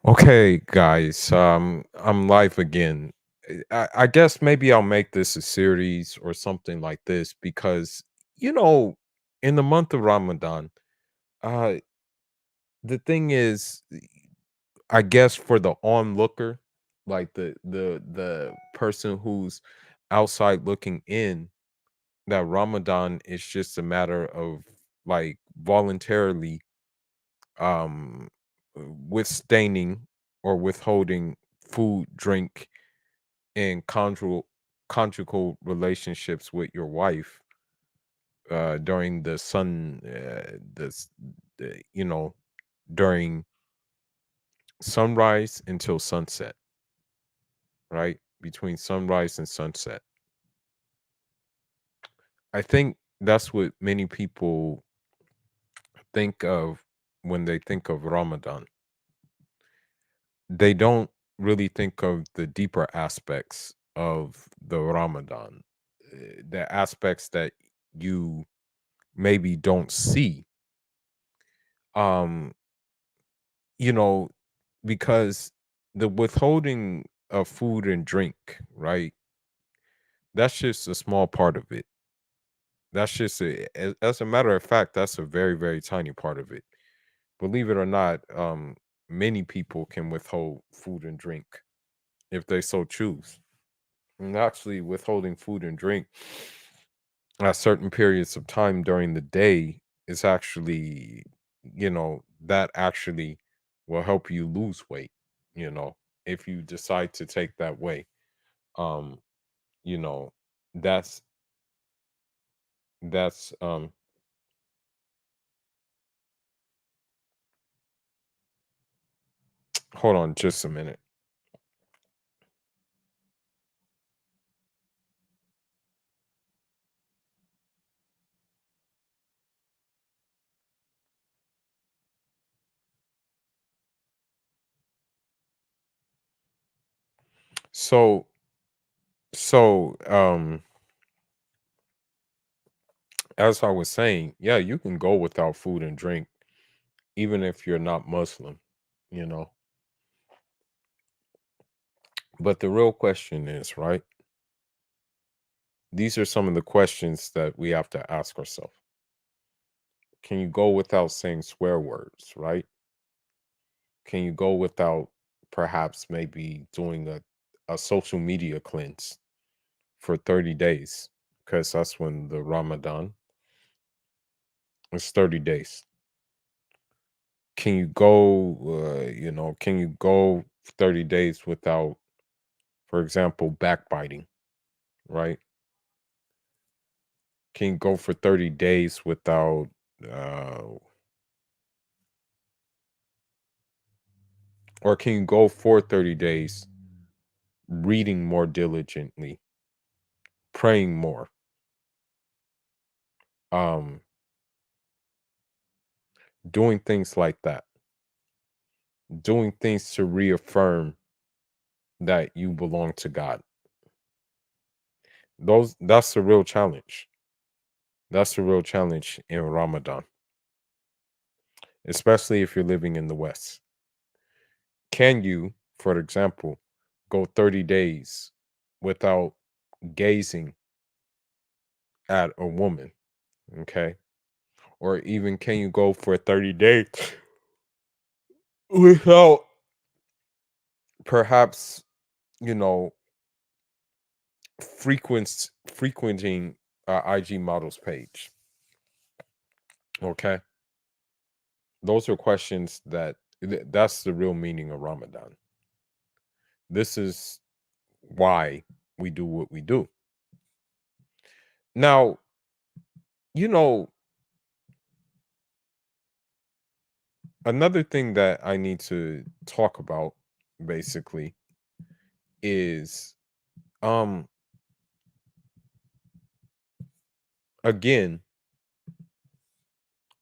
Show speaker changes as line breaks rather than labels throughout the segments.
Okay, guys, I'm live again. I guess maybe I'll make this a series or something like this because, you know, in the month of Ramadan, uh, the thing is, I guess for the onlooker, like the person who's outside looking in, that Ramadan is just a matter of like voluntarily um withstanding or withholding food, drink, and conjugal relationships with your wife during the sun you know, during sunrise until sunset, right? Between sunrise and sunset. I think that's what many people think of when they think of Ramadan. They don't really think of the deeper aspects of the Ramadan, the aspects that you maybe don't see. Um, you know, because the withholding of food and drink, right? That's just a small part of it. That's just as a matter of fact, that's a very, very tiny part of it. Believe it or not, many people can withhold food and drink if they so choose. And actually, withholding food and drink at certain periods of time during the day is actually, that actually will help you lose weight, you know, if you decide to take that way. Um, you know, that's that's hold on just a minute. So so as I was saying, yeah, you can go without food and drink even if you're not Muslim, you know. But the real question is, right? These are some of the questions that we have to ask ourselves. Can you go without saying swear words, right? Can you go without perhaps maybe doing a social media cleanse for 30 days? Because that's when the Ramadan is 30 days. Can you go, can you go 30 days without, for example, backbiting, right? Can you go for 30 days without, uh, or can you go for 30 days reading more diligently, praying more, um, doing things like that, doing things to reaffirm that you belong to God. That's the real challenge. That's the real challenge in Ramadan, especially if you're living in the West. Can you, for example, go 30 days without gazing at a woman? Okay. Or even can you go for 30 days without perhaps, you know, frequenting IG models page? Okay. Those are questions that's the real meaning of Ramadan. This is why we do what we do. Now, you know, another thing that I need to talk about basically is um again,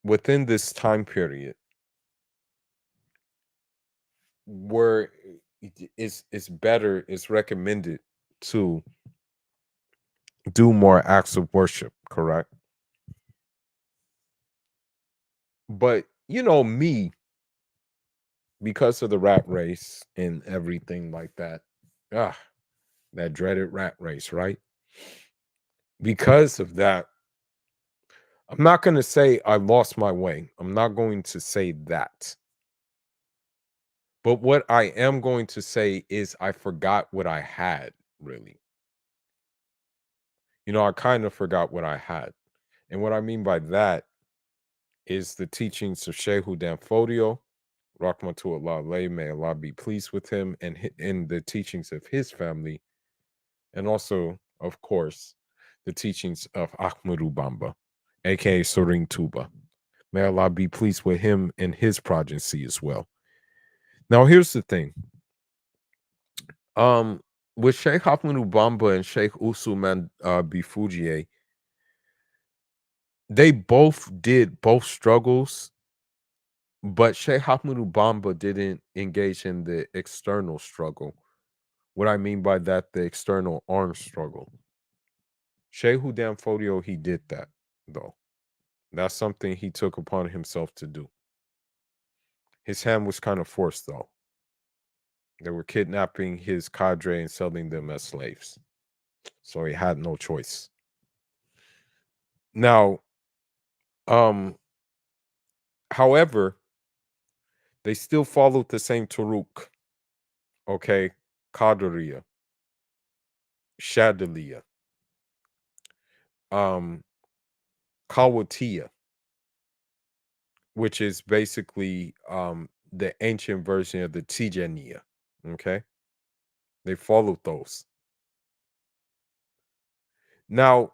within this time period where it's better, it's recommended to do more acts of worship, correct? But you know me, because of the rat race and everything like that. Ah, that dreaded rat race, right? Because of that, I'm not going to say I lost my way. I'm not going to say that. But what I am going to say is I forgot what I had, really. I kind of forgot what I had. And what I mean by that is the teachings of Shehu Damfodio, Rahmatullah alayhi, may Allah be pleased with him, and in the teachings of his family, and also, of course, the teachings of Ahmadu Bamba, aka Serigne Touba. May Allah be pleased with him and his progeny as well. Now, here's the thing. Um, with Sheikh Ahmadu Bamba and Sheikh Usuman Bifujiye, they both did both struggles, but Sheikh Ahmadu Bamba didn't engage in the external struggle. What I mean by that, the external arms struggle. Shehu Damfodio, he did that, though. That's something he took upon himself to do. His hand was kind of forced, though. They were kidnapping his cadre and selling them as slaves. So he had no choice. Now, um, however, they still followed the same Turuk, okay? Qadariya, Shadaliya, um, Kawatiya, which is basically the ancient version of the Tijaniya, okay? They followed those. Now,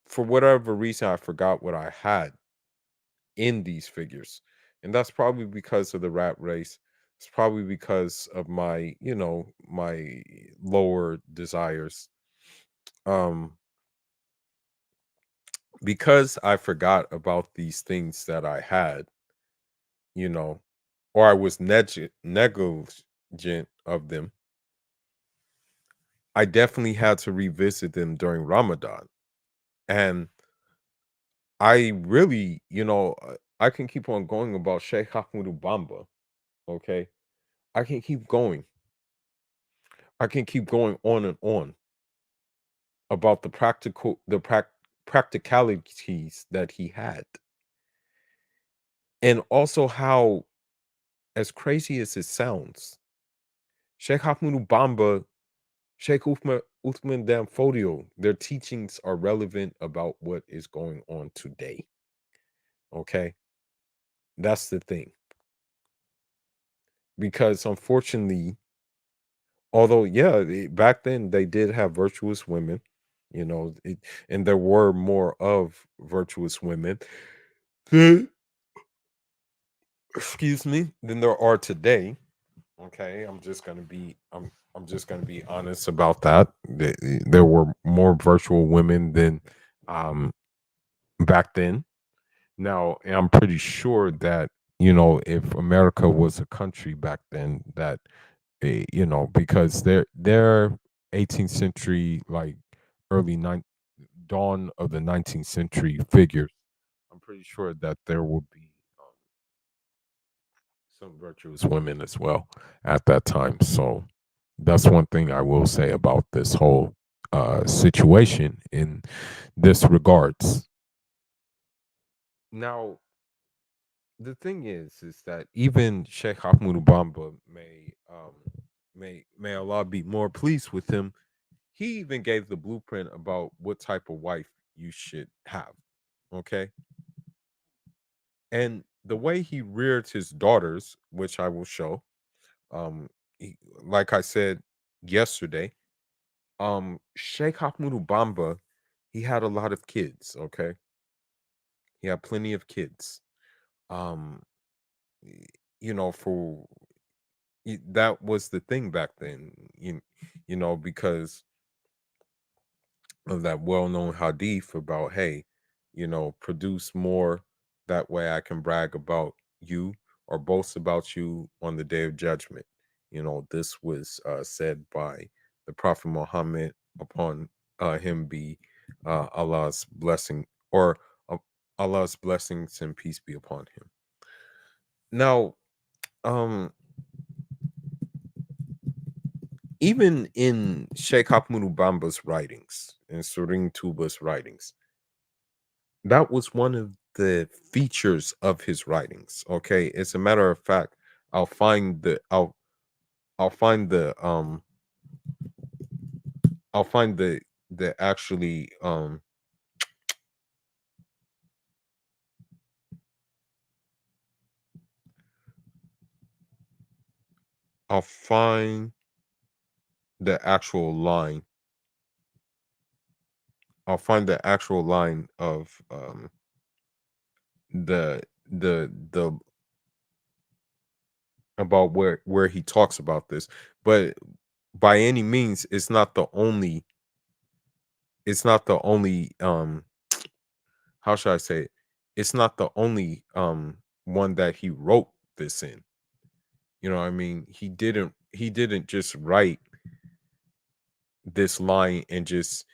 for whatever reason, I forgot what I had in these figures. And that's probably because of the rat race. It's probably because of my lower desires. Um, because I forgot about these things that I had, you know, or I was negligent of them, I definitely had to revisit them during Ramadan. And I really, I can keep on going about Sheikh Ahmadou Bamba. Okay. I can keep going. I can keep going on and on about the practicalities that he had. And also how, as crazy as it sounds, Sheikh Ahmadou Bamba, Sheikh Uthman Damfodio, their teachings are relevant about what is going on today. Okay. That's the thing. Because unfortunately, although, yeah, back then they did have virtuous women, and there were more of virtuous women, than- excuse me, than there are today. Okay, I'm just gonna be honest about that. There were more virtual women than um back then. Now, I'm pretty sure that if America was a country back then, that because their 18th century, like early dawn of the 19th century figures, I'm pretty sure that there will be some virtuous women as well at that time. So that's one thing I will say about this whole situation in this regards. Now, the thing is that even Sheikh Ahmadou Bamba may Allah be more pleased with him. He even gave the blueprint about what type of wife you should have. Okay. And the way he reared his daughters, which I will show, like I said yesterday, Sheikh Ahmadou Bamba, he had a lot of kids. Okay. He had plenty of kids. Um, for that was the thing back then, because of that well-known hadith about, hey, produce more, that way I can brag about you or boast about you on the day of judgment. This was said by the Prophet Muhammad, upon him be Allah's blessing, or uh, Allah's blessings and peace be upon him. Now, um, even in Sheikh Ahmadou Bamba's writings and Serigne Touba's writings, that was one of the features of his writings. Okay, as a matter of fact, I'll find the I'll find the I'll find the actually I'll find the actual line. I'll find the actual line of the the about where he talks about this. But by any means, it's not the only how should I say it? It's not the only one that he wrote this in. You know what I mean? He didn't just write this line and just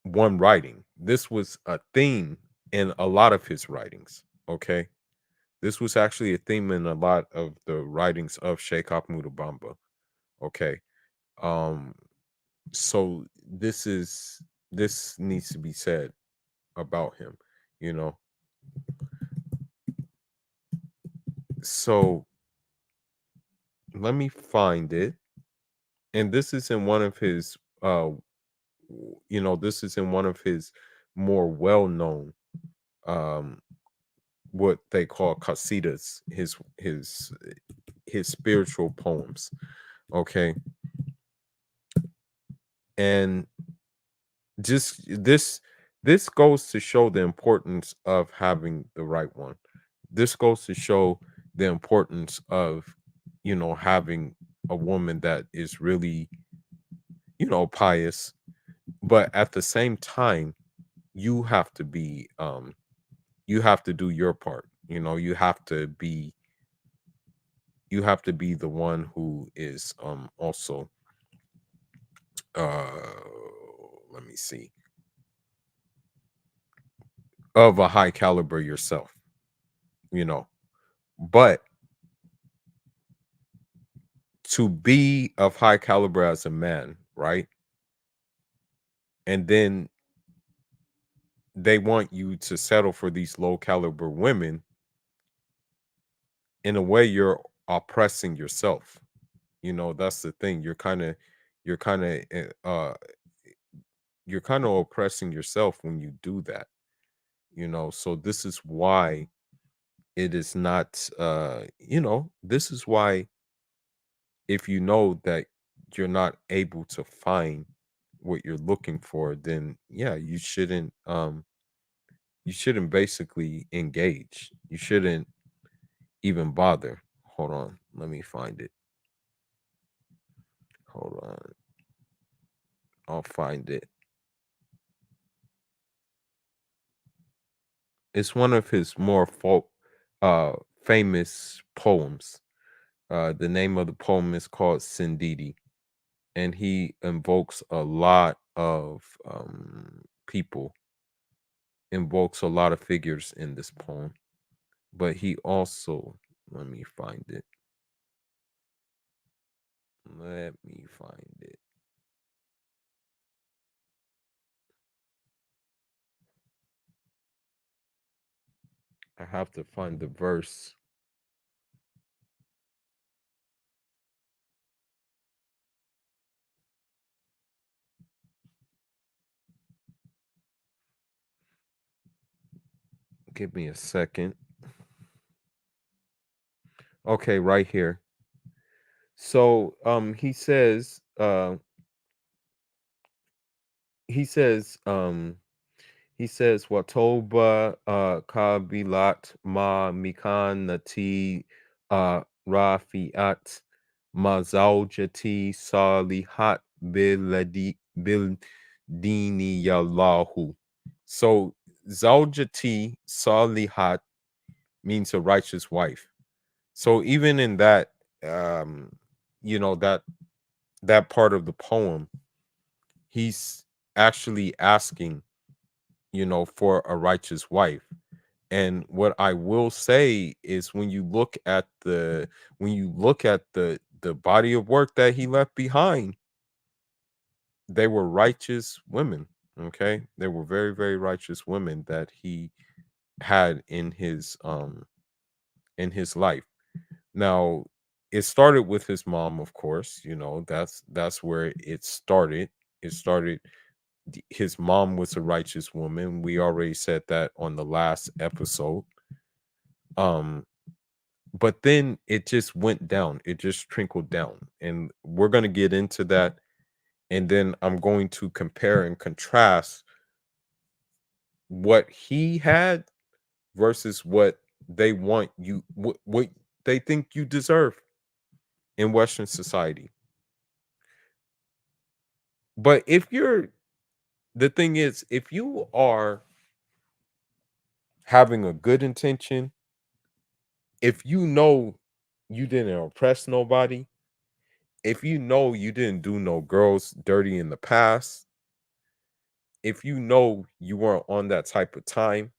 one writing. This was a theme in a lot of his writings. Okay. This was actually a theme in a lot of the writings of Sheikh Ahmadou Bamba. Okay. Um, so this needs to be said about him, you know. So let me find it. And this is in one of his this is in one of his more well-known um what they call qasidas, his spiritual poems. Okay. And just this goes to show the importance of having the right one. This goes to show the importance of having a woman that is really pious, but at the same time you have to be you have to do your part. You have to be the one who is also uh let me see, of a high caliber yourself, you know. But to be of high caliber as a man, right? And then they want you to settle for these low caliber women. In a way, you're oppressing yourself. That's the thing. You're kind of you're kind of oppressing yourself when you do that. So this is why it is not this is why, if you know that you're not able to find what you're looking for, then yeah, you shouldn't basically engage. You shouldn't even bother. Hold on, let me find it. Hold on, I'll find it. It's one of his more uh famous poems. The name of the poem is called Sindidi, and he invokes a lot of people, invokes a lot of figures in this poem. But he also, let me find it. Let me find it. I have to find the verse. Give me a second. Okay, right here. So he says he says Watoba Kabilat Ma Mikanati Rafiat Mazaujati Salihat Bildini Yallahu. So Zaujati Salihat means a righteous wife. So even in that um you know that that part of the poem, he's actually asking for a righteous wife. And what I will say is when you look at the body of work that he left behind, they were righteous women. Okay. They were very, very righteous women that he had in his life. Now, it started with his mom, of course. That's where it started. It started his mom was a righteous woman. We already said that on the last episode. Um but then it just went down. It just trickled down. And we're going to get into that, and then I'm going to compare and contrast what he had versus what they want you what they think you deserve in Western society. But if you're the thing is, if you are having a good intention, if you know you didn't oppress nobody, if you know you didn't do no girls dirty in the past, if you know you weren't on that type of time,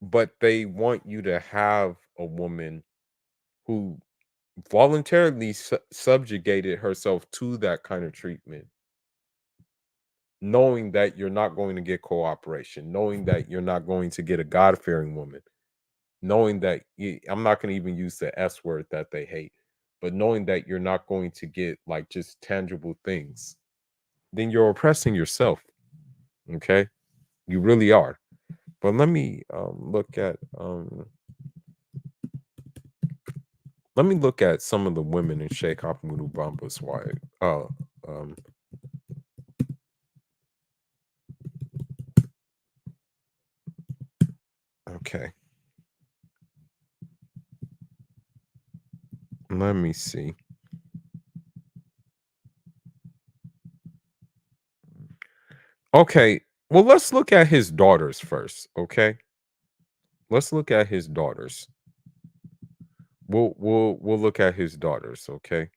but they want you to have a woman who voluntarily subjugated herself to that kind of treatment, knowing that you're not going to get cooperation, knowing that you're not going to get a God fearing woman, knowing that I'm not going to even use the S word that they hate, but knowing that you're not going to get like just tangible things, then you're oppressing yourself. Okay. You really are. But let me look at some of the women in Sheikh Ahmadou Bamba's wife. Um, okay. Let me see. Okay. Well, let's look at his daughters first. Okay. Let's look at his daughters. We'll look at his daughters. Okay.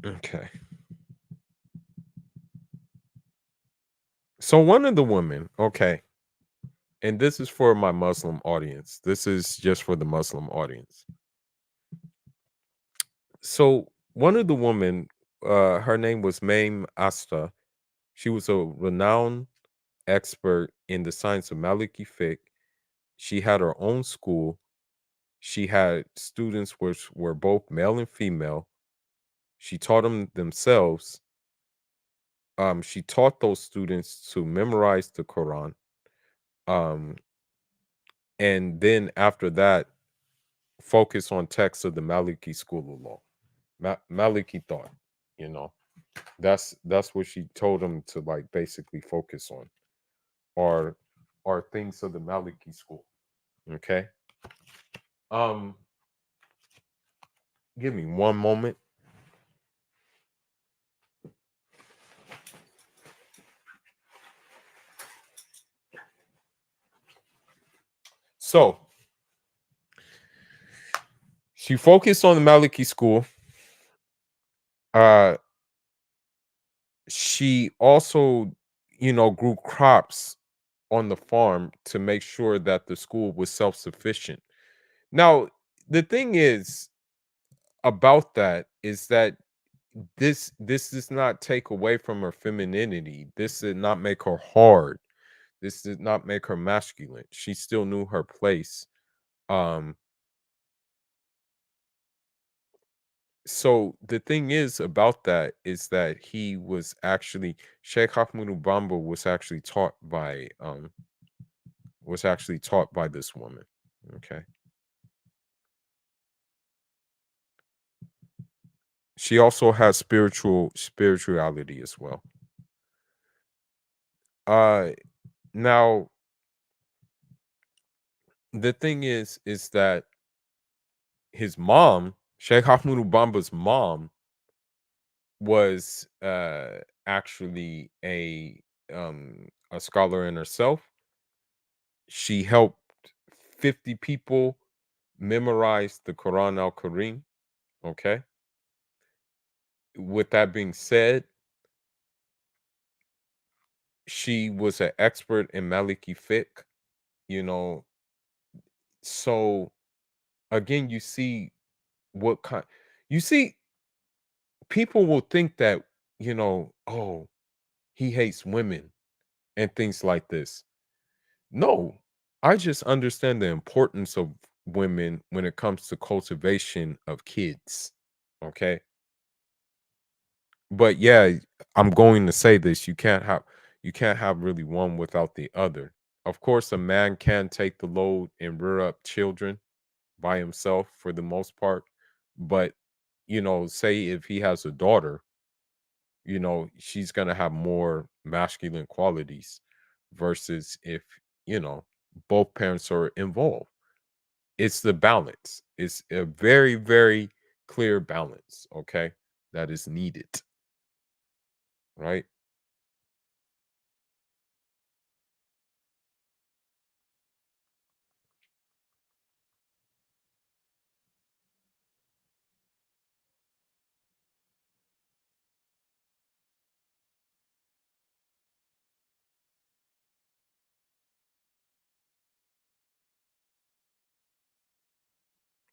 Okay. So one of the women. Okay. And this is for my Muslim audience. This is just for the Muslim audience. So one of the women, her name was Maim Asta. She was a renowned expert in the science of Maliki fiqh. She had her own school. She had students which were both male and female. She taught them themselves. She taught those students to memorize the Quran. Um, and then after that, focus on texts of the Maliki school of law. Maliki thought, you know, that's what she told them to like basically focus on, are are things of the Maliki school. Okay. Um, Give me one moment. So she focused on the Maliki school. Uh, she also, grew crops on the farm to make sure that the school was self-sufficient. Now, the thing is about that is that this does not take away from her femininity. This did not make her hard. This did not make her masculine. She still knew her place. Um, so the thing is about that is that he was actually Sheikh Ahmadou Bamba was actually taught by this woman. Okay. She also has spirituality as well. Uh Now the thing is that his mom, Sheikh Ahmadou Bamba's mom, was actually a scholar in herself. She helped 50 people memorized the Quran al Kareem. Okay. With that being said, she was an expert in Maliki fiqh, you know. So again, you see what kind, you see, people will think that, oh, he hates women and things like this. No, I just understand the importance of women when it comes to cultivation of kids. Okay. But yeah, I'm going to say this. You can't have really one without the other. Of course, a man can take the load and rear up children by himself for the most part. But, say if he has a daughter, she's gonna have more masculine qualities versus if, you know, both parents are involved. It's the balance. It's a very, very clear balance, okay, that is needed, right?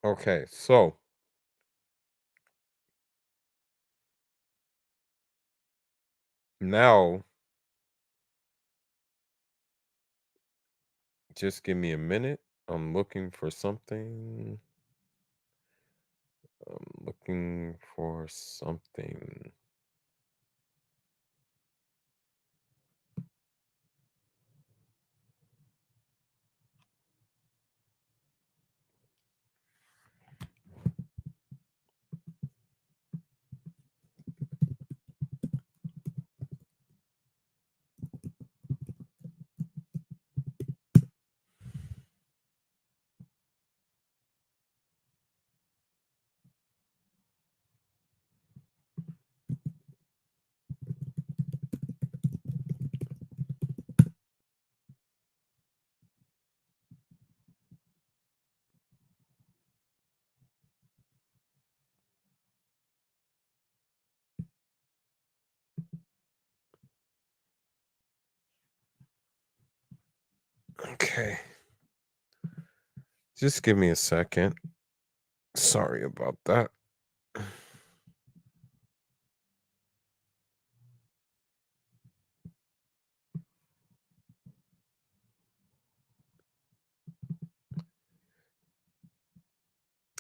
Okay, so now just give me a minute. I'm looking for something. I'm looking for something. Okay, just give me a second. Sorry about that.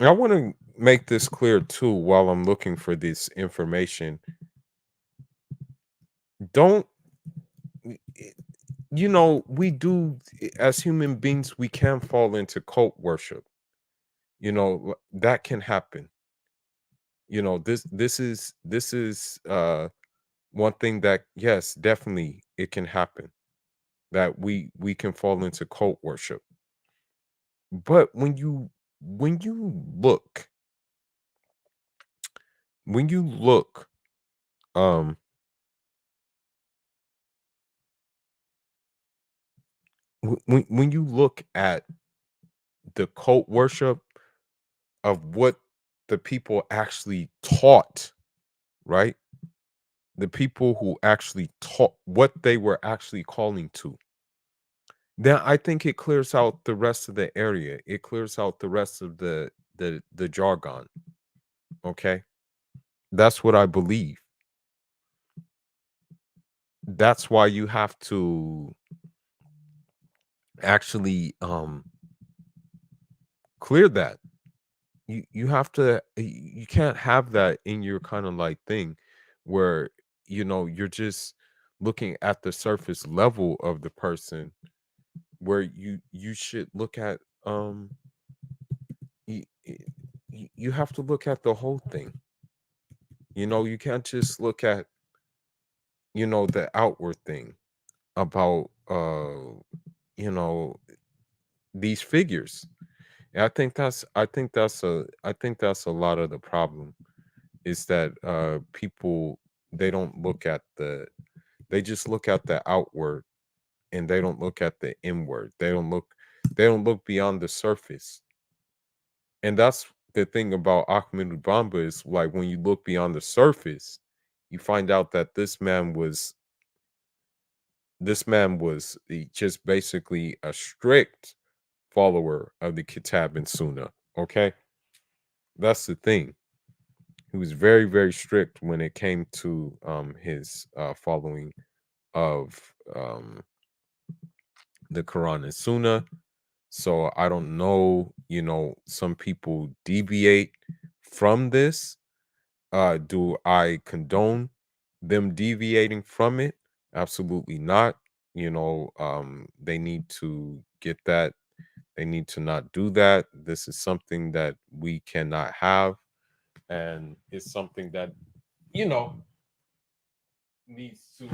I want to make this clear too while I'm looking for this information. Don't, we do, as human beings, we can fall into cult worship. That can happen. This is one thing that, yes, definitely it can happen, that we can fall into cult worship. But when you look, um when you look at the cult worship of what the people actually taught, right? The people who actually taught what they were actually calling to, then I think it clears out the rest of the area. It clears out the rest of the jargon. Okay. That's what I believe. That's why you have to actually clear that. You have to, you can't have that in your kind of like thing where, you're just looking at the surface level of the person, where you should look at, you, you have to look at the whole thing. You can't just look at, the outward thing about, you know these figures. And I think that's a lot of the problem, is that people, they don't look at they just look at the outward, and they don't look at the inward. They don't look beyond the surface. And that's the thing about Ahmed Bamba is like when you look beyond the surface, you find out that just basically a strict follower of the Kitab and Sunnah. Okay, that's the thing. He was very, very strict when it came to his following of the Quran and Sunnah. So I don't know, some people deviate from this. Do I condone them deviating from it? Absolutely not. They need to get that. They need to not do that. This is something that we cannot have, and it's something that you know needs to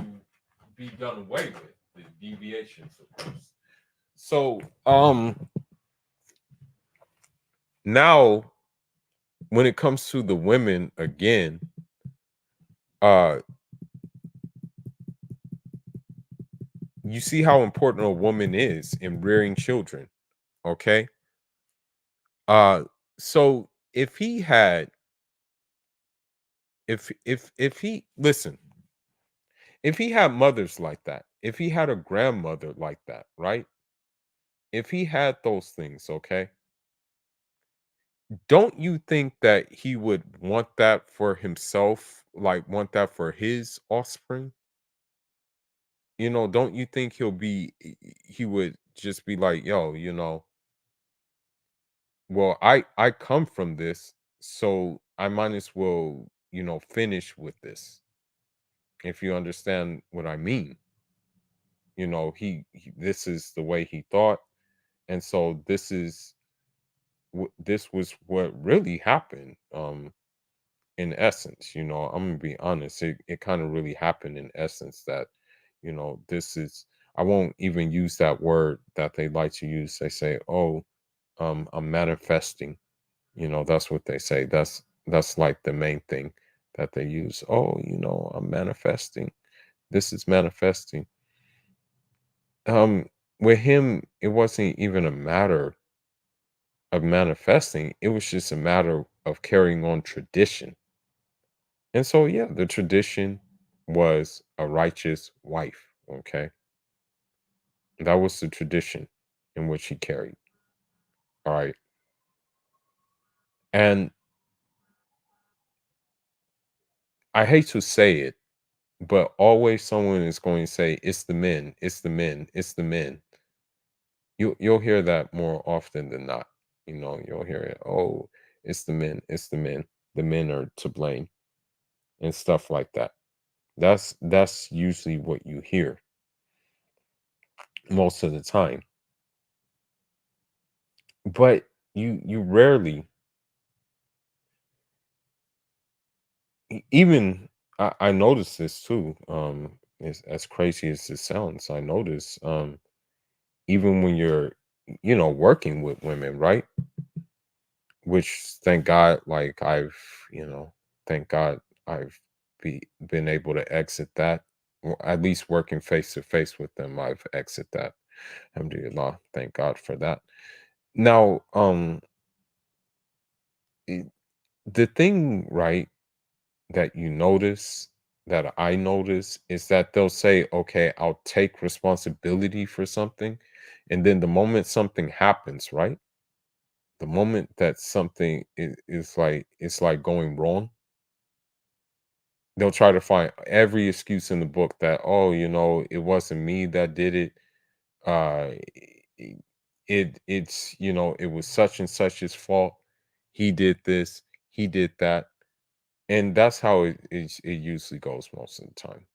be done away with. The deviations, of course. So, now when it comes to the women again, uh, you see how important a woman is in rearing children. Okay. Uh, so if he listen, if he had mothers like that, if he had a grandmother like that, right? If he had those things, okay, don't you think that he would want that for himself, like want that for his offspring? Don't you think he would just be like, yo, well, I come from this, so I might as well, finish with this. If you understand what I mean. This is the way he thought, and so this was what really happened. In essence, I'm gonna be honest, it kind of really happened in essence that, this is I won't even use that word that they like to use. They say, oh, I'm manifesting. That's what they say. That's like the main thing that they use. Oh, I'm manifesting. This is manifesting. Um, with him, it wasn't even a matter of manifesting. It was just a matter of carrying on tradition. And so, yeah, the tradition was a righteous wife. Okay. That was the tradition in which he carried. All right. And I hate to say it, but always someone is going to say, it's the men, it's the men, it's the men. You'll hear that more often than not. You'll hear it, oh, it's the men, it's the men. The men are to blame and stuff like that. That's usually what you hear most of the time. But you rarely even I noticed this too. As crazy as this sounds, I notice even when you're working with women, right? Which thank God, like thank God I've been able to exit that. Or at least working face to face with them, I've exit that. Alhamdulillah. Thank God for that. Now, i- the thing, right, that you notice, that I notice, is that they'll say, okay, I'll take responsibility for something. And then the moment something happens, right? The moment that something is like, it's like going wrong, they'll try to find every excuse in the book that, oh, it wasn't me that did it. Uh, it was such and such his fault. He did this, he did that. And that's how it usually goes most of the time.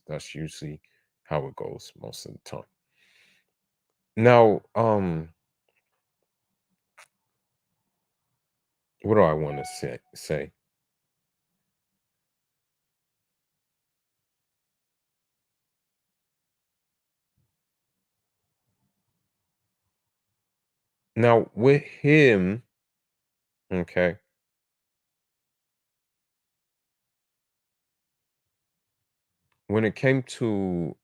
That's usually how it goes most of the time. Now, what do I want to say? Now with him, okay, when it came to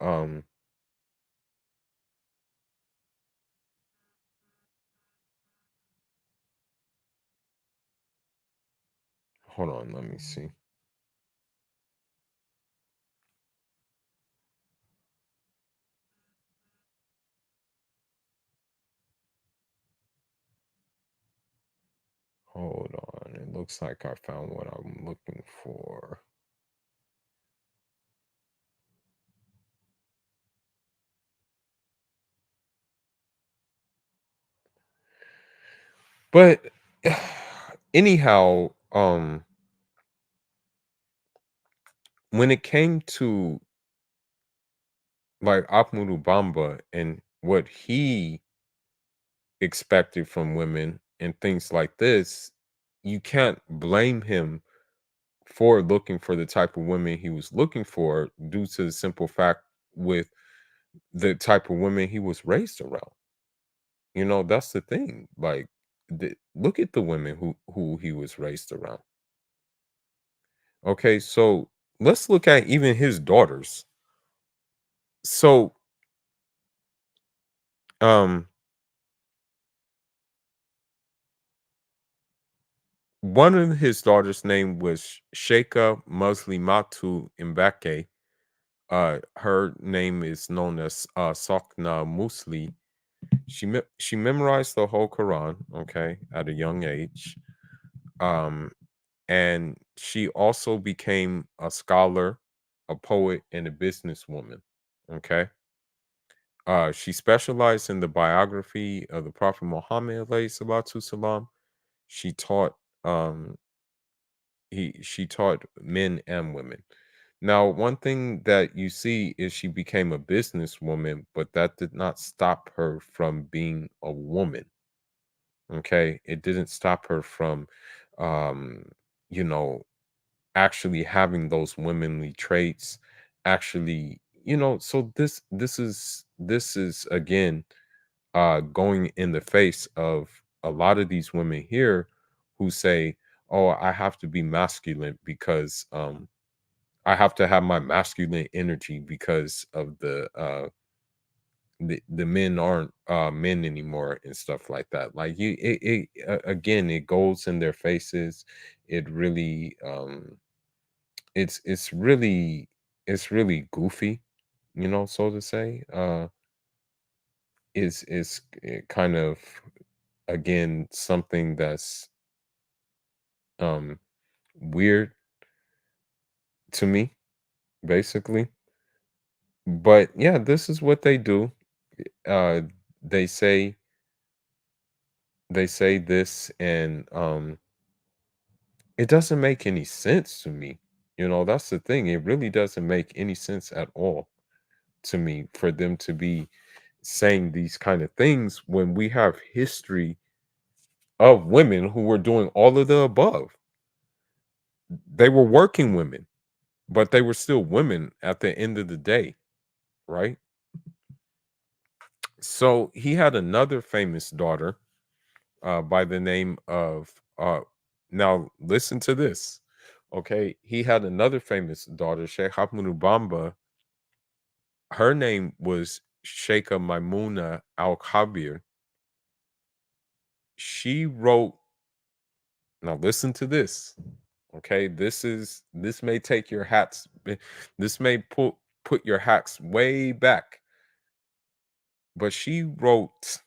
Hold on, let me see. Hold on. It looks like I found what I'm looking for. But anyhow, when it came to like Ahmadou Bamba and what he expected from women and things like this, you can't blame him for looking for the type of women he was looking for due to the simple fact with the type of women he was raised around. You know, that's the thing. Like, look at the women who he was raised around. Okay, so let's look at even his daughters. So, um, one of his daughters' name was Sheikha Muslimatu Mbake. Her name is known as Sokna Musli. She memorized the whole Quran, okay, at a young age. Um, and she also became a scholar, a poet, and a businesswoman. Okay. She specialized in the biography of the Prophet Muhammad alayhi salatu salam. She taught um she taught men and women. Now, one thing that you see is she became a businesswoman, but that did not stop her from being a woman. Okay. It didn't stop her from um, you know, actually having those womanly traits, actually, so this is again going in the face of a lot of these women here who say, oh, I have to be masculine because I have to have my masculine energy because of the men aren't men anymore and stuff like that. Like again, it goes in their faces. It really it's really it's really goofy, so to say. Is kind of again something that's um weird to me, basically. But yeah, this is what they do. Uh they say this, and it doesn't make any sense to me. That's the thing. It really doesn't make any sense at all to me for them to be saying these kind of things when we have history of women who were doing all of the above. They were working women, but they were still women at the end of the day, right? So he had another famous daughter by the name of, now listen to this. Okay, he had another famous daughter, Sheikh Bamba. Her name was Sheikha Maimuna Al Khabir. She wrote, now listen to this. Okay, this may take your hats, this may put your hats way back, but she wrote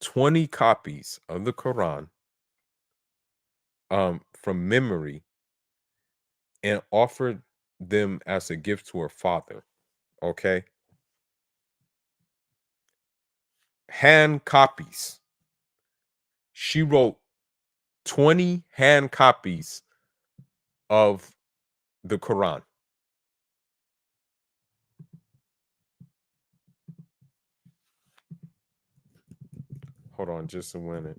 20 copies of the Quran from memory and offered them as a gift to her father. Okay, hand copies. She wrote 20 hand copies of the Quran. Hold on just a minute.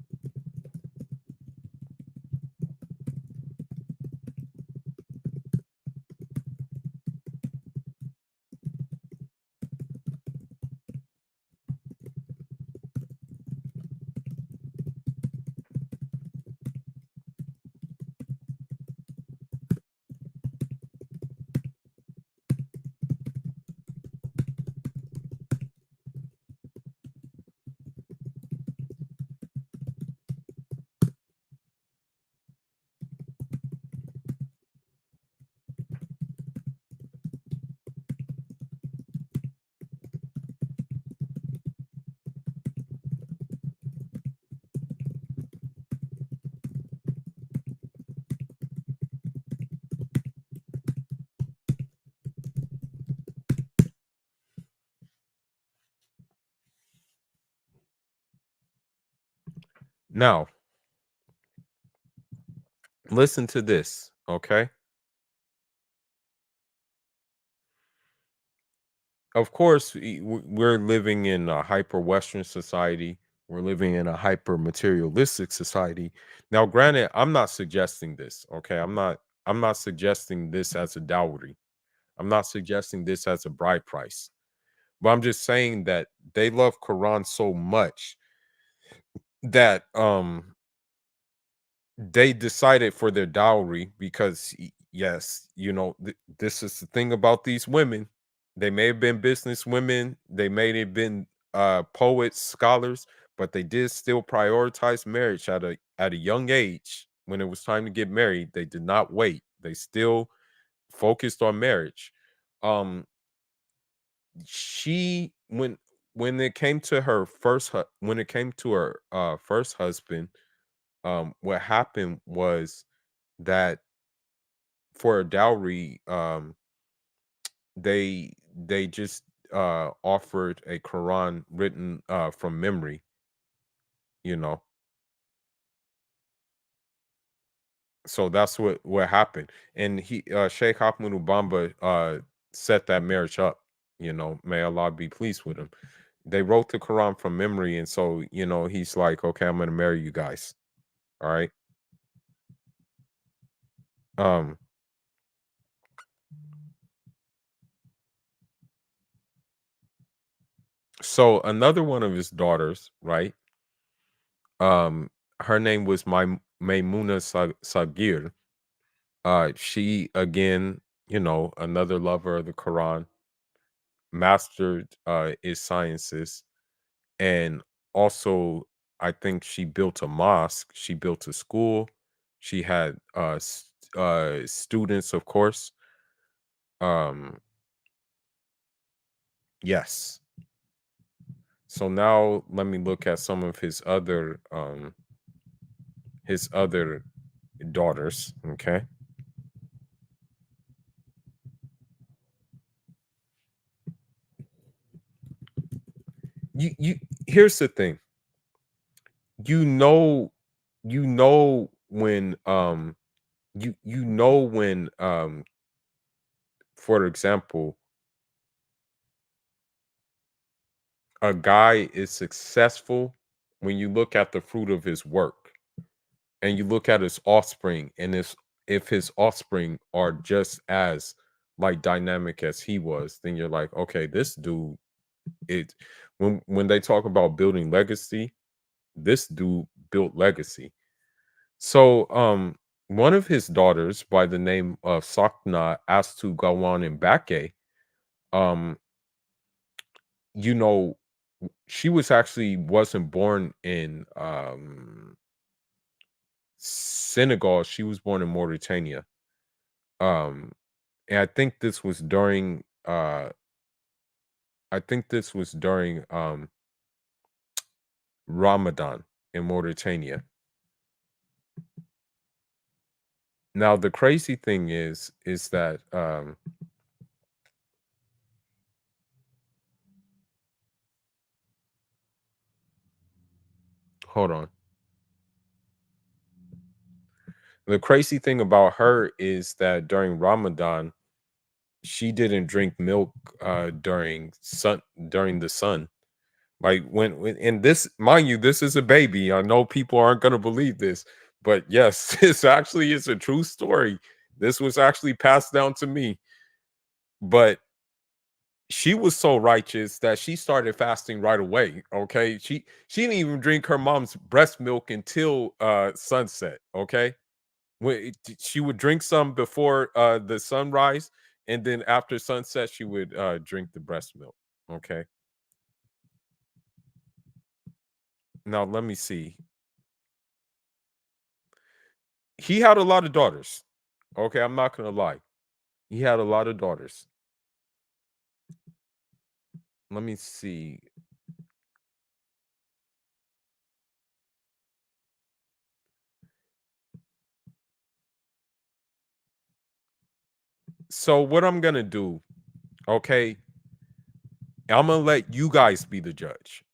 Now, listen to this, okay? Of course, we're living in a hyper Western society. We're living in a hyper materialistic society. Now, granted, I'm not suggesting this, okay? I'm not suggesting this as a dowry. I'm not suggesting this as a bride price. But I'm just saying that they love Quran so much that they decided for their dowry because yes, this is the thing about these women. They may have been business women, they may have been poets, scholars, but they did still prioritize marriage at a young age. When it was time to get married, they did not wait. They still focused on marriage. um she when it came to her when it came to her first husband, what happened was that for a dowry, they just offered a Quran written from memory, you know. So that's what happened. And he Sheikh Ahmed Ubamba set that marriage up, may Allah be pleased with him. They wrote the Quran from memory, and so he's like, okay, I'm gonna marry you guys. All right. Um, so another one of his daughters, right? Um, her name was Maimuna Sagir. She again, another lover of the Quran, mastered its sciences, and also I think she built a mosque. She built a school. She had students, of course. Um, yes. So now let me look at some of his other daughters. Okay. You here's the thing. You know you know when you know when for example, a guy is successful when you look at the fruit of his work and you look at his offspring, and if his offspring are just as like dynamic as he was, then you're like, okay, this dude, it when they talk about building legacy, this dude built legacy. So one of his daughters by the name of Sakna Astu Gawan and Bake, um you know she was actually wasn't born in Senegal. She was born in Mauritania. um and I think this was during Ramadan in Mauritania. Now the crazy thing is that hold on. The crazy thing about her is that during Ramadan, she didn't drink milk during the sun. Like when and this, mind you, this is a baby. I know people aren't gonna believe this, but yes, this actually is a true story. This was actually passed down to me. But she was so righteous that she started fasting right away. Okay. She didn't even drink her mom's breast milk until sunset. Okay. She would drink some before the sunrise, and then after sunset, she would drink the breast milk. Okay. Now let me see. He had a lot of daughters. Okay, I'm not gonna lie. He had a lot of daughters. Let me see. So what I'm gonna do, okay, I'm gonna let you guys be the judge.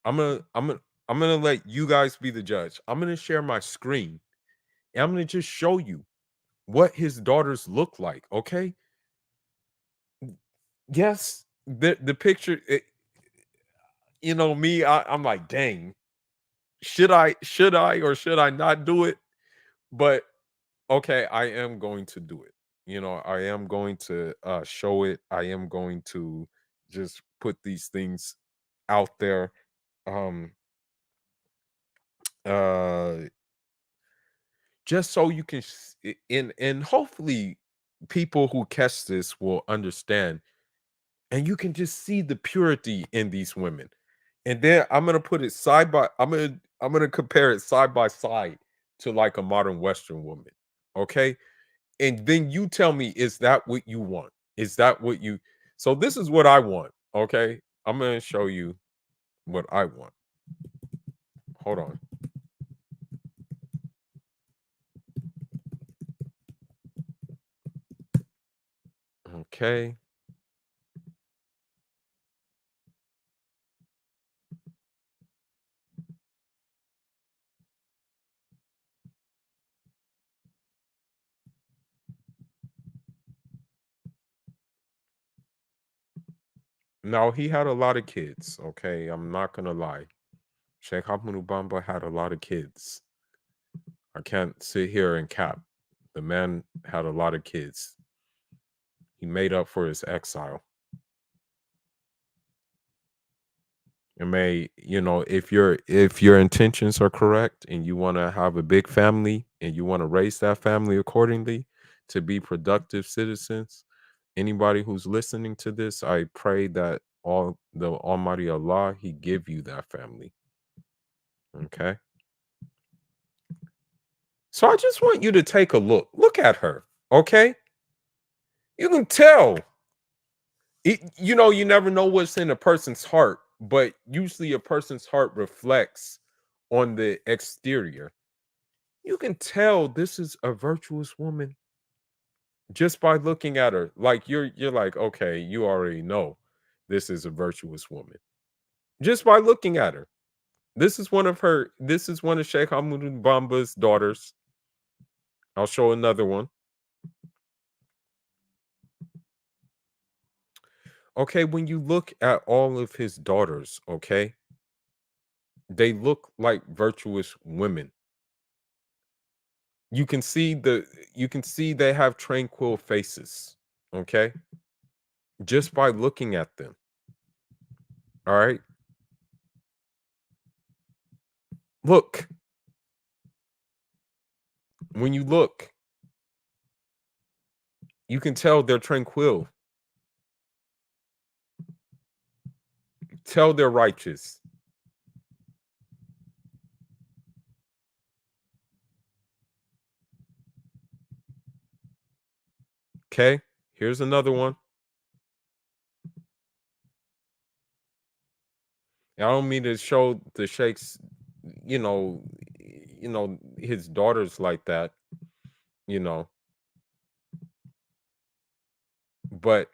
I'm gonna let you guys be the judge. I'm gonna share my screen and I'm gonna just show you what his daughters look like. Okay. Yes, the picture, me, I'm like, dang, should I or should I not do it? But okay, I am going to do it. I am going to show it. I am going to just put these things out there. Um uh just so you can and hopefully people who catch this will understand, and you can just see the purity in these women. And then I'm gonna put it side by I'm gonna compare it side by side to like a modern Western woman. Okay. And then you tell me, is that what you want? Is that what you so this is what I want. Okay. I'm gonna show you what I want. Hold on. Okay. Now he had a lot of kids. Okay. I'm not gonna lie. Sheikh Hamunu Bamba had a lot of kids. I can't sit here and cap. The man had a lot of kids. He made up for his exile. It may, if your intentions are correct and you want to have a big family and you want to raise that family accordingly to be productive citizens, anybody who's listening to this, I pray that all the Almighty Allah, He give you that family. Okay. So I just want you to take a look. Look at her. Okay. You can tell. You never know what's in a person's heart, but usually a person's heart reflects on the exterior. You can tell this is a virtuous woman just by looking at her. Like you're like, okay, you already know this is a virtuous woman just by looking at her. This is one of Sheikh Hamoud Bamba's daughters. I'll show another one. Okay, when you look at all of his daughters, okay, they look like virtuous women. You can see they have tranquil faces, okay? Just by looking at them. All right? Look, when you look, you can tell they're tranquil. Tell they're righteous. Okay? Here's another one. I don't mean to show the sheikh's, you know, his daughters like that, you know, but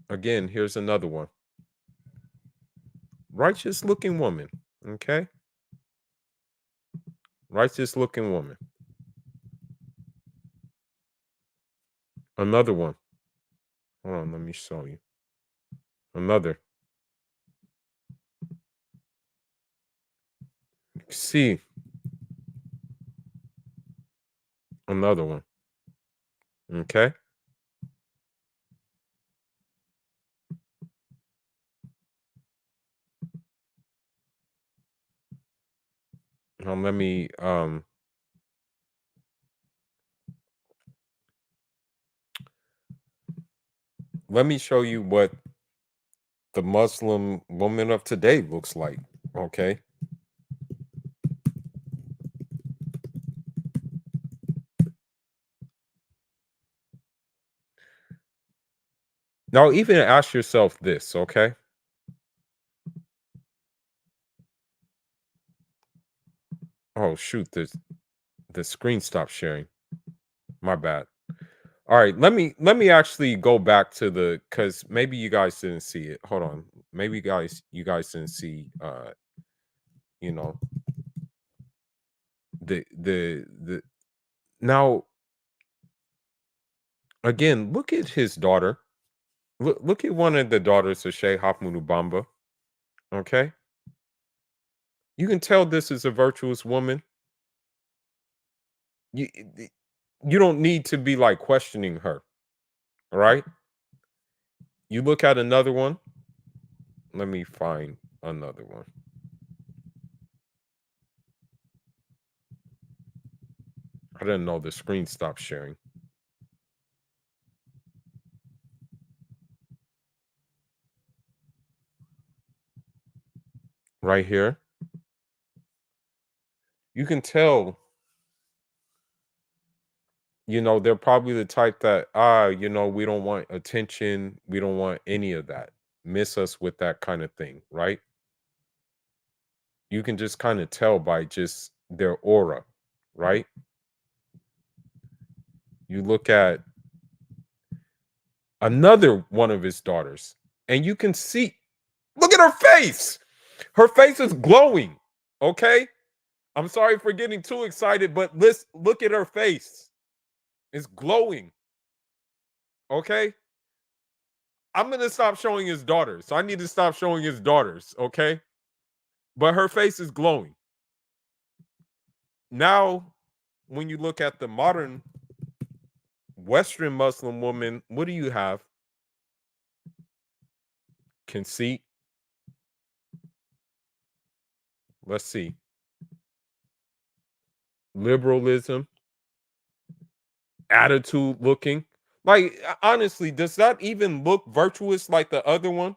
again, here's another one. Righteous looking woman. Okay? Righteous looking woman. Another one. Hold on, let me show you. Another. See, another one. Okay? Let me show you what the Muslim woman of today looks like. Okay? Now even ask yourself this, okay? Oh shoot, the screen stopped sharing. My bad. All right, let me actually go back to the because maybe you guys didn't see it. Hold on. maybe you guys didn't see you know the now again, look at his daughter. Look at one of the daughters of Sheikh Hafmunu Bamba. Okay, you can tell this is a virtuous woman. You you don't need to be like questioning her. All right. You look at another one. Let me find another one. I didn't know the screen stopped sharing. Right here, you can tell. They're probably the type that we don't want attention. We don't want any of that. Miss us with that kind of thing, right? You can just kind of tell by just their aura, right? You look at another one of his daughters, and you can see, look at her face. Her face is glowing. Okay. I'm sorry for getting too excited, but let's look at her face. It's glowing. Okay. I'm going to stop showing his daughters. So I need to stop showing his daughters. Okay. But her face is glowing. Now, when you look at the modern Western Muslim woman, what do you have? Conceit. Let's see. Liberalism, attitude looking. Like honestly, does that even look virtuous like the other one?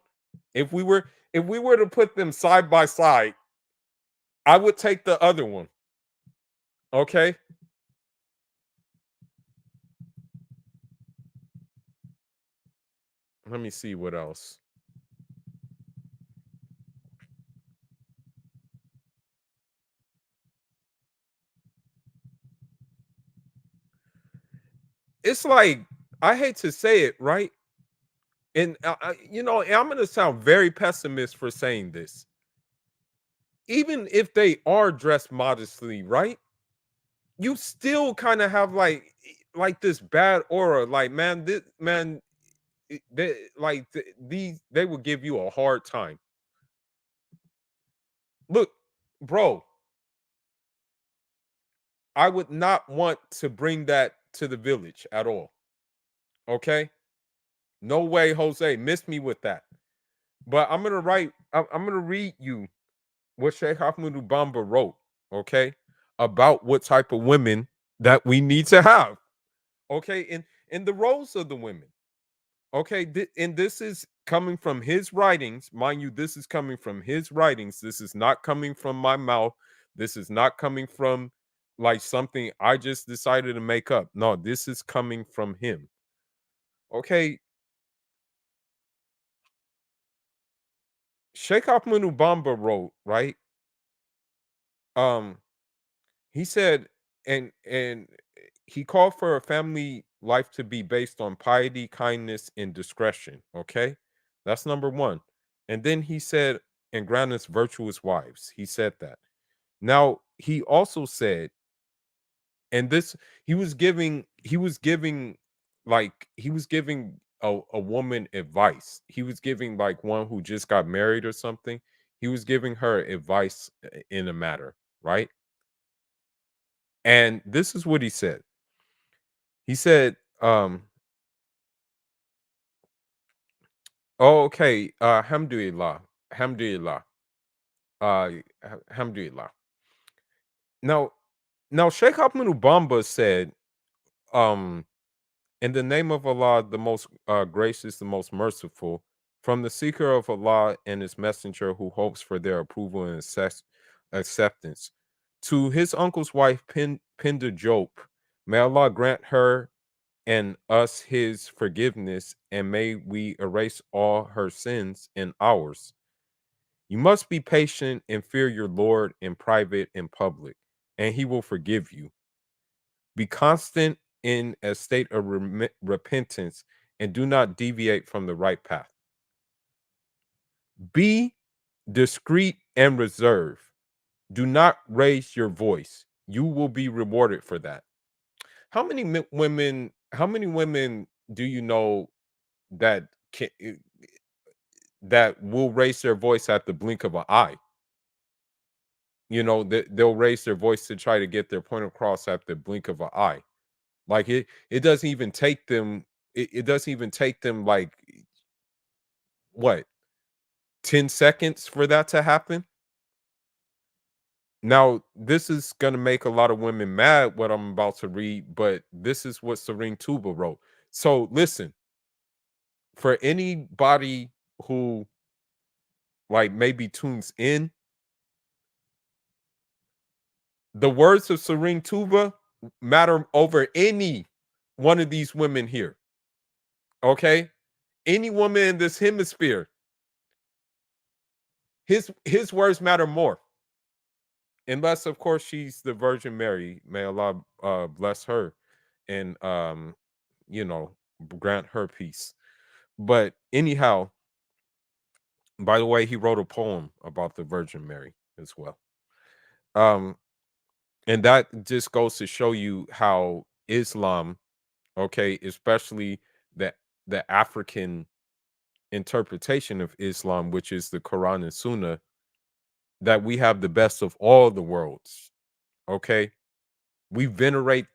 If we were to put them side by side, I would take the other one. Okay? Let me see what else. It's like I hate to say it, right? And I'm going to sound very pessimist for saying this. Even if they are dressed modestly, right? You still kind of have like this bad aura. Like, man, this man, these they will give you a hard time. Look, bro, I would not want to bring that to the village at all. Okay? No way, Jose. Miss me with that. But I'm gonna read you what Sheikh Ahmadou Bamba wrote, okay, about what type of women that we need to have. Okay, in the roles of the women. Okay, and this is coming from his writings. Mind you, this is coming from his writings. This is not coming from my mouth. This is not coming from like something I just decided to make up. No, this is coming from him. Okay, Sheikh Ahmadou Bamba wrote, right? Um, he said, and he called for a family life to be based on piety, kindness, and discretion. Okay, that's number one. And then he said, and grant us virtuous wives. He said that. Now he also said, and this he was giving a woman advice. He was giving like one who just got married or something. He was giving her advice in a matter, right? And this is what he said. He said, "Oh, okay, alhamdulillah, alhamdulillah, uh, alhamdulillah." Now, Sheikh Ahmed Bamba said, um, "In the name of Allah, the most gracious, the most merciful, from the seeker of Allah and His Messenger, who hopes for their approval and acceptance, to his uncle's wife, Pinda Job, may Allah grant her." And us his forgiveness, and may we erase all her sins and ours. You must be patient and fear your Lord in private and public, and he will forgive you. Be constant in a state of repentance and do not deviate from the right path. Be discreet and reserved. Do not raise your voice. You will be rewarded for that. How many women do you know that that will raise their voice at the blink of an eye? They'll raise their voice to try to get their point across at the blink of an eye. Like it doesn't even take them. It doesn't even take them like what 10 seconds for that to happen. Now, this is gonna make a lot of women mad what I'm about to read, but this is what Serigne Touba wrote. So listen, for anybody who like maybe tunes in, the words of Serigne Touba matter over any one of these women here. Okay? Any woman in this hemisphere, his words matter more. Unless of course she's the Virgin Mary. May Allah bless her and you know grant her peace. But anyhow, by the way, he wrote a poem about the Virgin Mary as well. Um, and that just goes to show you how Islam, okay, especially the African interpretation of Islam, which is the Quran and Sunnah, that we have the best of all the worlds. Okay, we venerate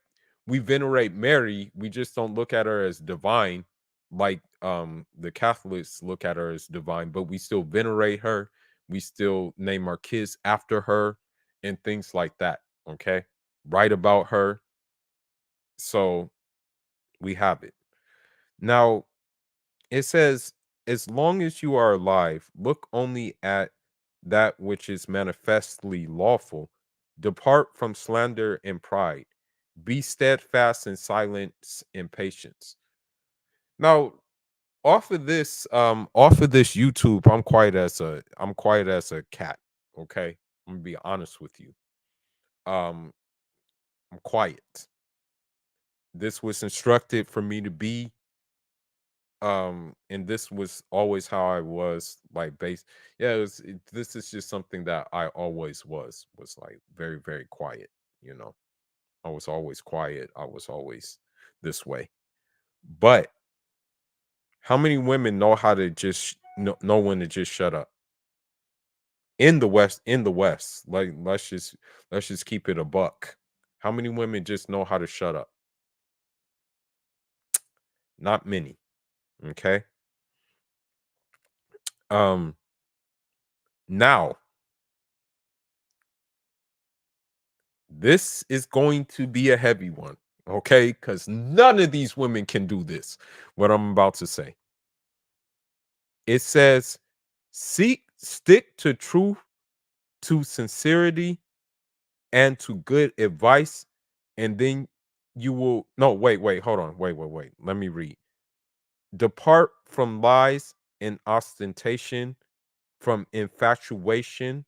we venerate Mary. We just don't look at her as divine like the Catholics look at her as divine, but we still venerate her. We still name our kids after her and things like that. Okay, write about her. So we have it. Now it says, as long as you are alive, look only at that which is manifestly lawful. Depart from slander and pride. Be steadfast in silence and patience. Now, off of this YouTube, I'm quiet as a cat. Okay. I'm gonna be honest with you. Um, I'm quiet. This was instructed for me to be, and this was always how I was, like based. Yeah, this is just something that I always was like very, very quiet, you know. I was always quiet. I was always this way. But how many women know how to just know when to just shut up? In the West, like let's just keep it a buck. How many women just know how to shut up? Not many. Okay. Um Now this is going to be a heavy one, okay? Because none of these women can do this. What I'm about to say. It says, stick to truth, to sincerity, and to good advice, and then you will. No, wait, hold on, wait. Let me read. Depart from lies and ostentation, from infatuation,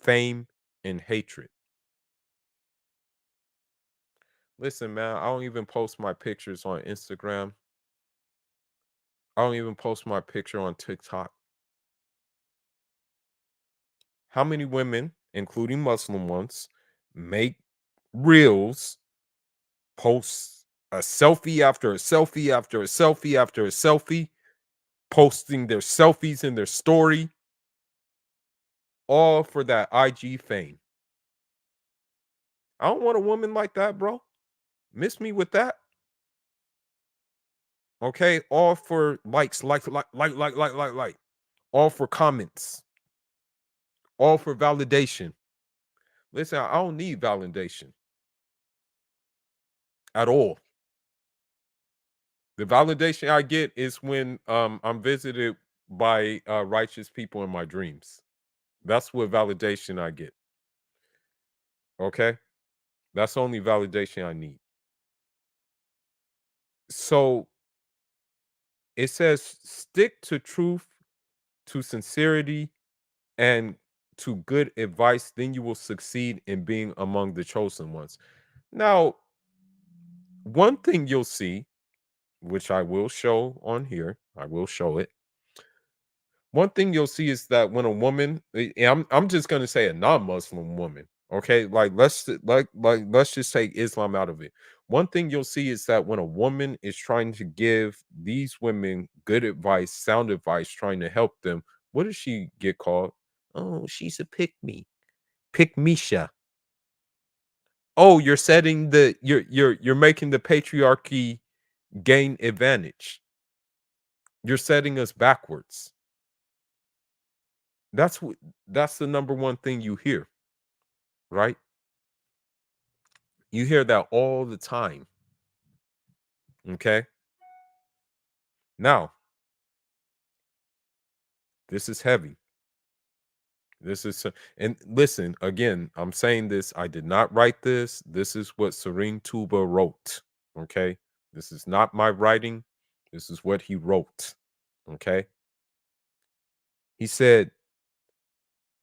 fame, and hatred. Listen, man, I don't even post my pictures on Instagram. I don't even post my picture on TikTok. How many women, including Muslim ones, make reels, post a selfie after a selfie after a selfie after a selfie, posting their selfies in their story, all for that IG fame? I don't want a woman like that, bro. Miss me with that. Okay, all for likes, like, all for comments, all for validation. Listen, I don't need validation at all. The validation I get is when I'm visited by righteous people in my dreams. That's what validation I get. Okay, that's the only validation I need. So it says, stick to truth, to sincerity, and to good advice, then you will succeed in being among the chosen ones. Now, one thing you'll see, which I will show on here, I will show it. one thing you'll see is that when a woman, I'm just gonna say a non-Muslim woman, okay, like let's just take Islam out of it. One thing you'll see is that when a woman is trying to give these women good advice, sound advice, trying to help them, what does she get called? Oh, she's a pick Misha. Oh, you're making the patriarchy gain advantage. You're setting us backwards. That's what that's the number one thing you hear, right? You hear that all the time. Okay. Now, this is heavy. And listen, again, I'm saying this. I did not write this. This is what Serigne Touba wrote. Okay. This is not my writing. This is what he wrote. Okay. He said,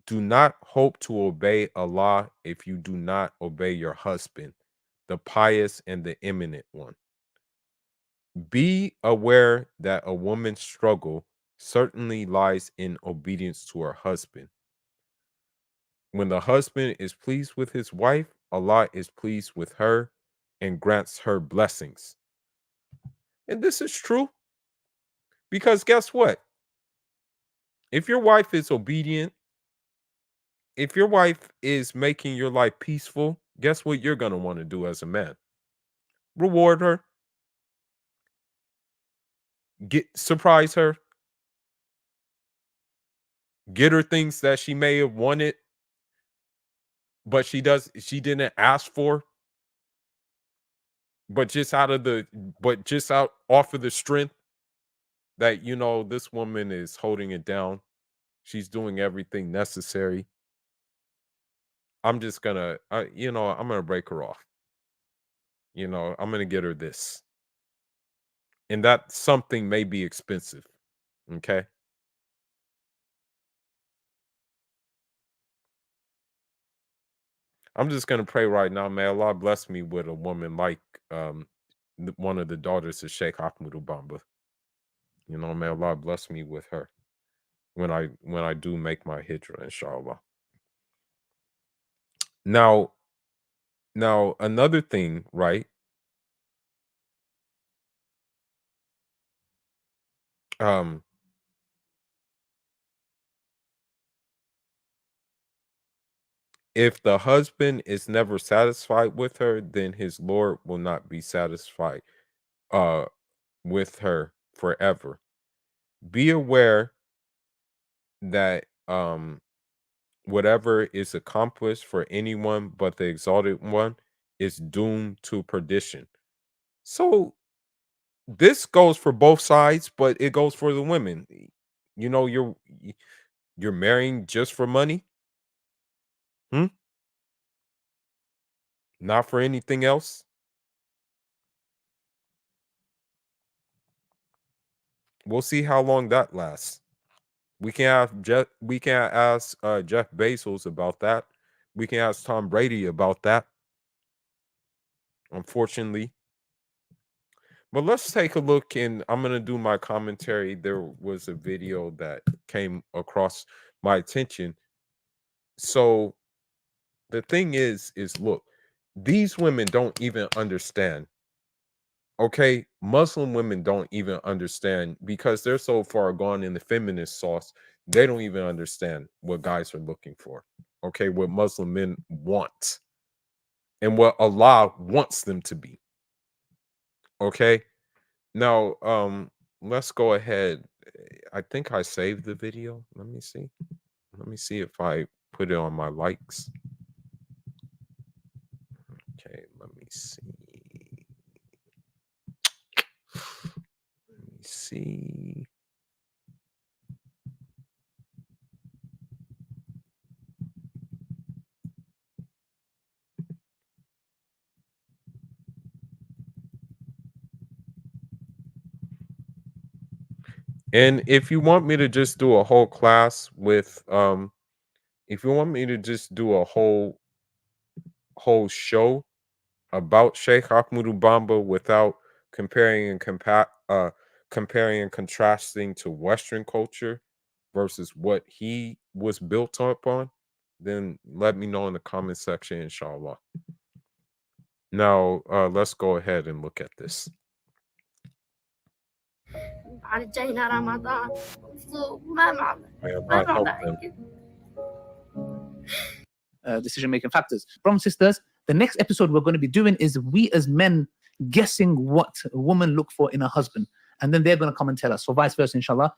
do not hope to obey Allah if you do not obey your husband, the pious and the eminent one. Be aware that a woman's struggle certainly lies in obedience to her husband. When the husband is pleased with his wife, Allah is pleased with her and grants her blessings. And this is true because guess what? If your wife is obedient, if your wife is making your life peaceful, guess what you're going to want to do as a man? Reward her, get surprise her, get her things that she may have wanted but she didn't ask for, but just out off of the strength that this woman is holding it down. She's doing everything necessary. I'm just gonna I'm gonna break her off. I'm gonna get her this. And that something may be expensive. Okay. I'm just gonna pray right now, may Allah bless me with a woman like um one of the daughters of Sheikh Ahmed Ubamba. May Allah bless me with her when I do make my hijrah, inshallah. Now, another thing, right? Um, if the husband is never satisfied with her, then his Lord will not be satisfied uh with her forever. Be aware that whatever is accomplished for anyone but the exalted one is doomed to perdition. So this goes for both sides, but it goes for the women. You know, you're marrying just for money, hmm? Not for anything else. We'll see how long that lasts. We can ask Jeff Bezos about that. We can ask Tom Brady about that, unfortunately. But let's take a look, and I'm gonna do my commentary. There was a video that came across my attention. So the thing is look, these women don't even understand. Okay, Muslim women don't even understand because they're so far gone in the feminist sauce, they don't even understand what guys are looking for. Okay, what Muslim men want and what Allah wants them to be. Okay, now let's go ahead. I think I saved the video. Let me see. Let me see if I put it on my likes. Okay, let me see. Let me see. And if you want me to just do a whole class with if you want me to just do a whole show about Sheikh Ahmadou Bamba without comparing and contrasting to Western culture, versus what he was built up on, then let me know in the comment section, inshallah. Now, let's go ahead and look at this.
Decision-making factors. Brothers and sisters, the next episode we're going to be doing is we as men guessing what a woman look for in a husband, and then they're going to come and tell us. So vice versa, inshallah.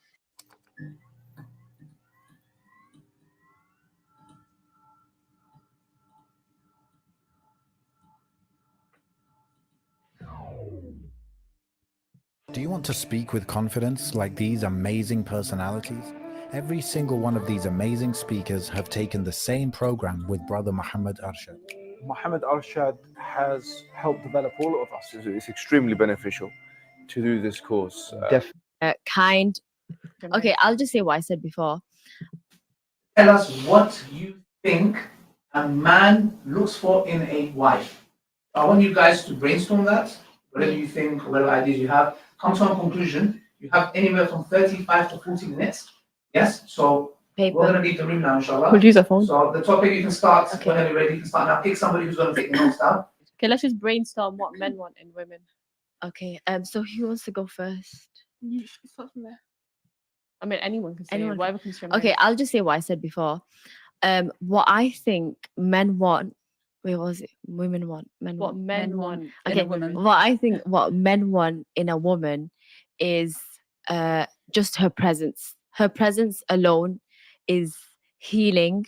Do you want to speak with confidence like these amazing personalities? Every single one of these amazing speakers have taken the same program with Brother Muhammad Arshad.
Muhammad Arshad has helped develop all of us. It's extremely beneficial to do this course.
Kind. Okay, I'll just say what I said before.
Tell us what you think a man looks for in a wife. I want you guys to brainstorm that. Whatever you think, whatever ideas you have, come to a conclusion. You have anywhere from 35 to 40 minutes. Yes? So
Paper.
we're going to leave the room now, inshallah.
We'll use a phone.
So the topic, you can start
Okay.
whenever you're ready. You can start now. Pick somebody who's going to take the notes down.
Okay, let's just brainstorm what men want in women. Okay, so who wants to go first?
You should start from there.
I mean, anyone can say
Anyone.
whatever comes to your mind. Okay, I'll just say what I said before. What I think men want. Wait, what was it? Women want. Men
What
want.
men want in
Okay,
a woman.
what I think what men want in a woman is just her presence. Her presence alone is healing.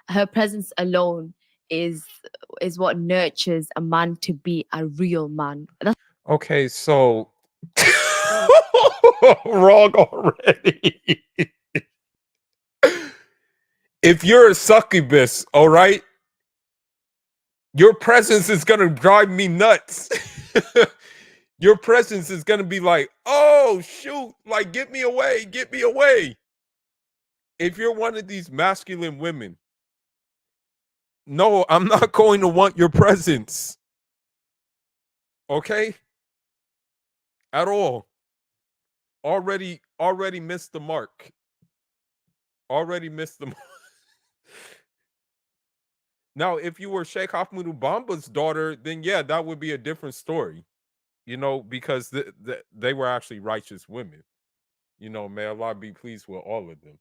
Her presence alone is what nurtures a man to be a real man.
Okay, so wrong already. If you're a succubus, all right, your presence is gonna drive me nuts. Your presence is gonna be like, oh shoot, like get me away, get me away. If you're one of these masculine women, no, I'm not going to want your presence. Okay? At all. Already missed the mark. Already missed the mark. Now, if you were Sheikh Ahmadou Bamba's daughter, then yeah, that would be a different story. You know, because they were actually righteous women. You know, may Allah be pleased with all of them.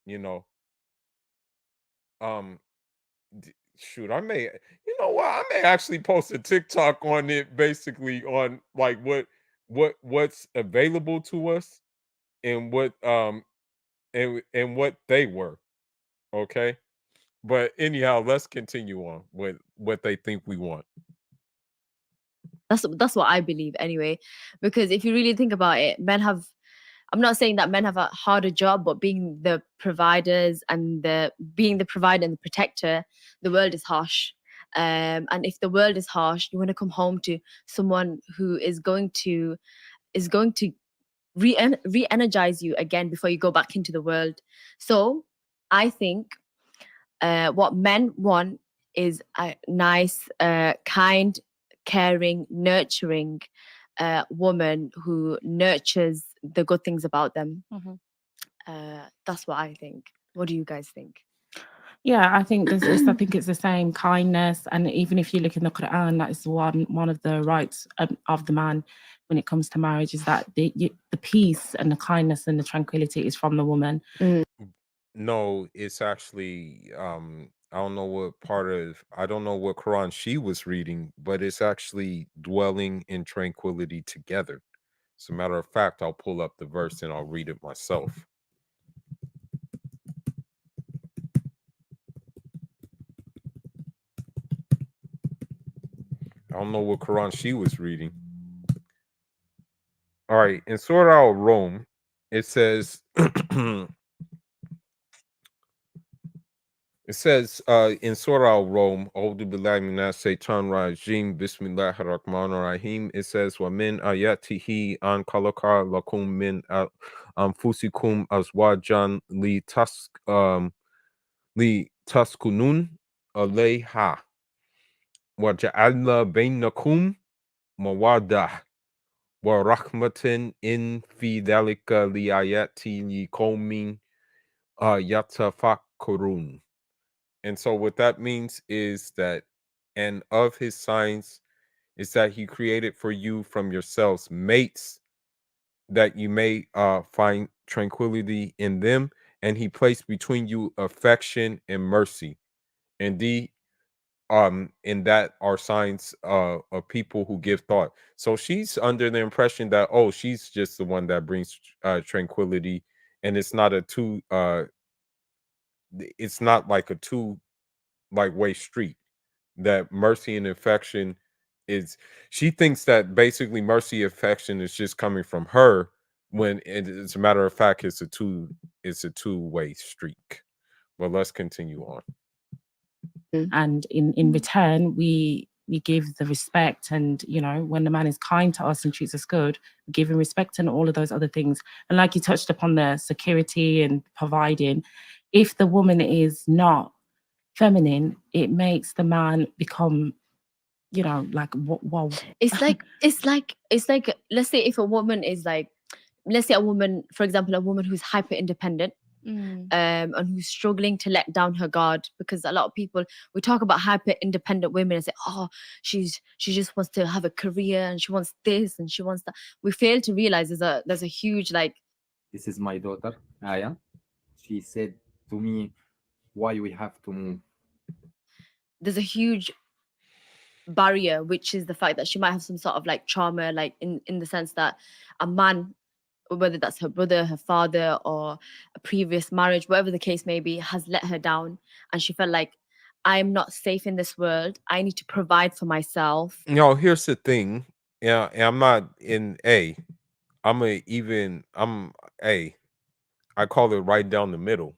You know. Shoot, I may, you know what? I may actually post a TikTok on it, basically on like what's available to us and what and what they were. Okay. But anyhow, let's continue on with what they think we want.
That's what I believe anyway. Because if you really think about it, I'm not saying that men have a harder job, but being the providers and being the provider and the protector, the world is harsh. And if the world is harsh, you want to come home to someone who is going to re-energize you again before you go back into the world. So I think what men want is a nice, kind, caring, nurturing woman who nurtures the good things about them. That's what I think. What do you guys think?
Yeah, I think I think it's the same kindness, and even if you look in the Quran, that is one of the rights of the man when it comes to marriage, is that the peace and the kindness and the tranquility is from the woman.
No, it's actually I don't know what Quran she was reading, but it's actually dwelling in tranquility together. As a matter of fact, I'll pull up the verse and I'll read it myself. I don't know what Quran she was reading. All right, in Surah Al-Rum, it says in Surah Al-Rum, A'udhu billahi minash shaitanir rajim, Bismillahir Rahmanir Rahim, it says, Wa min ayatihi an khalaqa lakum min anfusikum azwajan li taskunun alayha wa ja'alna bainakum mawaddah wa rahmatin in fi dhalika li ayati li qawmin Yatafakkurun. And so what that means is that, and of his signs is that he created for you from yourselves mates that you may find tranquility in them, and he placed between you affection and mercy. Indeed, and that are signs of people who give thought. So she's under the impression that, oh, she's just the one that brings tranquility, and it's not a two it's not like a two like way street. That mercy and affection is, she thinks that basically mercy affection is just coming from her, when as a matter of fact it's a two-way streak. But let's continue on.
And in return, we give the respect, and when the man is kind to us and treats us good, we give him respect and all of those other things. And like you touched upon, the security and providing, if the woman is not feminine, it makes the man become like wow.
It's like let's say if a woman is like, let's say a woman, for example, a woman who's hyper independent, and who's struggling to let down her guard, because a lot of people, we talk about hyper independent women and say, oh, she just wants to have a career and she wants this and she wants that. We fail to realize there's a huge, like,
This is my daughter, Aya. She said to me, why we have to move?
there's a huge barrier, which is the fact that she might have some sort of like trauma, like in the sense that a man, whether that's her brother, her father, or a previous marriage, whatever the case may be, has let her down, and she felt like, I'm not safe in this world, I need to provide for myself.
Here's the thing. Yeah, and I'm not in A. I'm A. I call it right down the middle.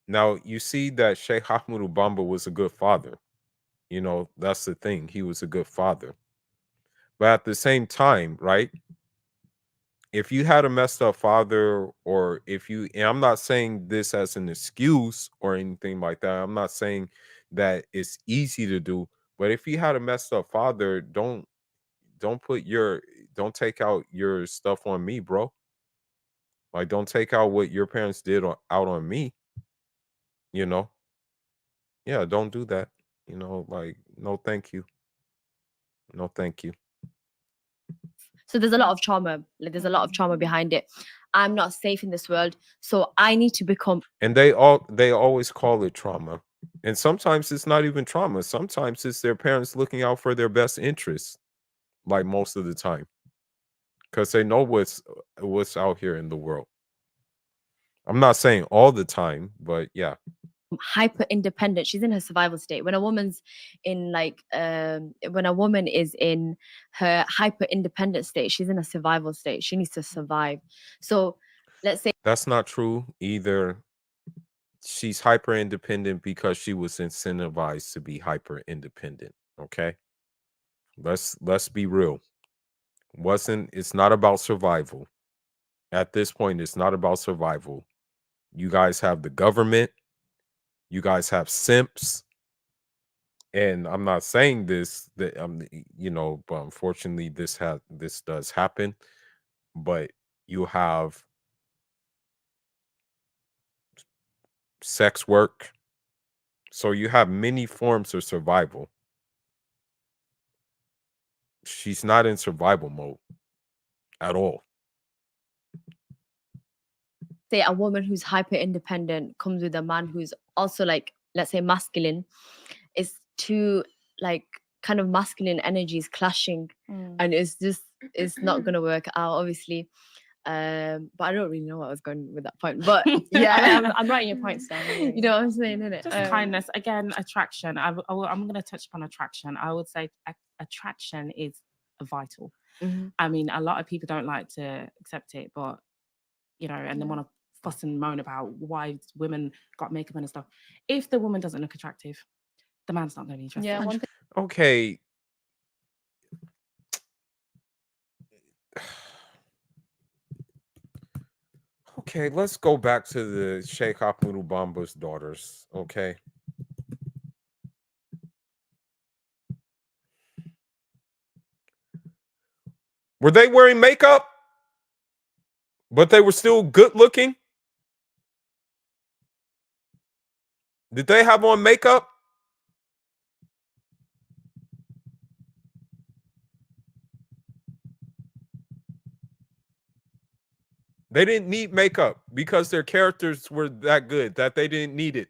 Now you see that Sheikh Ahmed Bamba was a good father. That's the thing. He was a good father. But at the same time, right? If you had a messed up father, or if you, and I'm not saying this as an excuse or anything like that. I'm not saying that it's easy to do, but if you had a messed up father, don't put your, don't take out your stuff on me, bro. Like, don't take out what your parents did out on me. You know, yeah, don't do that. Like, no, thank you, no, thank you.
So there's a lot of trauma, like there's a lot of trauma behind it. I'm not safe in this world, so I need to become.
And they always call it trauma, and sometimes it's not even trauma. Sometimes it's their parents looking out for their best interests, like most of the time, because they know what's out here in the world. I'm not saying all the time, but yeah.
Hyper independent, she's in her survival state. When a woman's in like when a woman is in her hyper independent state, she's in a survival state, she needs to survive. So let's say
That's not true either. She's hyper independent because she was incentivized to be hyper independent. Okay, let's be real. It's not about survival. At this point, it's not about survival. You guys have the government, you guys have simps, and I'm not saying this that but unfortunately this does happen. But you have sex work, so you have many forms of survival. She's not in survival mode at all.
a woman who's hyper independent comes with a man who's also, like, let's say masculine, it's two like kind of masculine energies clashing, and it's not gonna work out, obviously. But I don't really know what I was going with that point, but yeah.
I'm writing your points down anyway.
You know what I'm saying, innit?
Just kindness again, attraction. I'm going to touch upon attraction. I would say attraction is vital.
Mhm.
I mean, a lot of people don't like to accept it, but and they want to fuss and moan about why women got makeup and stuff. If the woman doesn't look attractive, the man's not going to be interested.
Yeah,
Okay. Okay, let's go back to the Sheikh Ahmed Bamba's daughters. Okay. Were they wearing makeup, but they were still good looking? Did they have on makeup? They didn't need makeup because their characters were that good that they didn't need it.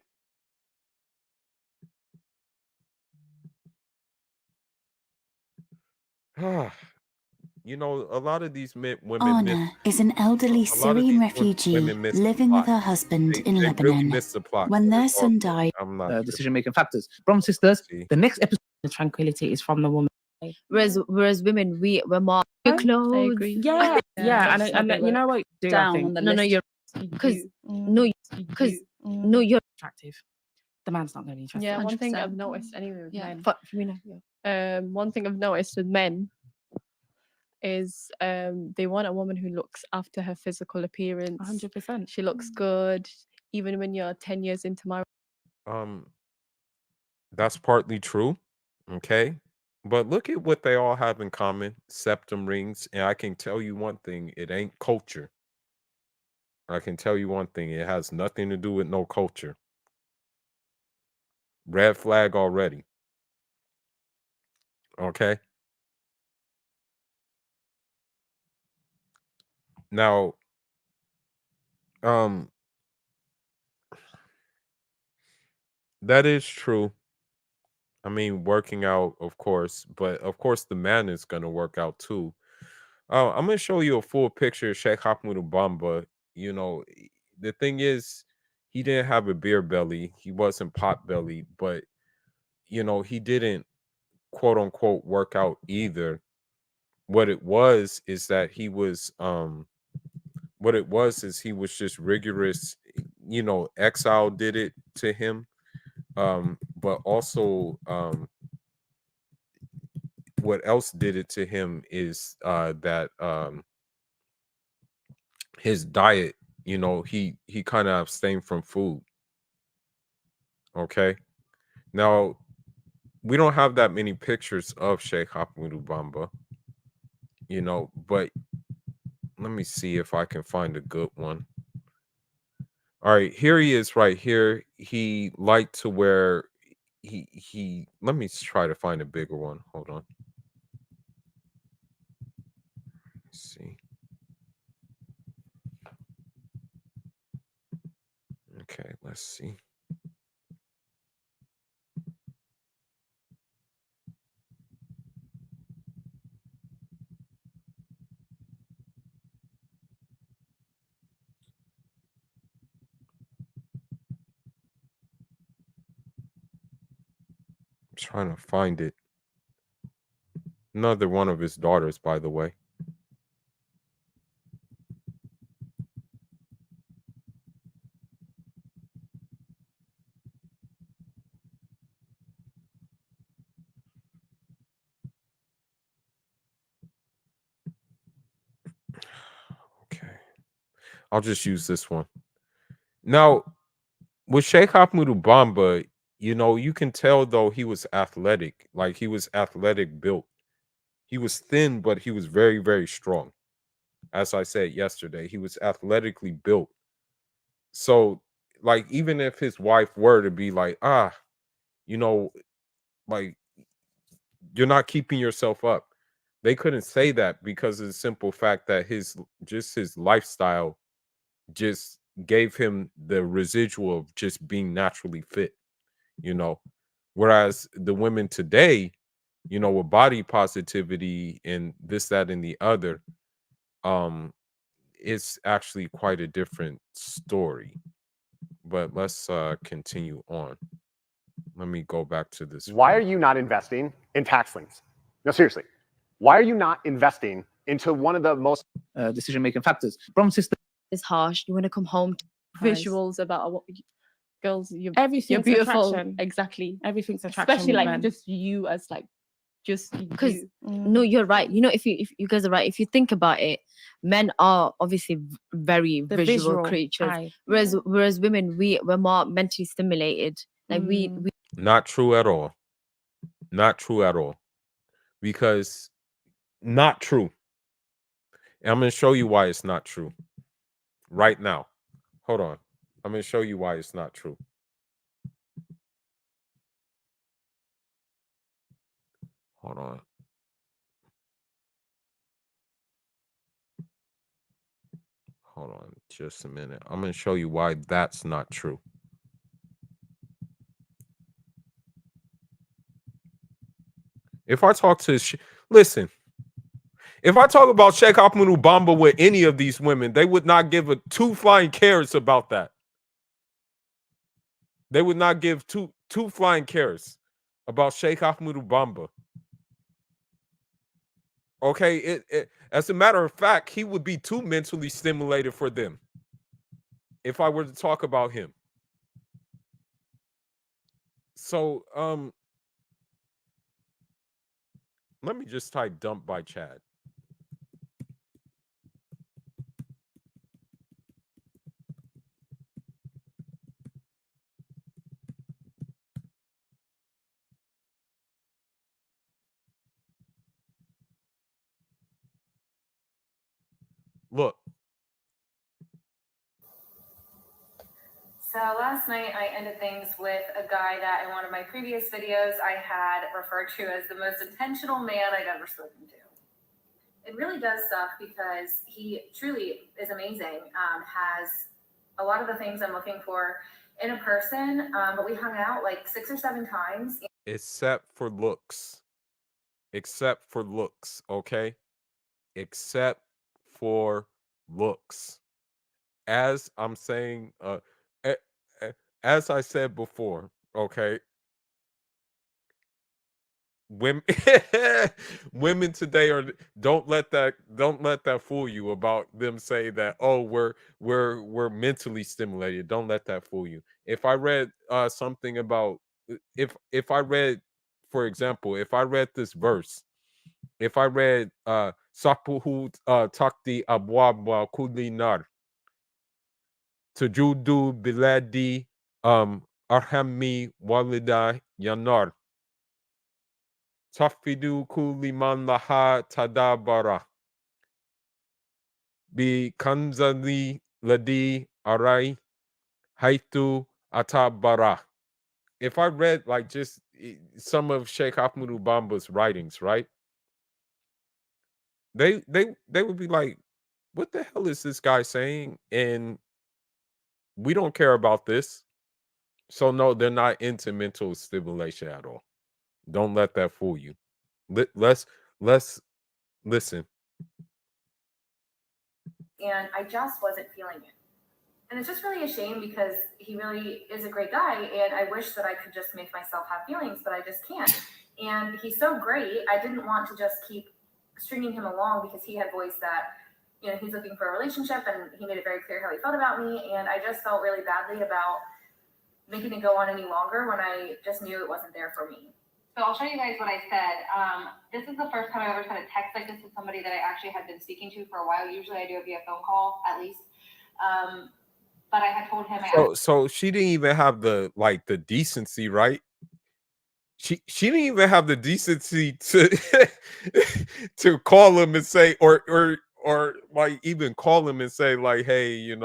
You know, a lot of these women miss.
Anna is an elderly
A lot of
Syrian
these
refugee
women miss the
living with
plot.
her husband in
They really
Lebanon.
miss the plot.
When
But
their
it's all
son
good.
died,
I'm not
decision-making factors. Brothers and sisters,
See.
the next episode.
The tranquility is from the woman.
Whereas women, we're more your
I
clothes.
agree.
Yeah, yeah,
that's
and
how they
you know
work.
what? Do I
Down
think
on the
No, no,
list.
you're because no, you're
attractive. The man's not going to be interested.
Yeah, one thing
100%.
I've noticed anyway with
Yeah.
men. One thing I've noticed with men is they want a woman who looks after her physical appearance.
100%.
She looks good, even when you're 10 years into marriage.
That's partly true. Okay. But look at what they all have in common: septum rings. And I can tell you one thing, it ain't culture. I can tell you one thing, it has nothing to do with no culture. Red flag already. Okay. Now, um, that is true. I mean, working out, of course, but of course the man is gonna work out too. I'm gonna show you a full picture of Sheikh Ahmed Bamba. You know, the thing is, he didn't have a beer belly. He wasn't pot belly, but you know, he didn't quote unquote work out either. What it was is that he was what it was is he was just rigorous. You know, exile did it to him. But also what else did it to him is that his diet, you know, he kind of abstained from food. Okay. Now we don't have that many pictures of Sheikh Hapoudou Bamba, you know, but let me see if I can find a good one. All right, here he is right here. He liked to wear he let me try to find a bigger one. Hold on. Let's see. Okay, let's see. I'm trying to find it. Another one of his daughters, by the way. Okay. I'll just use this one. Now, with Sheikh Ahmadou Bamba, you know, you can tell though he was athletic. Like he was athletic built. He was thin, but he was very, very strong. As I said yesterday, he was athletically built. So, like, even if his wife were to be like, you know, like, you're not keeping yourself up, they couldn't say that because of the simple fact that his lifestyle just gave him the residual of just being naturally fit, you know. Whereas the women today, you know, with body positivity and this, that, and the other, um, it's actually quite a different story. But let's continue on. Let me go back to this.
Why are you not investing in tax liens? No, seriously. Why are you not investing into one of the most
decision-making factors? Brothers and sisters.
It's harsh. You want to come home to
Visuals about girls,
Everything's
you're beautiful.
attraction.
Exactly.
Everything's attraction.
Especially
with
like
men.
just you as like just
because
you.
no, you're right. You know, if you guys are right, if you think about it, men are obviously very
The
visual
visual
creatures,
eye.
whereas women, we're more mentally stimulated. Like we
Not true at all. Not true at all. Because not true. And I'm going to show you why it's not true right now. Hold on. I'm going to show you why it's not true. Hold on. Hold on just a minute. I'm going to show you why that's not true. If I talk to listen, if I talk about Sheikh Ahmed Bamba with any of these women, they would not give a two flying cares about that. They would not give two flying cares about Sheikh Ahmed Bamba. Okay, as a matter of fact, he would be too mentally stimulated for them if I were to talk about him. So, let me just type "dump" by Chad. Look.
So last night I ended things with a guy that in one of my previous videos I had referred to as the most intentional man I'd ever spoken to. It really does suck because he truly is amazing, has a lot of the things I'm looking for in a person, but we hung out like 6 or 7 times.
Except for looks. Except for looks, okay? Except for looks. As I'm saying, as I said before, okay? Women women today don't let that fool you about them saying that, oh, we're mentally stimulated. Don't let that fool you. If I read something about if I read, for example, if I read this verse, if I read Sapuhu takti abwaba kulli nar tajudu biladi arhami walida yanar Tafidu kuliman laha tadabara. Bi kanzali ladi arai haitu atabara. If I read like just some of Sheikh Ahmed Bamba's writings, right? They would be like, what the hell is this guy saying? And we don't care about this. So no, they're not into mental stimulation at all. Don't let that fool you. Let's listen.
And I just wasn't feeling it. And it's just really a shame because he really is a great guy. And I wish that I could just make myself have feelings, but I just can't. And he's so great. I didn't want to just keep stringing him along because he had voiced that, he's looking for a relationship and he made it very clear how he felt about me. And I just felt really badly about making it go on any longer when I just knew it wasn't there for me. So I'll show you guys what I said. This is the first time I've ever sent a text like this to somebody that I actually had been speaking to for a while. Usually I do it via phone call at least. But I had told him.
So she didn't even have the decency, right? She didn't even have the decency to to call him and say, or like even call him and say like, hey,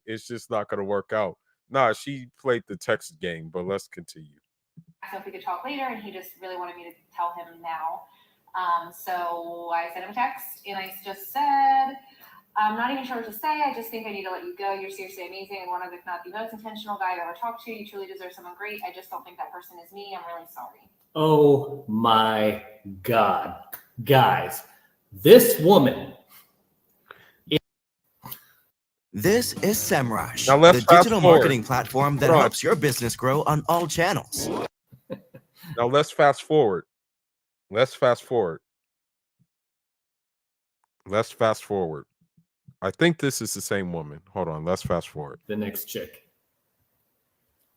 it's just not gonna work out. Nah, she played the text game. But let's continue.
So if we could talk later, and he just really wanted me to tell him now. So I sent him a text, and I just said, I'm not even sure what to say. I just think I need to let you go. You're seriously amazing and one of, if not the most intentional guy I've ever talked to. You truly deserve someone great. I just don't think that person is me. I'm really sorry.
Oh my God. Guys, this woman.
This is SEMrush,
the
digital marketing platform that helps your business grow on all channels.
Now let's fast forward. Let's fast forward. Let's fast forward. I think this is the same woman. Hold on. Let's fast forward.
The next chick.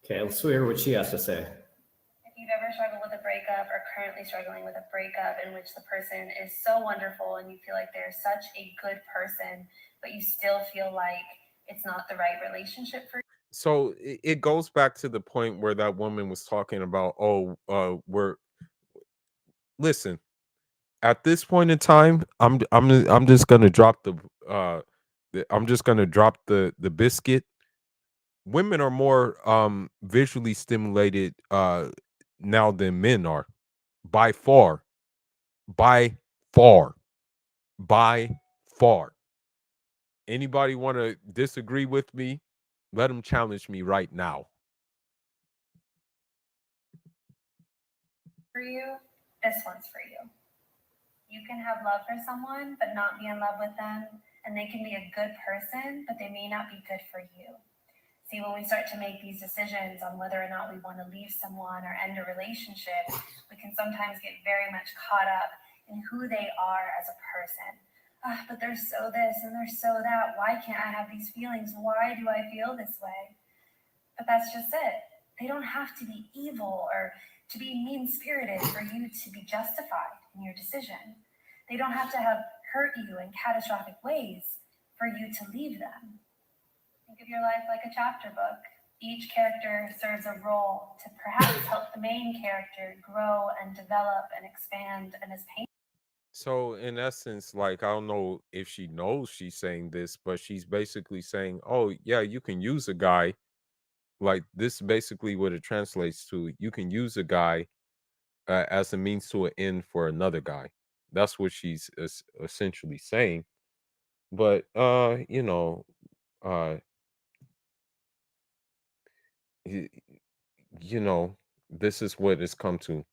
Okay, let's hear what she has to say.
If you've ever struggled with a breakup or currently struggling with a breakup in which the person is so wonderful and you feel like they're such a good person, but you still feel like it's not the right relationship for you.
So it goes back to the point where that woman was talking about, listen, at this point in time, I'm just gonna drop the biscuit. Women are more visually stimulated now than men are, by far. by far. By far. Anybody want to disagree with me? Let them challenge me right now.
For you, this one's for you. You can have love for someone, but not be in love with them. And they can be a good person, but they may not be good for you. See, when we start to make these decisions on whether or not we want to leave someone or end a relationship, we can sometimes get very much caught up in who they are as a person. But they're so this and they're so that. Why can't I have these feelings? Why do I feel this way? But that's just it. They don't have to be evil or to be mean-spirited for you to be justified in your decision. They don't have to have hurt you in catastrophic ways for you to leave them. Think of your life like a chapter book. Each character serves a role to perhaps help the main character grow and develop and expand and is painful.
So in essence, like, I don't know if she knows she's saying this, but she's basically saying, oh yeah, you can use a guy. Like, this is basically what it translates to. You can use a guy as a means to an end for another guy. That's what she's essentially saying. But uh y- you know, this is what it's come to.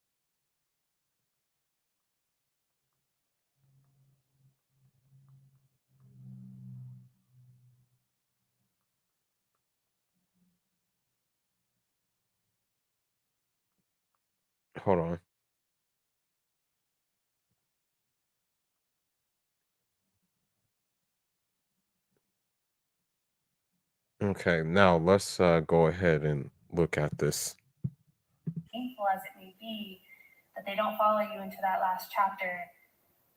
Hold on. Okay, now let's go ahead and look at this.
Painful as it may be, that they don't follow you into that last chapter.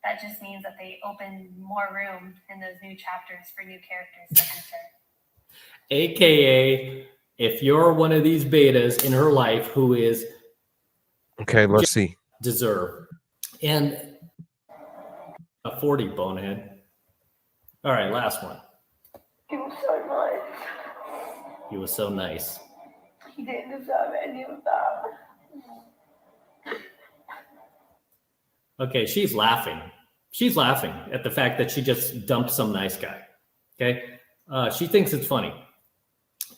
That just means that they open more room in those new chapters for new characters to enter.
AKA, if you're one of these betas in her life who is
Okay, let's see.
deserve. And a 40 bonehead. All right, last one.
He was so nice.
He was so nice.
He didn't deserve any of that.
Okay, she's laughing. She's laughing at the fact that she just dumped some nice guy. Okay, she thinks it's funny,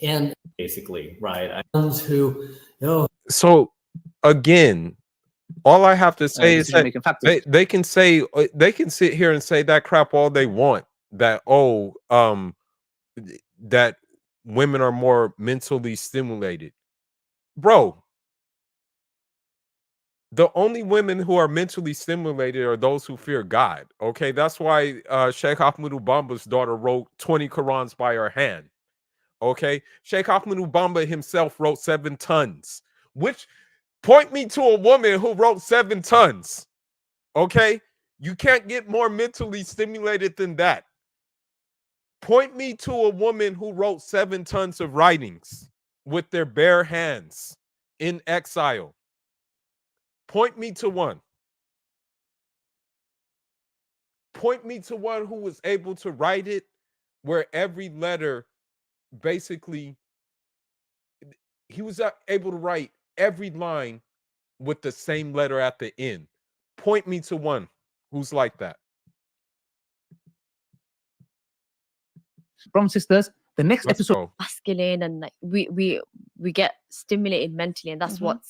and basically, right? Who,
So again, all I have to say is that
decision-making factors.
they can say, they can sit here and say that crap all they want. That that women are more mentally stimulated, bro. The only women who are mentally stimulated are those who fear God. Okay, that's why Sheikh Ahmed Bamba's daughter wrote 20 Qurans by her hand. Okay, Sheikh Ahmed Bamba himself wrote 7 tons. Which, point me to a woman who wrote 7 tons. Okay, you can't get more mentally stimulated than that. Point me to a woman who wrote 7 tons of writings with their bare hands in exile. Point me to one. Point me to one who was able to write it where every letter basically, he was able to write every line with the same letter at the end. Point me to one who's like that.
From sisters, the next
Let's
episode
go.
Masculine, and like we get stimulated mentally, and that's
Mhm.
what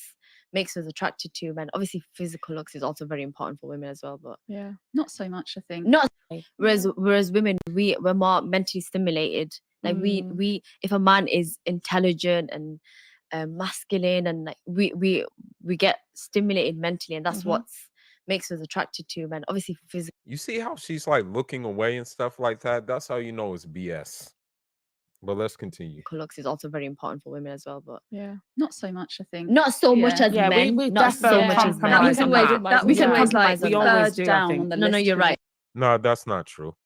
makes us attracted to men. Obviously, physical looks is also very important for women as well, but
Yeah.
Not so much, I think.
not whereas women, we're more mentally stimulated. Like
Mm.
we if a man is intelligent and masculine, and like we get stimulated mentally, and that's
Mhm.
what makes us attracted to men. Obviously, physical
You see how she's like looking away and stuff like that? That's how you know it's BS. But let's continue.
looks is also very important for women as well, but
Yeah.
Not so much, I think.
not so much
Yeah.
as
Yeah,
men.
we
Not so
definitely
much as men.
compromise
We can
on
always,
that.
we can
Yeah.
always like
Compromise on that.
third
always do, I
down
think.
on the
No,
list.
you're right.
No, that's not true.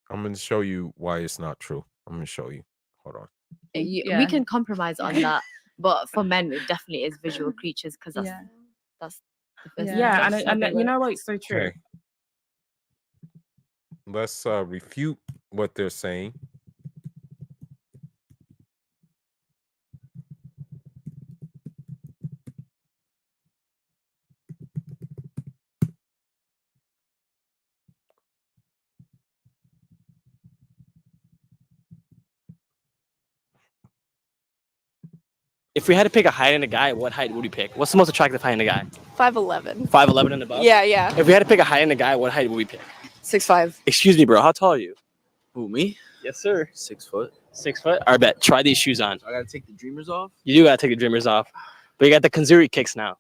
I'm going to show you why it's not true. I'm going to show you. Hold on.
We
Yeah.
can compromise on that, but for men, it definitely is visual creatures, because
Yeah.
that's the first thing
Yeah,
that
and
jumps
and
out.
you know what? It's so true.
Okay. Let's refute what they're saying.
If we had to pick a height in a guy, what height would we pick? What's the most attractive height in a guy?
5'11".
5'11" and above?
Yeah.
If we had to pick a height in a guy, what height would we pick?
6'5".
Excuse me, bro. How tall are you?
Who, me?
Yes, sir.
6 foot.
6 foot? I bet. Try these shoes on.
I gotta take the dreamers off?
You do gotta take the dreamers off. But you got the Kanzuri kicks now.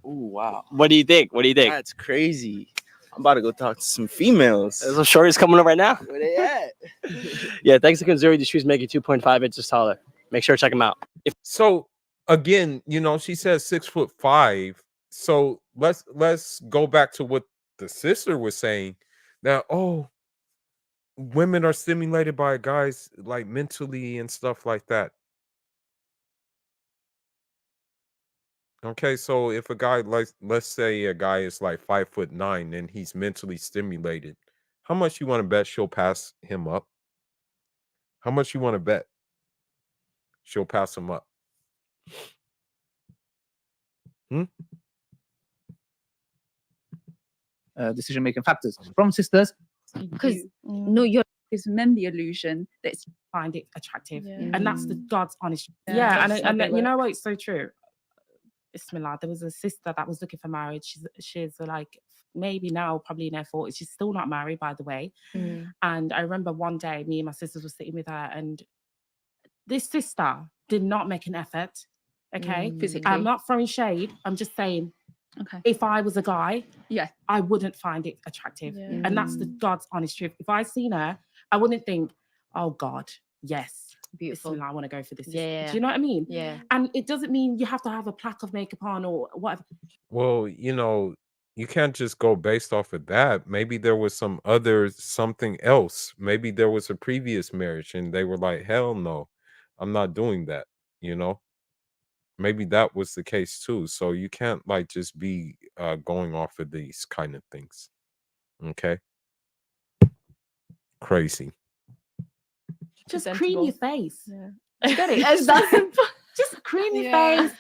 Ooh, wow.
What do you think?
That's crazy. I'm about to go talk to some females.
There's some shorties coming up right now.
Where they at?
Yeah, thanks to Kanzuri, the shoes make you 2.5 inches taller. Make sure to check them out.
So again, she says 6'5". So let's go back to what the sister was saying, that women are stimulated by guys like mentally and stuff like that. Okay, so if a guy, like, let's say a guy is like 5'9" and he's mentally stimulated, how much you want to bet she'll pass him up? How much you want to bet she'll pass him up?
Decision making factors from sisters.
Because you're
gives men the illusion that it's
find it attractive,
Yeah.
and that's the God's honest.
Yeah,
Yeah,
that's
and
how they
you know
work.
what? It's so true. Bismillah, there was a sister that was looking for marriage. She's like maybe now probably in her 40s. She's still not married, by the way. And I remember one day, me and my sisters were sitting with her, and this sister did not make an effort. Okay,
Physically.
I'm not throwing shade. I'm just saying.
Okay.
If I was a guy,
yeah,
I wouldn't find it attractive,
Yeah.
and that's the God's honest truth. If I seen her, I wouldn't think, "Oh God, yes,
beautiful.
Bismillah, I want to go for this."
Yeah.
Do you know what I mean?
Yeah.
And it doesn't mean you have to have a plaque of makeup on or whatever.
Well, you can't just go based off of that. Maybe there was something else. Maybe there was a previous marriage and they were like, hell no, I'm not doing that. Maybe that was the case too. So you can't like just be going off of these kind of things. Okay. Crazy.
Just cream your face.
Yeah.
Do you get it?
Yes, that's
just cream your
Yeah.
face.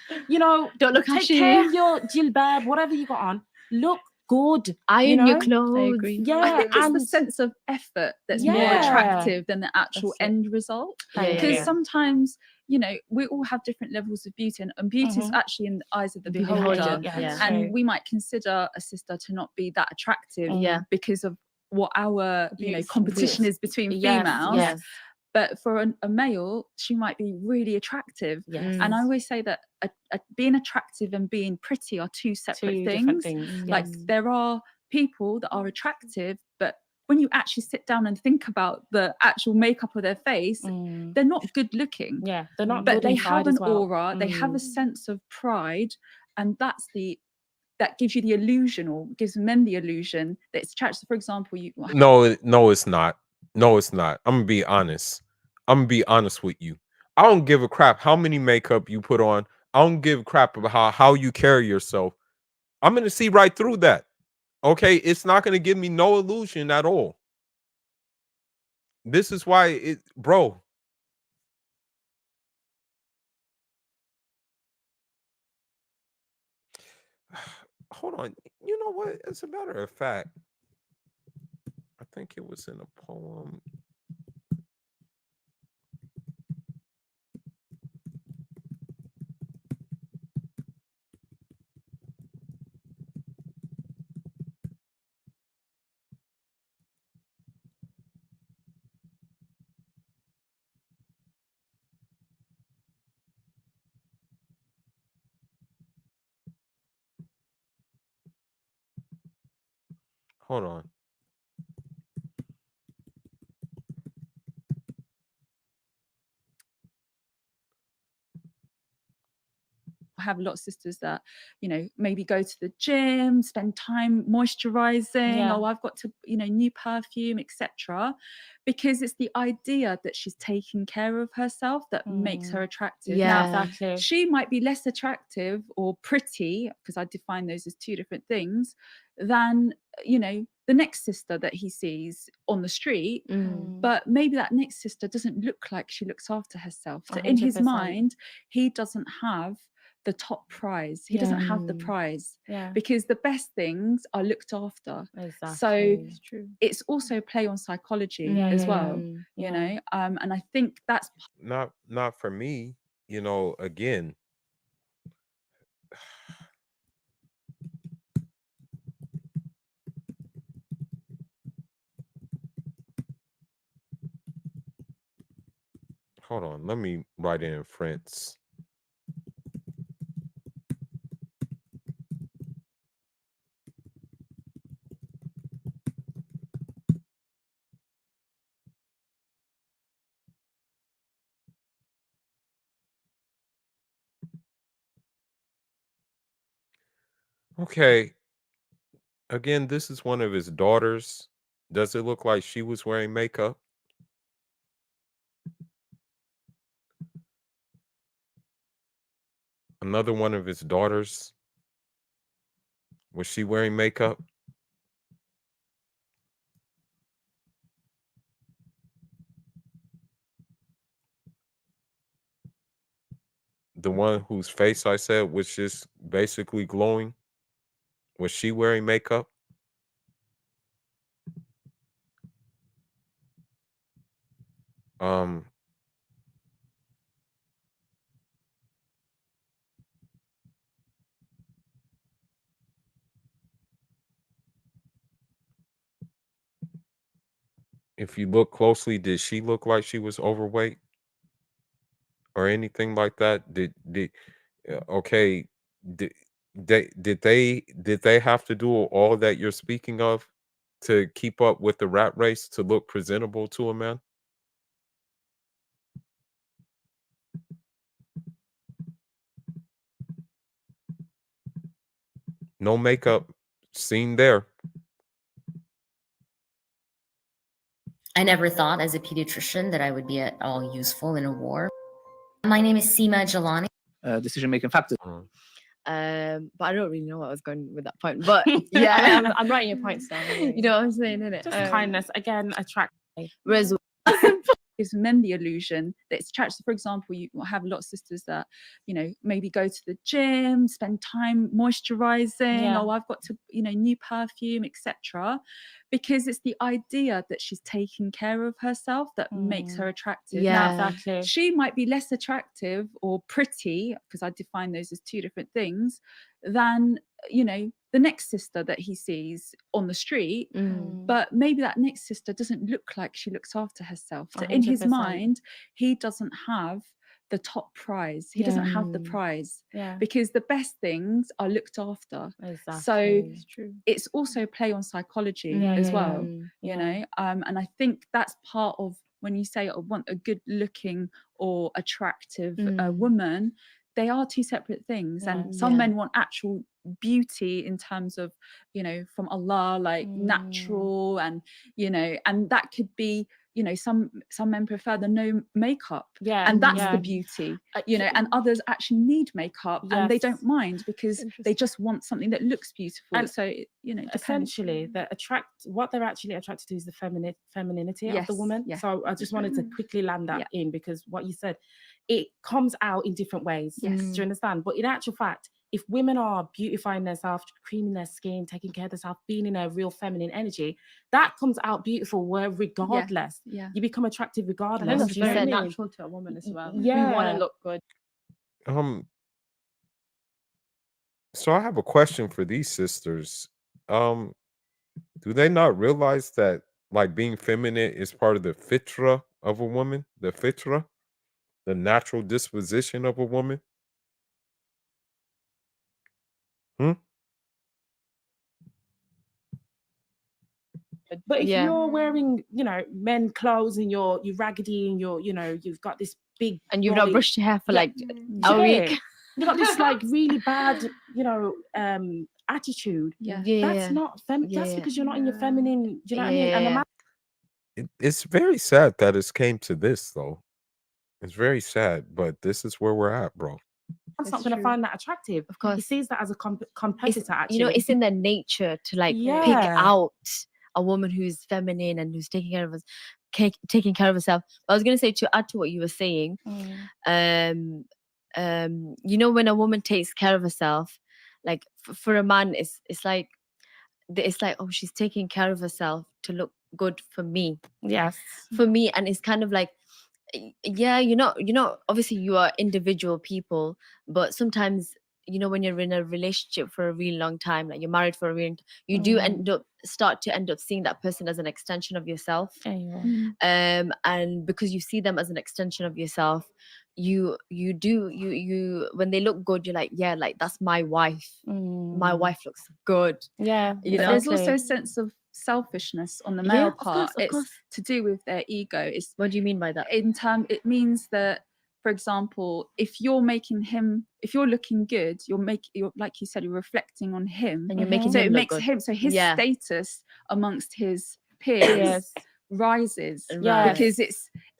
Don't
look
take
ashy.
care of your jilbab, whatever you got on. Look good.
Iron your
know?
clothes.
agree.
Yeah,
I think it's the
and
sense of effort that's more
Yeah.
attractive than the actual
That's it.
end result.
Yeah,
Because
yeah.
sometimes, we all have different levels of beauty, and beauty is actually in the eyes of the beholder.
Yeah.
And we might consider a sister to not be that attractive
Yeah.
because of what our
Beauty-
competition is between
Yes,
females.
yes.
But for a male, she might be really attractive.
Yes.
And I always say that being attractive and being pretty are two separate
Two
things.
different things.
Like
Yes.
there are people that are attractive, but when you actually sit down and think about the actual makeup of their face, they're not good looking.
Yeah, they're not
But
good
they
inside
have an
as well.
aura, they have a sense of pride, and that gives you the illusion, or gives men the illusion that it's attractive. For example,
No, it's not. No, it's not. I'm gonna be honest. With you. I don't give a crap how many makeup you put on. I don't give a crap about how you carry yourself. I'm gonna see right through that. Okay, it's not gonna give me no illusion at all. This is why bro. Hold on. You know what? As a matter of fact, I think it was in a poem. Hold on.
have a lot of sisters that maybe go to the gym, spend time moisturizing.
Yeah.
Oh, I've got to new perfume, etc. Because it's the idea that she's taking care of herself that makes her attractive.
Yeah.
Now,
Exactly.
she might be less attractive or pretty, because I define those as two different things, than the next sister that he sees on the street. But maybe that next sister doesn't look like she looks after herself. So in his
100%.
mind, he doesn't have the top prize. He doesn't have the prize,
Yeah.
because the best things are looked after.
Exactly.
So
It's true.
it's also play on psychology
Yeah,
as
yeah,
well,
yeah.
and I think that's
Not for me. again, hold on, let me write it in French. Okay, again, this is one of his daughters. Does it look like she was wearing makeup? Another one of his daughters, was she wearing makeup? The one whose face I said was just basically glowing, was she wearing makeup? Um, if you look closely, did she look like she was overweight or anything like that? Okay, did did they have to do all that you're speaking of to keep up with the rat race to look presentable to a man? No makeup seen there.
I never thought as a pediatrician that I would be at all useful in a war. My name is Seema Jalani.
Decision-making factors.
But I don't really know what I was going with that point. But yeah,
I'm writing your points down.
you know what I'm saying, innit?
Just kindness again, attract.
Whereas
gives men the illusion that it's attractive. For example, you have a lot of sisters that, maybe go to the gym, spend time moisturizing.
Yeah.
Oh, I've got to, new perfume, etc. Because it's the idea that she's taking care of herself that makes her attractive.
Yeah.
Now,
Exactly.
she might be less attractive or pretty, because I define those as two different things, than the next sister that he sees on the street. But maybe that next sister doesn't look like she looks after herself. So in his
100%.
mind, he doesn't have the top prize. He doesn't have the prize because the best things are looked after.
Exactly.
So
It's true.
it's also play on psychology as well, you know. And I think that's part of when you say I want a good looking or attractive woman, they are two separate things. And some men want actual beauty in terms of, from Allah, like natural, and and that could be, some men prefer the no makeup, and that's the beauty, and others actually need makeup and they don't mind because they just want something that looks beautiful.
And
so it depends.
essentially what they're actually attracted to is the femininity of the woman. So I just wanted to quickly land that in, because what you said, it comes out in different ways. Do you understand? But in actual fact, if women are beautifying themselves, creaming their skin, taking care of themselves, being in a real feminine energy, that comes out beautiful regardless. You become attractive regardless.
I think that's
Do you know
very
what I mean?
natural to a woman as well.
Yeah.
We want to look good.
So I have a question for these sisters. Do they not realize that like being feminine is part of the fitra of a woman? The fitra, the natural disposition of a woman? Hmm?
But if you're wearing, men clothes and you're raggedy and you've got this big
and you've not
body-
brushed your hair for like
Yeah,
a week.
you've got this like really bad, attitude. That's not that's because you're not in your feminine. Do you know what I mean? And the man-
It's very sad that it's came to this, though. It's very sad, but this is where we're at, bro.
Man's not going to find that attractive. Of course, he sees that as a competitor. Actually,
It's in their nature to like pick
Yeah.
out a woman who's feminine and who's taking care of taking care of herself. But I was gonna say, to add to what you were saying, when a woman takes care of herself, like for a man, it's like oh, she's taking care of herself to look good for me.
Yes.
For me, and it's kind of like Yeah, obviously you are individual people, but sometimes, when you're in a relationship for a really long time, like you're married for a really long time, you do start to end up seeing that person as an extension of yourself. And because you see them as an extension of yourself, you when they look good, you're like, yeah, like that's my wife. My wife looks good.
Yeah,
But there's also a sense of selfishness on the
Yeah,
male
of
part.
course, of
It's
course.
to do with their ego. It's,
what do you mean by that?
It means that, for example, if you're looking good, you're like you said, you're reflecting on him,
And you're making
so
him
it
look
makes
good.
him, so his
Yeah.
status amongst his peers rises,
Right.
because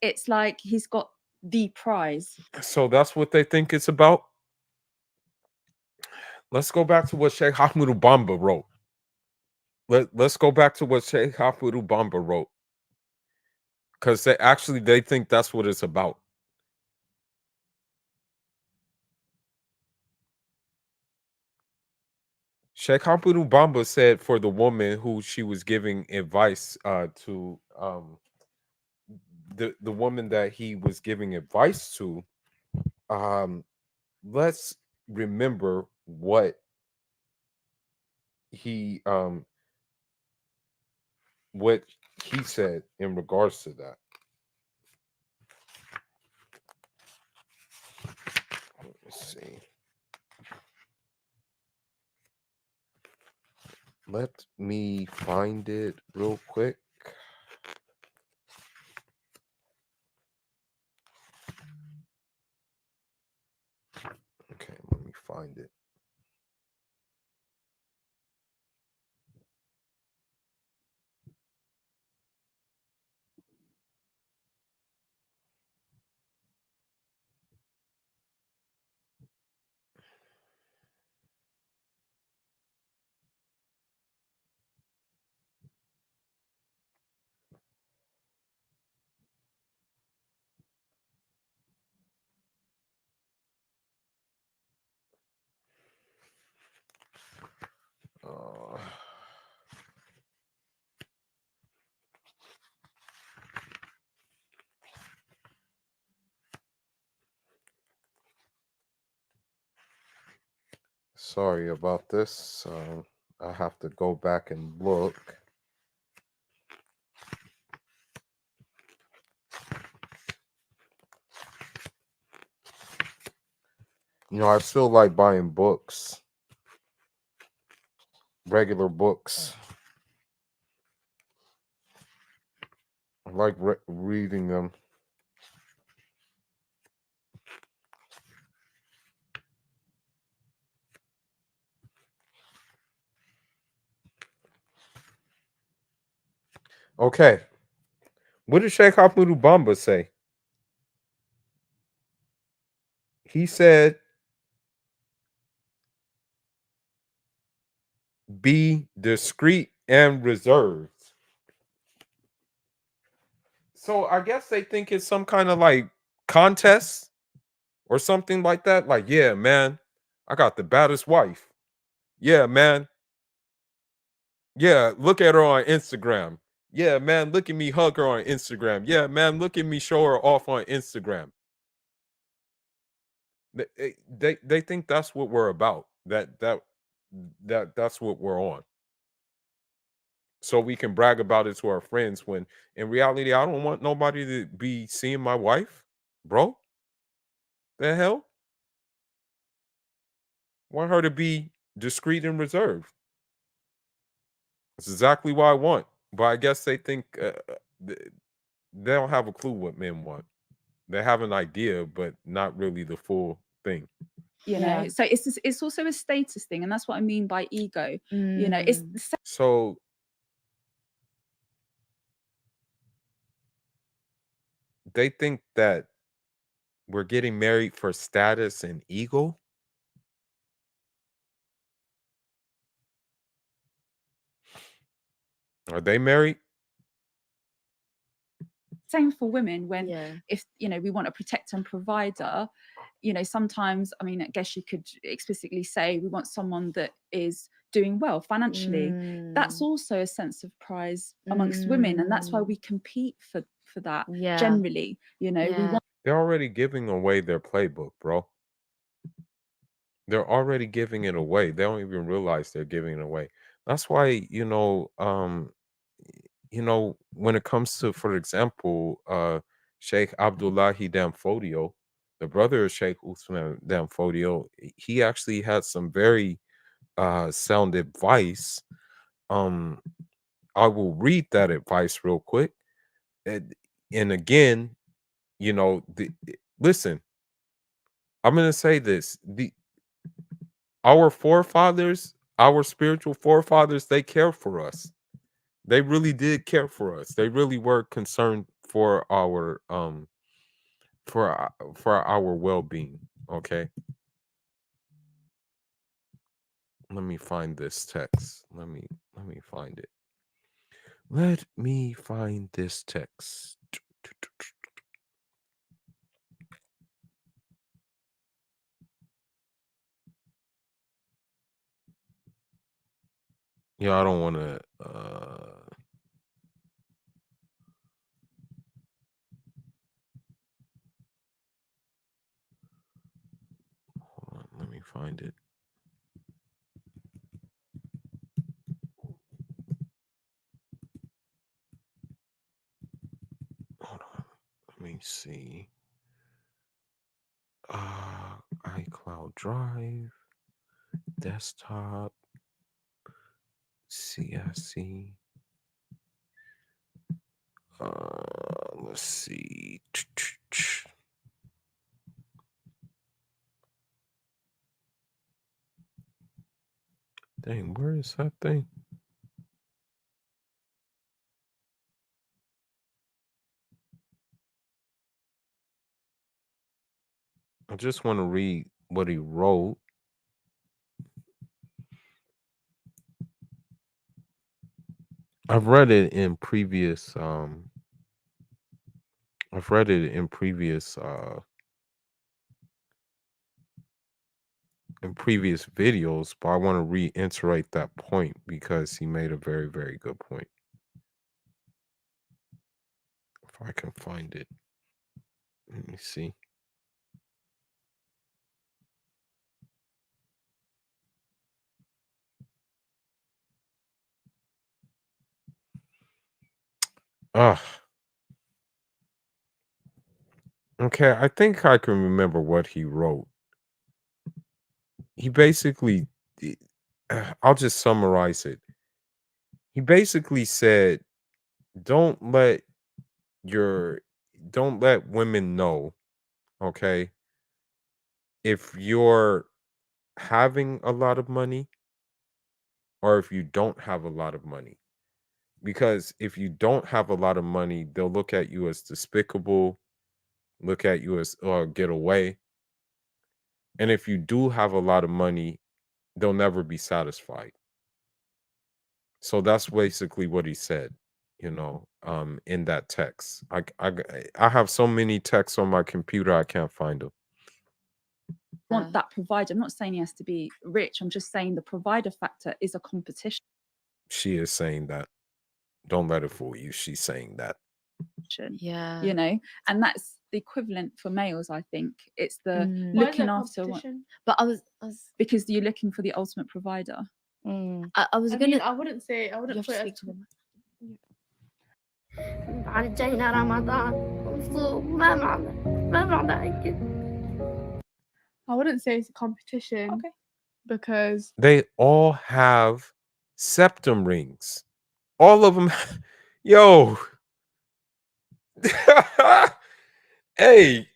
it's like he's got the prize.
So that's what they think it's about. Let's go back to what Sheikh Ahmadou Bamba wrote. Let's go back to what Sheikh Ahmadou Bamba wrote, because they think that's what it's about. Sheikh Ahmadou Bamba said for the woman who she was giving advice to, the woman that he was giving advice to, let's remember what he said in regards to that. Let's see. Let me find it real quick. Okay, let me find it. Sorry about this. I have to go back and look. I still like buying books, regular books. I like reading them. Okay. What did Sheikh Ahmadou Bamba say? He said, be discreet and reserved. So I guess they think it's some kind of like contest or something like that. Like, yeah, man, I got the baddest wife. Yeah, man. Yeah, look at her on Instagram. Yeah, man, look at me hug her on Instagram. Yeah, man, look at me show her off on Instagram. They think that's what we're about. That's what we're on. So we can brag about it to our friends, when in reality I don't want nobody to be seeing my wife, bro. The hell? I want her to be discreet and reserved. That's exactly what I want. But I guess they think they don't have a clue what men want. They have an idea, but not really the full thing.
So it's also a status thing, and that's what I mean by ego. It's the same.
So they think that we're getting married for status and ego. Are they married?
Same for women. When if we want a protector and provider, sometimes, I mean, I guess you could explicitly say we want someone that is doing well financially. That's also a sense of prize amongst women, and that's why we compete for that.
Yeah.
Generally, you know, we want.
They're already giving away their playbook, bro. They're already giving it away. They don't even realize they're giving it away. That's why, when it comes to, for example, Sheikh Abdullahi Damfodio, the brother of Sheikh Usman Damfodio, he actually had some very sound advice. I will read that advice real quick. And again, listen, I'm going to say this. Our forefathers, our spiritual forefathers, they care for us. They really did care for us. They really were concerned for our well-being. Okay. Let me find this text. Let me find it. Let me find this text. Yeah, I don't want to hold on, let me find it. Hold on. Let me see. iCloud Drive, desktop, CSC. Let's see. Dang, where is that thing? I just want to read what he wrote. I've read it in previous I've read it in previous videos, but I want to reiterate that point because he made a very, very good point. If I can find it. Let me see. Ah. Okay, I think I can remember what he wrote. He basically, I'll just summarize it. He basically said, don't let women know, okay, if you're having a lot of money or if you don't have a lot of money. Because if you don't have a lot of money, they'll look at you as despicable, look at you as get away. And if you do have a lot of money, they'll never be satisfied. So that's basically what he said, in that text. I have so many texts on my computer, I can't find them.
Want that provider. I'm not saying he has to be rich. I'm just saying the provider factor is a competition.
She is saying that. Don't let it fool you. She's saying that.
Yeah.
You know, and that's the equivalent for males, I think. It's the
Why is
looking
that
after one.
competition?
But I was
because you're looking for the ultimate provider.
I was gonna.
mean, I wouldn't put it as
بعد جاينا رمضان ونصوم ما معنى هيك.
I wouldn't say it's a competition. Because
They all have septum rings. All of them. Yo. Hey.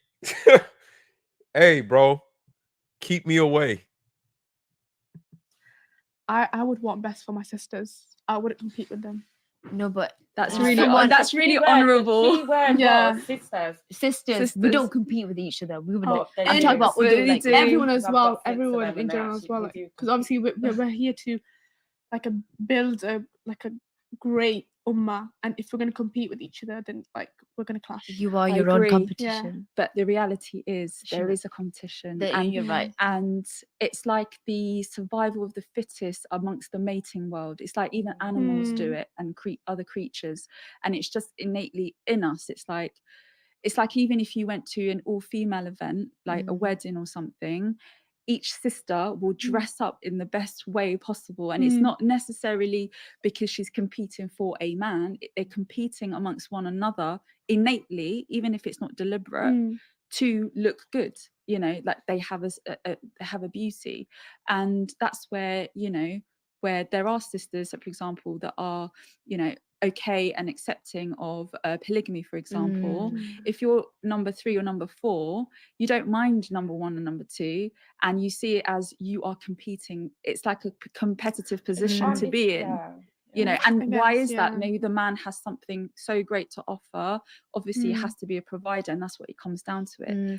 Hey, bro. Keep me away.
I would want best for my sisters. I wouldn't compete with them.
No, but
that's really honorable.
Yeah.
Sisters. We don't compete with each other. We would
Oh,
I'm talking about like
everyone as well. Everyone in general as well. Because obviously we're here to build a great
ummah, and if we're going to compete with each other, then like we're going to clash.
You are
I
your own
agree,
competition.
but the reality is there
Shouldn't-
is a competition,
That-
and
you're right.
and it's like the survival of the fittest amongst the mating world. It's like even animals do it, and other creatures, and it's just innately in us. It's like even if you went to an all-female event, like a wedding or something, each sister will dress up in the best way possible, and it's not necessarily because she's competing for a man. They're competing amongst one another innately, even if it's not deliberate, to look good. You know, like they have they have a beauty, and that's where, you know, where there are sisters, for example, that are, you know, okay and accepting of polygamy, for example. If you're number 3 or number 4, you don't mind number 1 and number 2, and you see it as you are competing. It's like a competitive position to be in. You know, and why is that? Maybe the man has something so great to offer. Obviously, it has to be a provider, and that's what it comes down to.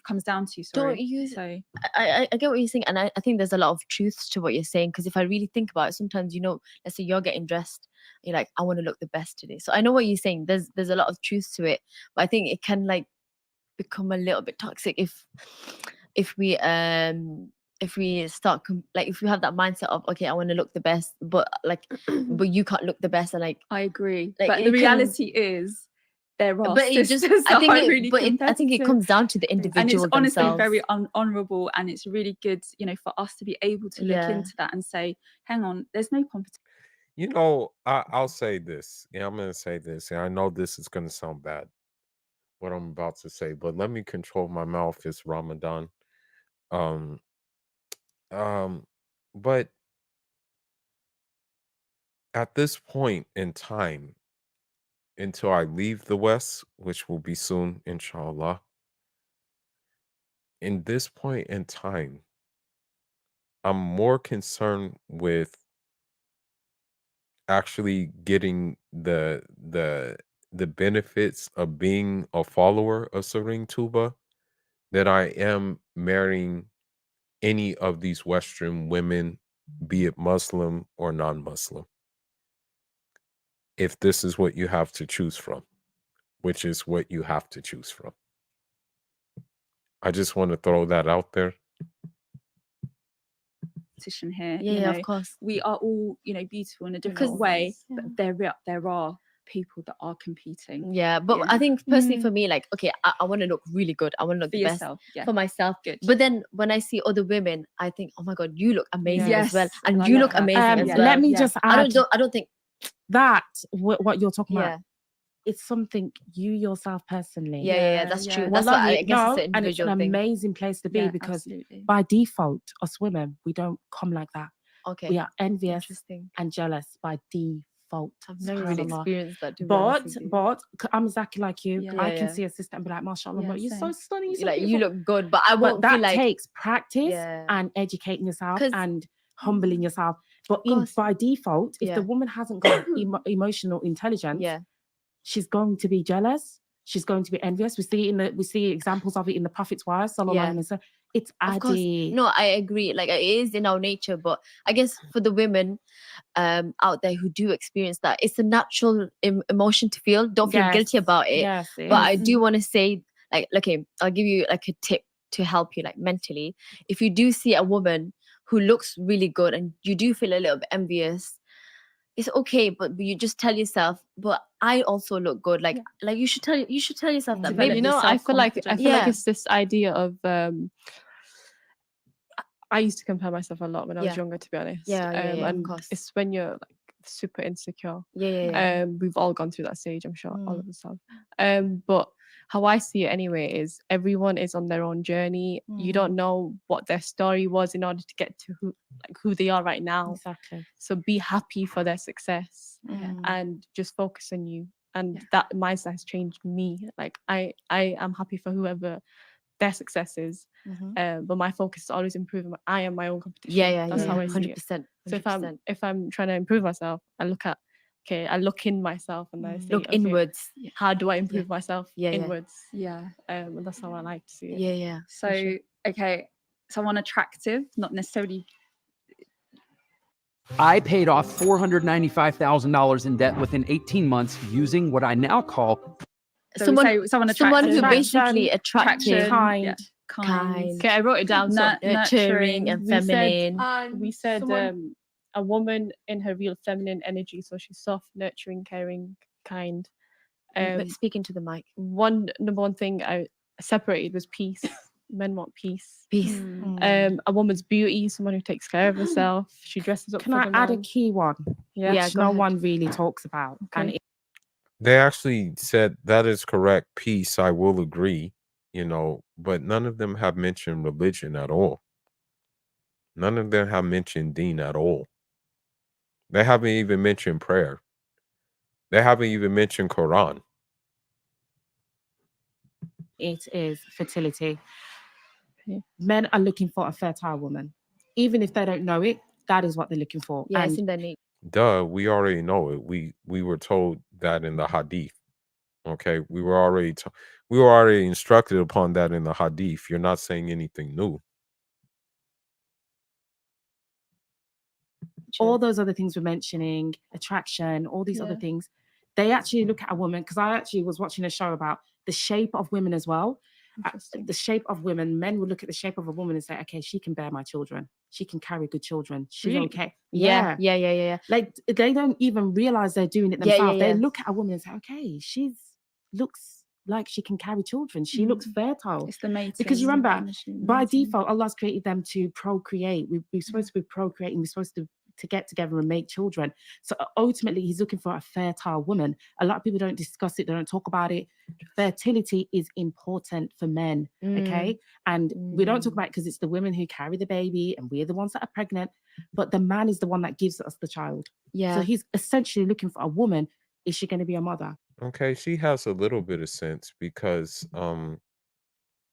Comes down to. Sorry.
Don't you?
So
I get what you're saying, and I think there's a lot of truth to what you're saying. Because if I really think about it, sometimes, you know, let's say you're getting dressed, you're like, I want to look the best today. So I know what you're saying. There's a lot of truth to it, but I think it can like become a little bit toxic if we start if we have that mindset of, okay, I want to look the best, but like but you can't look the best, and like
I agree,
like
but the reality is there are
but it
sisters
just I
that
think
are
it,
really
but it, I think it
competitive.
comes down to the individual
And it's honestly
themselves.
very honorable, and it's really good, you know, for us to be able to look
Yeah.
into that and say, hang on, there's no competition.
You know, I'll say this. Yeah, I'm going to say this. And I know this is going to sound bad, what I'm about to say, but let me control my mouth. It's Ramadan. Um, but at this point in time, until I leave the West, which will be soon, inshallah, in this point in time, I'm more concerned with actually getting the benefits of being a follower of Serigne Touba than I am marrying any of these Western women, be it Muslim or non-Muslim. If this is what you have to choose from, which is what you have to choose from. I just want to throw that out there.
Here,
Yeah,
you
yeah,
know,
of course.
we are all, you know, beautiful in a different way, but there are people that are competing.
Yeah, but I think personally for me, like, okay, I want to look really good. I want to look the best
yourself, yeah.
for myself.
Good.
But then when I see other women, I think, oh my God, you look amazing as well,
Yes,
and
I
you
love
look
that.
amazing as well.
Let me just add.
I don't think
that what you're talking
Yeah.
about. It's something you yourself personally.
Yeah, that's true.
Well,
That's what I
you
guess
know,
it's an
and it's an
individual thing.
amazing place to be
Yeah,
because
absolutely.
by default, us women, we don't come like that.
Okay.
We are envious
Interesting.
and jealous by default.
I've never really
Subhanallah.
experienced that, to be honest with you.
But I'm exactly like you.
Yeah.
I
Yeah,
can
yeah.
see a sister and be like, mashallah,
Yeah,
you're so
same.
stunning. You're so
Like, you
beautiful.
look good, but I
But
won't
that
feel like
takes practice
Yeah.
and educating yourself
'Cause-
and humbling yourself. But
course.
by default, if
Yeah.
the woman hasn't got emotional intelligence,
Yeah.
she's going to be jealous. She's going to be envious. We see examples of it in the Prophet's wives. Sallallahu
Yeah.
alaihi wasallam. It's
Of course.
added.
No, I agree. Like, it is in our nature, but I guess for the women out there who do experience that, it's a natural emotion to feel. Don't feel guilty about it.
Yes,
But I do want to say, like, okay, I'll give you like a tip to help you, like, mentally. If you do see a woman who looks really good and you do feel a little bit envious, it's okay, but you just tell yourself, but I also look good. Like you should tell yourself that. Maybe
You know, I feel like
Yeah.
it's this idea of I used to compare myself a lot when I was
Yeah.
younger, to be honest.
Yeah, of
and
course.
it's when you're like super insecure.
Yeah.
We've all gone through that stage, I'm sure, all of us have. But how I see it anyway is everyone is on their own journey. You don't know what their story was in order to get to who they are right now.
Exactly.
So be happy for their success and just focus on you. And that mindset has changed me. Like I am happy for whoever their success is. But my focus is always improving. I am my own competition.
Yeah.
That's how I see
100%.
it. So if I'm trying to improve myself, I look in myself and I say,
Look inwards.
How do I improve myself
Yeah.
inwards?
Yeah.
And that's how I like to see it.
Yeah.
So okay, someone attractive, not necessarily
I paid off $495,000 in debt within 18 months using what I now call
someone
someone
who
attractive,
basically attractive,
kind.
yeah,
kind.
Okay, I wrote it down. So
nurturing and feminine.
We said a woman in her real feminine energy. So she's soft, nurturing, caring, kind.
But speaking to the mic.
Number one thing I separated was peace. Men want peace.
Peace.
A woman's beauty, someone who takes care of herself. She dresses up
Can
for
I
the
add a
man.
key one?
Yeah.
Which
Go
no
ahead.
one really talks about. And
Okay.
They actually said that is correct. Peace, I will agree, but none of them have mentioned religion at all. None of them have mentioned deen at all. They haven't even mentioned prayer. They haven't even mentioned Quran.
it is fertility. Men are looking for a fertile woman. Even if they don't know it, that is what they're looking for.
Yeah,
and
it's in their name.
Duh, we already know it. We were told that in the hadith. Okay, we were already instructed upon that in the hadith. You're not saying anything new.
all those other things we're mentioning, attraction, all these other things, they actually look at a woman, because I actually was watching a show about the shape of women as well. The shape of women, men will look at the shape of a woman and say, okay, she can bear my children. She can carry good children. She's
Really?
okay.
Yeah.
Like they don't even realize they're doing it
Yeah, yeah,
themselves. They
yeah.
look at a woman and say, okay, looks like she can carry children. She looks fertile.
It's the mating.
Because you remember,
energy,
by
mating.
default, Allah's created them to procreate. We're supposed to be procreating. We're supposed to get together and make children. So ultimately, he's looking for a fertile woman. A lot of people don't discuss it. They don't talk about it. Fertility is important for men, okay? And we don't talk about it because it's the women who carry the baby and we're the ones that are pregnant. But the man is the one that gives us the child.
Yeah.
So he's essentially looking for a woman. Is she going to be a mother?
Okay, she has a little bit of sense because let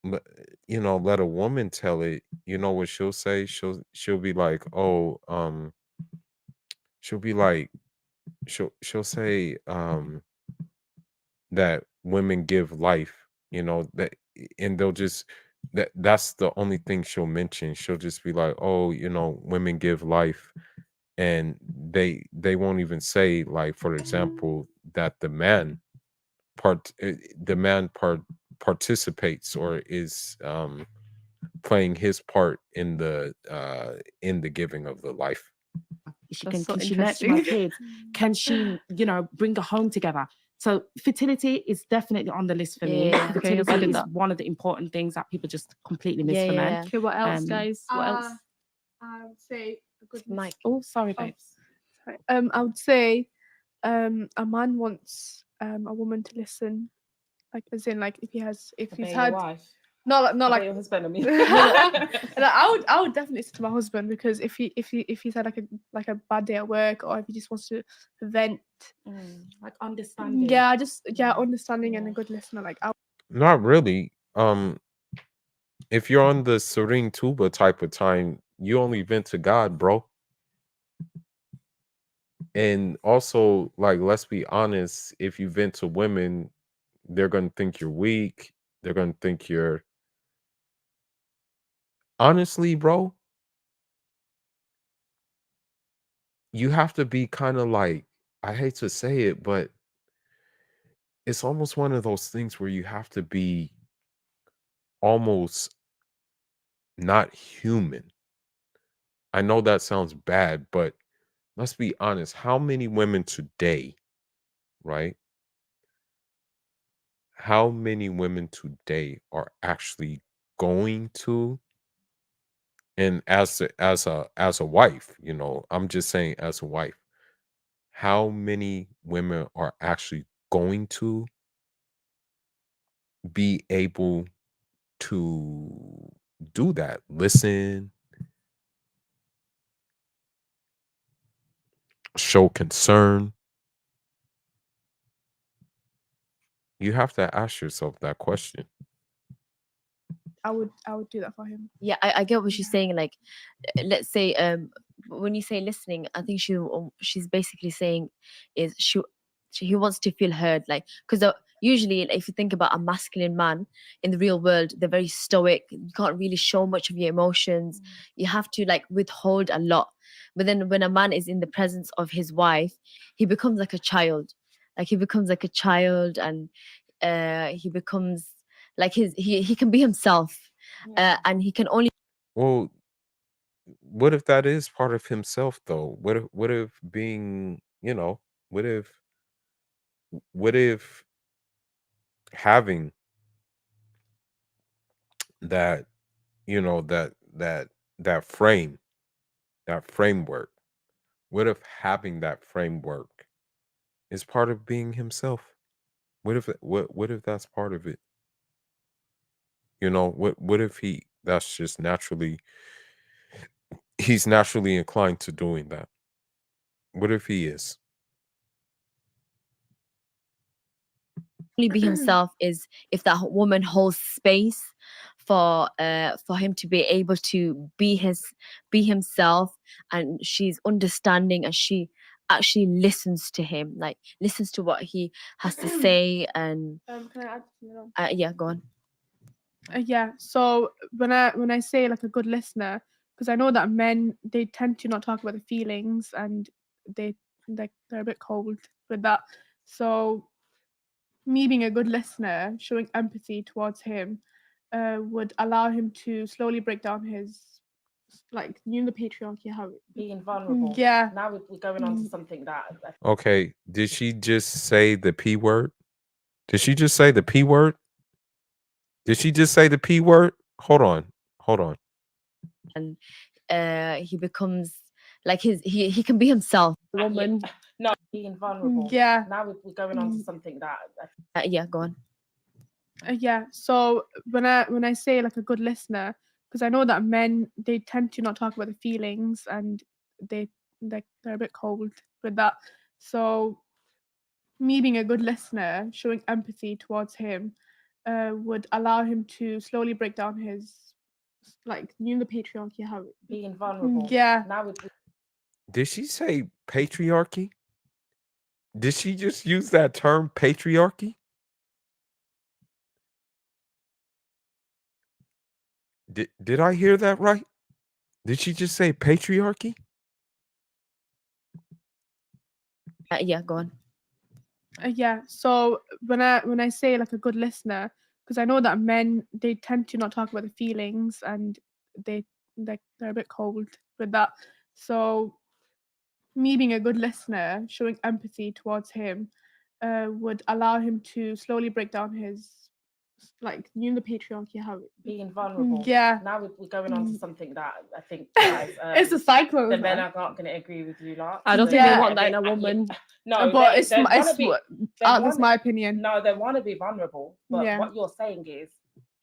a woman tell it, you know what she'll say? She'll be like, "Oh, she'll be like she'll say that women give life, that and they'll just that's the only thing she'll mention. She'll just be like, "Oh, women give life." And they won't even say, like, for example, that the man participates or is playing his part in the giving of the life.
Can she nurture my kids? Can she, bring a home together? So fertility is definitely on the list for me.
Yeah.
Okay,
Fertility
valid
is
that.
one of the important things that people just completely miss for men.
Okay, what else, guys? What else?
I would say a good
Mike.
Oh, sorry, babes.
Sorry. I would say a man wants a woman to listen, like as in like if he's had not like
your husband. I mean,
and I would definitely listen to my husband, because if he's had like a bad day at work, or if he just wants to vent,
like understanding.
Understanding and a good listener. Like
Not really. If you're on the Serigne Touba type of time, you only vent to God, bro. And also, like, let's be honest, if you vent to women, they're gonna think you're weak. They're gonna think you're honestly, bro. You have to be kind of like, I hate to say it, but it's almost one of those things where you have to be almost not human. I know that sounds bad, but let's be honest. How many women today, right? How many women today are actually going to, and as a wife, I'm just saying as a wife, how many women are actually going to be able to do that? Listen, show concern. You have to ask yourself that question.
I would do that for him.
Yeah, I get what she's saying. Like, let's say when you say listening, I think she's basically saying is he wants to feel heard. Like, because usually if you think about a masculine man in the real world, they're very stoic. You can't really show much of your emotions. You have to like withhold a lot. But then when a man is in the presence of his wife, he becomes like a child. Like he becomes like a child, and he becomes like he can be himself, and he can only.
Well, what if that is part of himself though? What if being, what if having that, that frame, that framework, what if having that framework is part of being himself? What if that's part of it? What if that's just naturally, he's naturally inclined to doing that? What if he is?
only be himself is if that woman holds space for him to be able to be himself, and she's understanding, and she actually listens to him, like listens to what he has to say. And
Can I add something on?
yeah, go on.
Yeah. So when I say like a good listener, because I know that men, they tend to not talk about the feelings, and they like they're a bit cold with that. So me being a good listener, showing empathy towards him, would allow him to slowly break down his, like, the patriarchy, how
Being vulnerable.
yeah.
Now we're going on to something that
Okay, did she just say the P word? Did she just say the P word? Did she just say the P word? Hold on. Hold on.
And he becomes like he can be himself.
woman. No, being vulnerable.
Yeah.
Now we're going on to something that
yeah, go on.
Yeah. So when I say like a good listener, because I know that men, they tend to not talk about the feelings, and they like they're a bit cold with that. So me being a good listener, showing empathy towards him, would allow him to slowly break down his, like, the patriarchy, how
being vulnerable.
yeah.
Now we're
Did she say patriarchy? Did she just use that term patriarchy? Did I hear that right? Did she just say patriarchy?
Yeah, go on.
Yeah. So when I say like a good listener, because I know that men, they tend to not talk about the feelings, and they like they're a bit cold with that. So me being a good listener, showing empathy towards him, would allow him to slowly break down his, like, the patriarchy, how
being vulnerable.
yeah.
Now we're going on to something that I think guys,
It's a cycle.
the men are not going to agree with you lot.
I don't think they want that in a woman.
No,
But
they,
it's
they
my,
wanna
it's
be,
what-
they
that's
wanna-
my opinion.
No, they want to be vulnerable, but
Yeah.
what you're saying is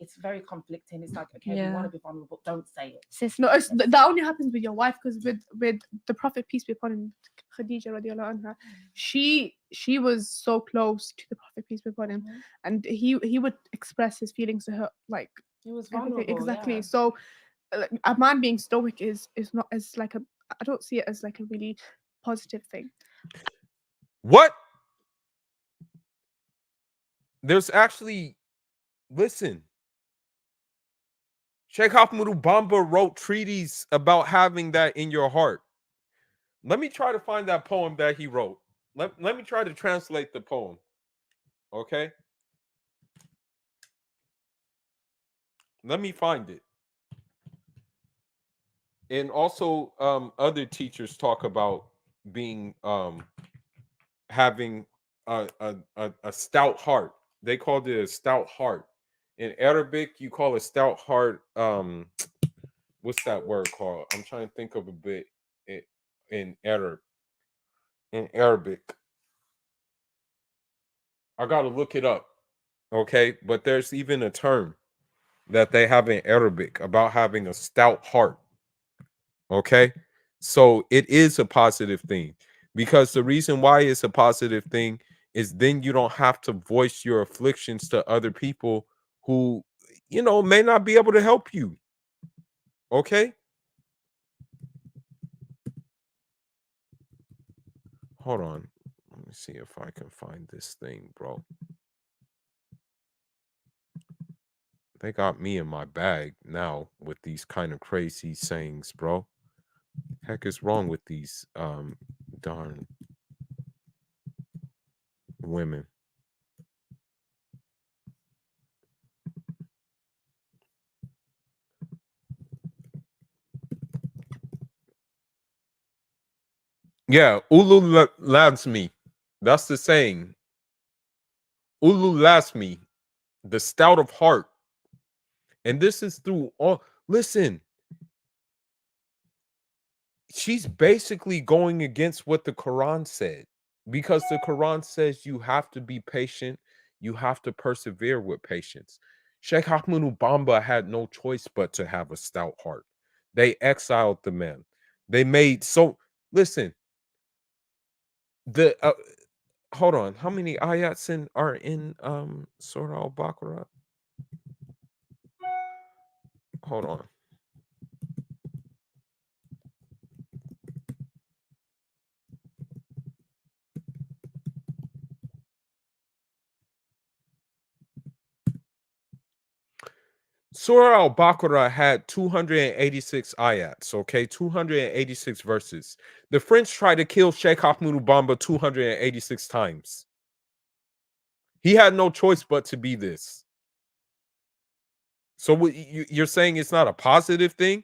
it's very conflicting. It's like, okay, we
Yeah.
want to be vulnerable, don't say it.
No, that only happens with your wife, because with the Prophet, peace be upon him, Khadija radiallahu anha, she was so close to the Prophet, peace be upon him, and he would express his feelings to her, like,
He was
everything.
vulnerable,
Exactly.
yeah.
So a man being stoic is not as like a, I don't see it as like a really positive thing.
What? There's actually, listen. Sheikh Ahmadou Bamba wrote treaties about having that in your heart. Let me try to find that poem that he wrote. Let me try to translate the poem. Okay? Let me find it. And also, other teachers talk about being having a stout heart. They called it a stout heart. In Arabic, you call a stout heart, what's that word called? I'm trying to think of a bit in Arab. In Arabic. I gotta look it up. Okay. But there's even a term that they have in Arabic about having a stout heart. Okay. So it is a positive thing, because the reason why it's a positive thing is then you don't have to voice your afflictions to other people who, may not be able to help you. Okay. Hold on. Let me see if I can find this thing, bro. They got me in my bag now with these kind of crazy sayings, bro. Heck is wrong with these darn women. Yeah, Ulu Lasmi. That's the saying. Ulu Lasmi, the stout of heart. And this is through all. Listen, she's basically going against what the Quran said, because the Quran says you have to be patient, you have to persevere with patience. Sheikh Ahmed Ubamba had no choice but to have a stout heart. They exiled the man. They made so. Listen, the hold on. How many ayats are in Surah Al-Baqarah? Hold on. Surah Al-Baqarah had 286 ayats, okay? 286 verses. The French tried to kill Sheikh Ahmed Ubamba 286 times. He had no choice but to be this. So what you're saying it's not a positive thing?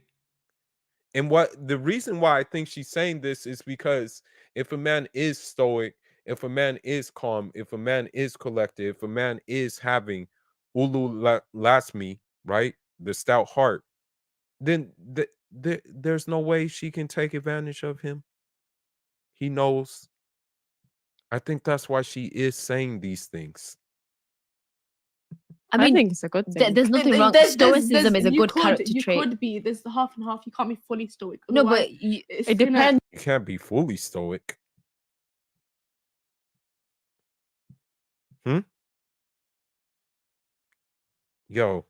And what the reason why I think she's saying this is because if a man is stoic, if a man is calm, if a man is collected, if a man is having ulu lasmi, right, the stout heart, then there's no way she can take advantage of him. He knows. I think that's why she is saying these things.
I mean,
think it's a good thing.
There's nothing wrong. Stoicism is a good character
you
trait.
could be. There's the half and half. You can't be fully stoic.
No, but
Otherwise,
it depends.
You can't be fully stoic. Yo.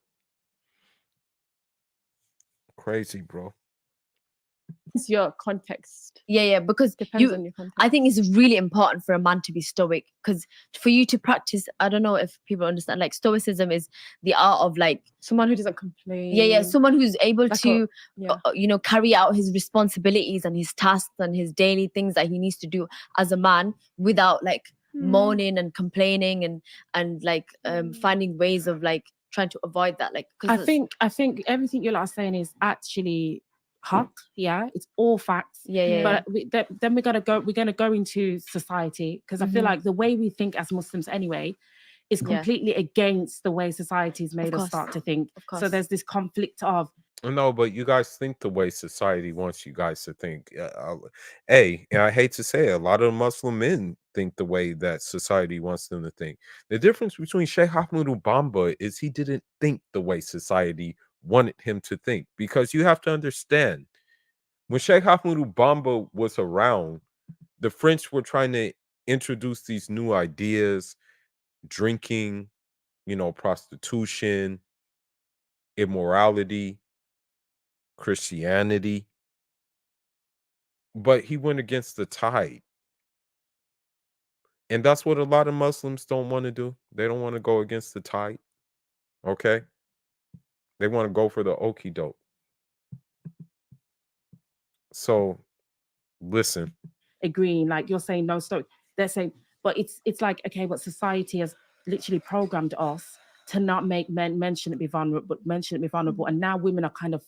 Crazy, bro.
It's your context.
Yeah, because
Depends on your context.
I think it's really important for a man to be stoic, because for you to practice, I don't know if people understand, like stoicism is the art of like
someone who doesn't complain.
Yeah, someone who's able
Like
to, carry out his responsibilities and his tasks and his daily things that he needs to do as a man without like moaning and complaining and like finding ways of like trying to avoid that. Like,
I think everything you're saying is actually haq. Yeah, it's all facts.
Yeah.
But then we're gonna go into society, because I feel like the way we think as Muslims anyway is completely against the way society's made us start to think. So there's this conflict of.
No, but you guys think the way society wants you guys to think. And I hate to say it, a lot of Muslim men think the way that society wants them to think. The difference between Sheikh Ahmed Ubamba is he didn't think the way society wanted him to think. Because you have to understand, when Sheikh Ahmed Ubamba was around, the French were trying to introduce these new ideas, drinking, prostitution, immorality, Christianity, but he went against the tide. And that's what a lot of Muslims don't want to do. They don't want to go against the tide. Okay? They want to go for the okie doke. So, listen.
Agreeing, like you're saying, no, stop. They're saying, but it's like, okay, but society has literally programmed us to not make men shouldn't be vulnerable, and now women are kind of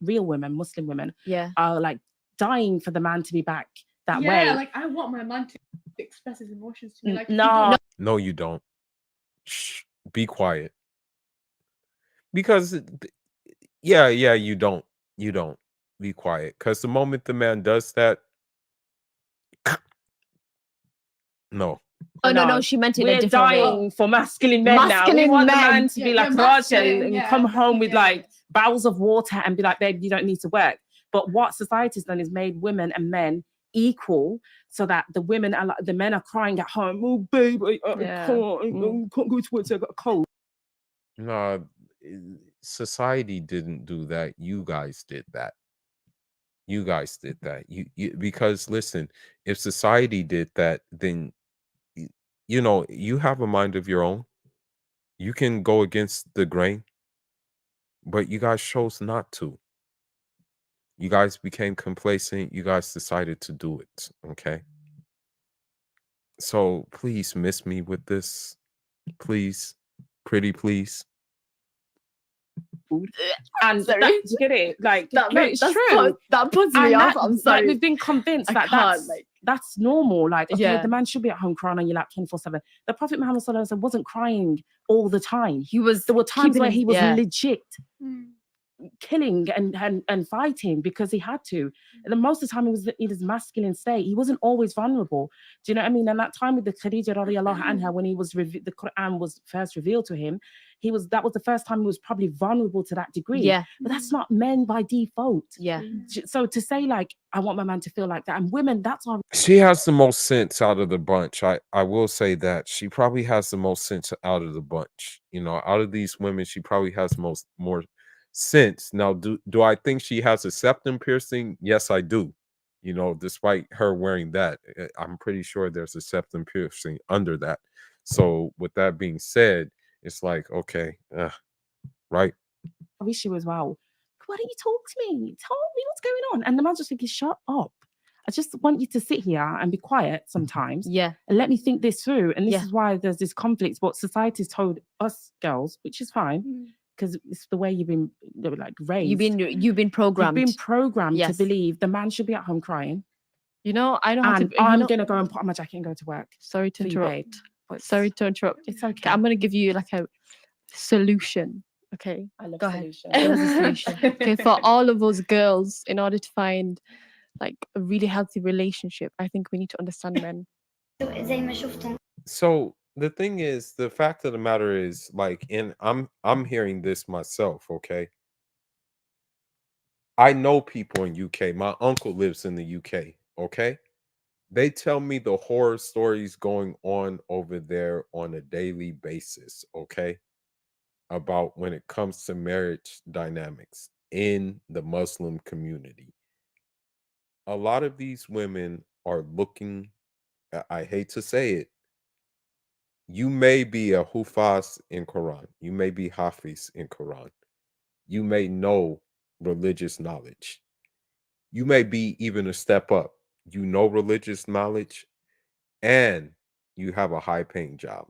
real women, Muslim women, are like dying for the man to be back that way.
Yeah, like I want my man to express his emotions to me. Like
No, you don't. Shh, be quiet. Because you don't. You don't. Be quiet. Because the moment the man does that, no.
Oh no, she meant it in a
We're
different way.
dying for masculine men now. We want the man to be like Raj and come home with like barrels of water and be like, babe, you don't need to work. But what society's done is made women and men equal, so that the women are like, the men are crying at home, oh babe, I can't go to work, I got a cold.
No, society didn't do that. You guys did that. You guys did that. You because listen, if society did that, then you have a mind of your own. You can go against the grain. but you guys chose not to. You guys became complacent. You guys decided to do it. Okay. So please miss me with this. Please. Pretty please.
And
Sorry.
that, you get it? Like,
That
no,
made-
it's
that's
true.
that puts me
And
off.
that-
I'm
like,
sorry.
we've been convinced
I
that
can't,
that's normal. Like, okay,
Yeah.
the man should be at home crying on your lap 24/7. The Prophet Muhammad Sallallahu Alaihi Wasallam wasn't crying all the time. There were times
keeping
where
his-
he was
yeah.
legit killing and fighting because he had to. And then most of the time he was in his masculine state. He wasn't always vulnerable. Do you know what I mean? And that time with the Khadija radiallahu anha, when he was the Quran was first revealed to him, that was the first time he was probably vulnerable to that degree.
Yeah.
But that's not men by default.
Yeah.
So to say like, I want my man to feel like that, and women, that's our
She has the most sense out of the bunch. I will say that. She probably has the most sense out of the bunch. You know, out of these women, she probably has more sense. Now, do I think she has a septum piercing? Yes, I do. You know, despite her wearing that, I'm pretty sure there's a septum piercing under that. So with that being said, it's like, okay, right?
issue as well. Why don't you talk to me? Tell me what's going on. And the man's just thinking, shut up. I just want you to sit here and be quiet sometimes.
Yeah.
And let me think this through. And this
Yeah.
is why there's this conflict. What society's told us girls, which is fine, because it's the way you've been like raised.
You've been programmed.
You've been programmed
Yes.
to believe the man should be at home crying.
You know, I know how
And
to.
I'm gonna go and put on my jacket and go to work.
Sorry to
for you,
interrupt.
babe. But
Sorry to interrupt.
It's okay.
I'm gonna give you like a solution. Okay.
I love
Go ahead.
solutions.
Give us a solution. Okay, for all of us girls, in order to find like a really healthy relationship, I think we need to understand men.
زي ما شفتم
So the thing is, the fact of the matter is, like, and I'm hearing this myself, okay? I know people in UK. My uncle lives in the UK, okay? They tell me the horror stories going on over there on a daily basis, okay? About when it comes to marriage dynamics in the Muslim community. A lot of these women are looking, I hate to say it, you may be a Hufaz in Quran, you may be Hafiz in Quran, you may know religious knowledge, you may be even a step up, you know religious knowledge, and you have a high paying job.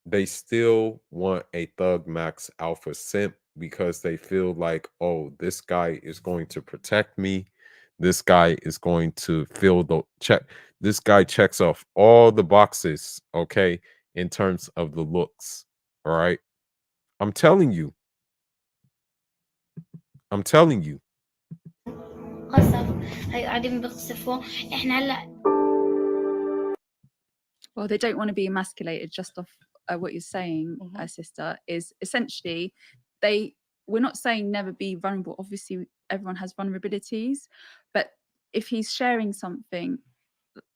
They still want a Thug Max Alpha simp because they feel like, oh, this guy is going to protect me. This guy is going to fill the check. This guy checks off all the boxes, okay, in terms of the looks. All right. I'm telling you. I'm telling you.
قصف هي قاعدين بيقصفوا احنا هلا
Well, they don't want to be emasculated just off what you're saying, sister, is essentially we're not saying never be vulnerable. Obviously, everyone has vulnerabilities, but if he's sharing something,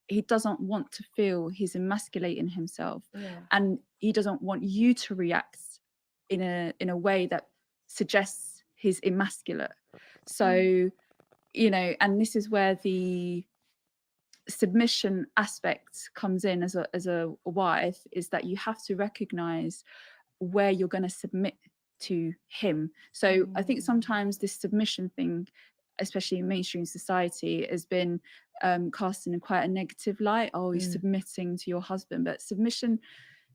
he doesn't want to feel he's emasculating himself.
Yeah.
And he doesn't want you to react in a way that suggests he's emasculate. So, you know, and this is where the submission aspect comes in as a wife, is that you have to recognize where you're going to submit to him. So I think sometimes this submission thing, especially in mainstream society, has been cast in quite a negative light. Oh, you're submitting to your husband, but submission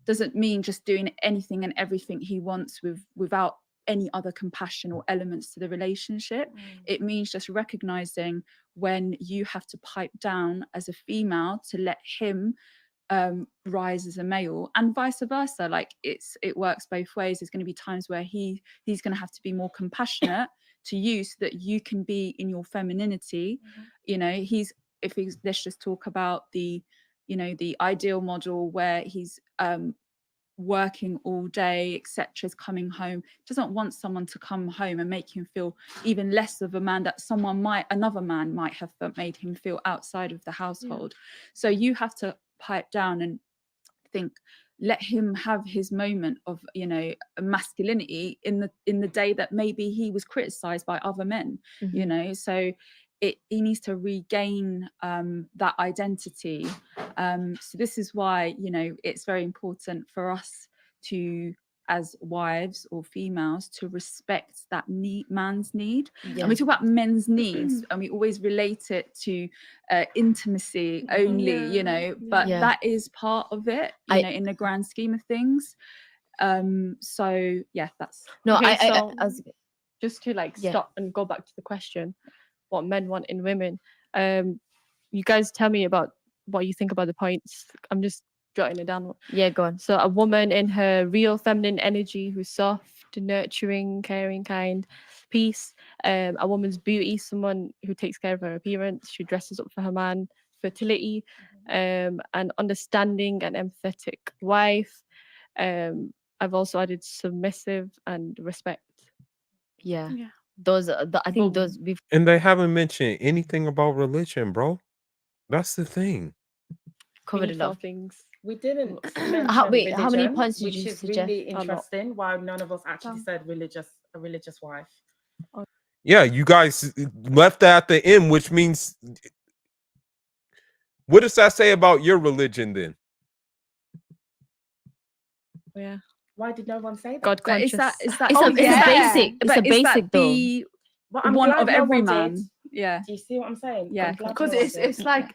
doesn't mean just doing anything and everything he wants without any other compassion or elements to the relationship. It means just recognizing when you have to pipe down as a female to let him rise as a male, and vice versa. Like it works both ways. There's going to be times where he's going to have to be more compassionate to you so that you can be in your femininity. You know, let's just talk about the ideal model where he's working all day, etc., is coming home, doesn't want someone to come home and make him feel even less of a man that another man might have made him feel outside of the household. So you have to pipe down and think, let him have his moment of masculinity in the day that maybe he was criticized by other men. So he needs to regain that identity. So this is why it's very important for us to as wives or females to respect that man's need.
Yeah.
And we talk about men's needs and we always relate it to intimacy only, you know, but
Yeah.
that is part of it, you know, in the grand scheme of things. So yeah, that's
No,
Okay,
I
so
was
just to like
Yeah.
stop and go back to the question, what men want in women. You guys tell me about what you think about the points. I'm just jotting it down.
Yeah, go on.
So a woman in her real feminine energy, who's soft, nurturing, caring, kind, peace. A woman's beauty, someone who takes care of her appearance, she dresses up for her man, fertility, an understanding and empathetic wife. I've also added submissive and respect.
Yeah.
Yeah.
Those are I think those we've
And they haven't mentioned anything about religion, bro. That's the thing.
covered
These
it
four
up.
things.
We didn't
How
mention
wait, how many
religion,
points did
which
you
is
suggest?
really
A lot.
interesting. Why none of us actually said a religious wife.
Yeah, you guys left that at the end, which means what does that say about your religion then?
Yeah.
Why did no one say that?
God
But is that
conscious.
it's
It's a basic. It's
but
a
is that
basic though.
the
Well, I'm
one
glad
of
no
every
one
man?
did.
Yeah.
Do you see what I'm saying?
Yeah,
I'm glad
Because
no one
it's
did.
like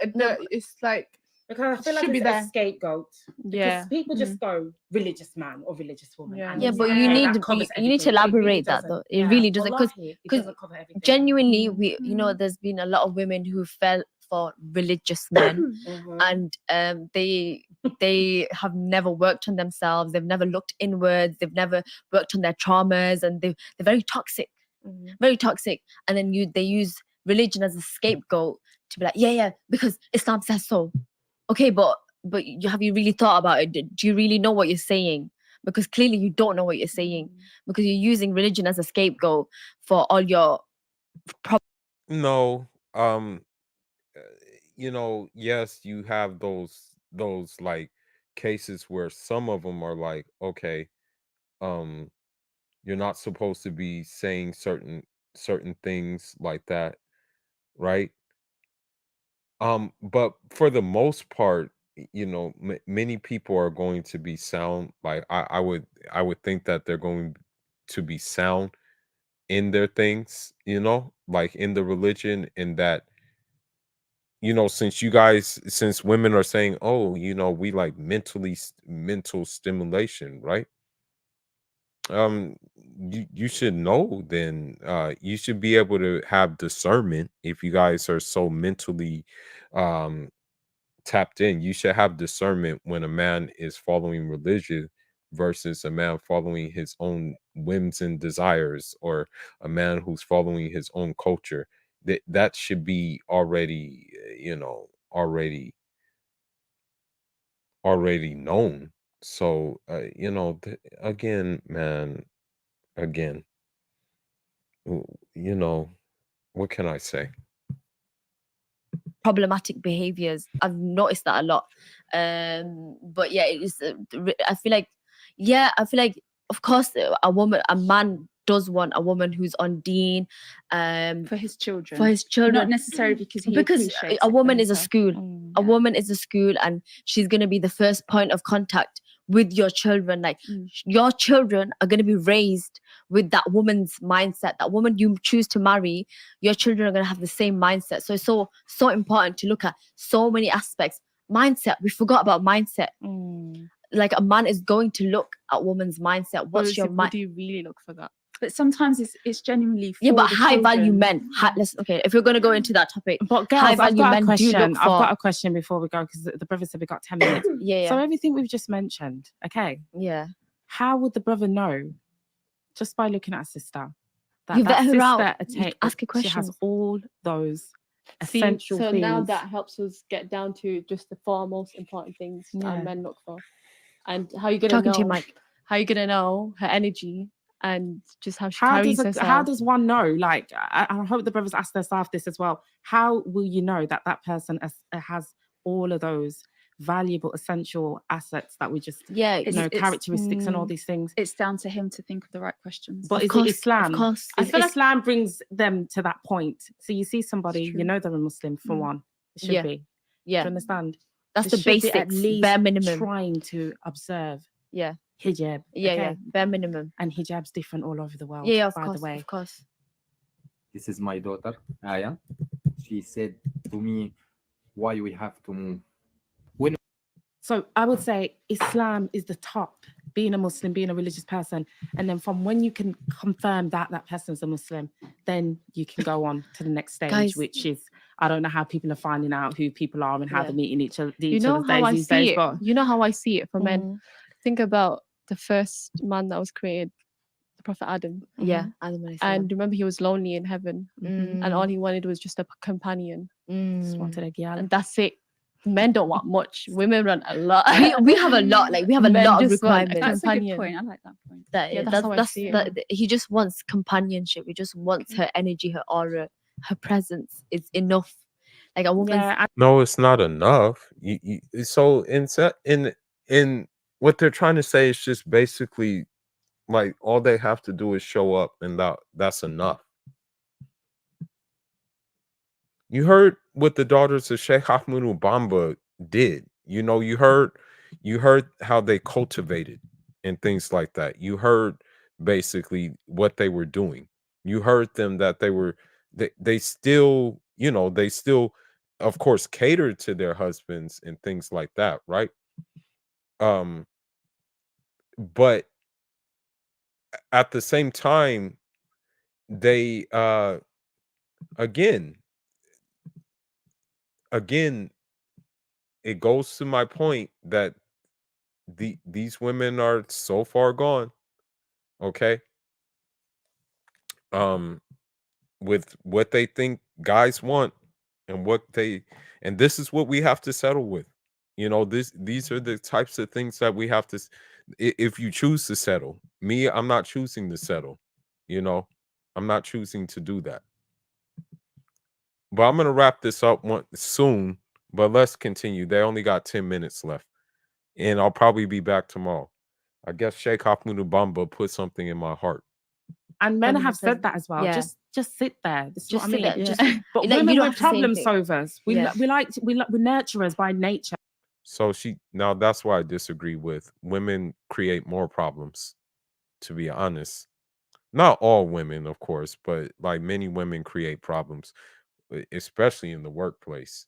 it's like
Because I feel like
should be
it's
there.
a scapegoat.
Yeah.
Because people just go religious man or religious woman.
Yeah.
and
Yeah,
it's
but
like,
you
okay,
need
that covers
you need to
everything. It really
elaborate that
doesn't.
though. It
Yeah.
really doesn't
Wallahi, it doesn't cover everything.
genuinely we you know there's been a lot of women who fell for religious men and they have never worked on themselves, they've never looked inwards, they've never worked on their traumas, and they're very toxic. Very toxic. And then they use religion as a scapegoat to be like, yeah, because Islam says so. Okay, but have you really thought about it? Do you really know what you're saying? Because clearly you don't know what you're saying, because you're using religion as a scapegoat for all your problems.
No, you know, yes, you have those like cases where some of them are like, okay, um, you're not supposed to be saying certain things like that, right? But for the most part, you know, many people are going to be sound. Like I would think that they're going to be sound in their things, you know, like in the religion, in that, you know, since women are saying, oh, you know, we like mental stimulation, right? You should know then, you should be able to have discernment. If you guys are so mentally um tapped in, you should have discernment when a man is following religion versus a man following his own whims and desires, or a man who's following his own culture. That should be already, you know, already known. So you know, again, man, again, you know, what can I say?
Problematic behaviors. I've noticed that a lot. But yeah, it is. I feel like, of course, a man does want a woman who's on deen,
for his children.
For his children,
Not necessarily because he appreciates
a
it
woman
for
is a
himself.
school. A woman is a school, and she's gonna be the first point of contact with your children. Like your children are gonna be raised with that woman's mindset. That woman you choose to marry, your children are gonna have the same mindset. So it's so important to look at so many aspects. Mindset. We forgot about mindset. Like a man is going to look at woman's mindset. What's your
What do you really look for that?
But sometimes it's genuinely for
but
the
high value
children.
men. Okay, if you're going to go into that topic,
But girls,
high
I've
value
got a
men do
question.
look
I've got
for.
a question before we go, because the brother said we got 10 minutes.
Yeah.
So everything we've just mentioned, okay.
Yeah.
How would the brother know, just by looking at a sister, that
You vet her
sister
out. You ask her
she has
questions.
all those
See,
essential
so
things?
now that helps us get down to just the four most important things that men look for, and how you gonna
Talking
know?
to your mic.
How you gonna know her energy and just how she
How
carries
does
herself?
how does one know? Like, I hope the brothers ask their staff this as well. How will you know that that person has all of those valuable, essential assets that we just, characteristics and all these things?
It's down to him to think of the right questions.
But is it Islam? Islam brings them to that point. So you see somebody, you know they're a Muslim for one. It should be.
Yeah.
Do you understand?
That's
It
the
should be
basics,
at least
bare minimum.
trying to observe.
Yeah.
hijab.
Yeah,
okay?
yeah, bare minimum.
And hijab's different all over the world.
Yeah, of
by
course,
the way.
of course.
This is my daughter, Aya. She said to me, why we have to move.
So I would say Islam is the top, being a Muslim, being a religious person. And then from when you can confirm that that person's a Muslim, then you can go on to the next stage,
Guys-
which is, I don't know how people are finding out who people are and how
Yeah.
they're meeting each other,
You know
other's
how
days
I
these
see
days,
it.
but
You know how I see it for men.
Mhm.
Think about the first man that was created, the Prophet Adam.
Yeah, Adam alayhi salam.
And remember, he was lonely in heaven, and all he wanted was just a companion.
just wanted a girl.
And that's it. Men don't want much. Women want a lot.
we have a lot, like we have a
Men
lot of
just want a
requirements.
That's a good
companion.
point. I like that point.
That,
Yeah, that's how I see it.
he just wants companionship. He just wants her energy, her aura, her presence is enough. Like a woman's
Yeah,
No, it's not enough. So in what they're trying to say is just basically like all they have to do is show up, and that's enough. You heard what the daughters of Sheikh Ahmed Bamba did. You heard how they cultivated and things like that. You heard basically what they were doing. You heard them that they still, they still of course catered to their husbands and things like that, right? Um but at the same time, they again again it goes to my point that these women are so far gone, okay, um with what they think guys want, and this is what we have to settle with. These are the types of things that we have to if you choose to settle. I'm not choosing to settle. you know I'm not choosing to do that. But I'm gonna wrap this up soon, but let's continue. They only got 10 minutes left, and I'll probably be back tomorrow. I guess Sheikh Ahmed Bamba put something in my heart.
and men have
100%.
said that as well.
Yeah.
Just sit there. This is
Just
what I
sit
mean.
there, just-
But
like, you
women
don't
we're
have to say
problem
anything.
solvers.
Yeah.
We're nurturers by nature.
So now that's why I disagree with women create more problems, to be honest. Not all women, of course, but like many women create problems, especially in the workplace.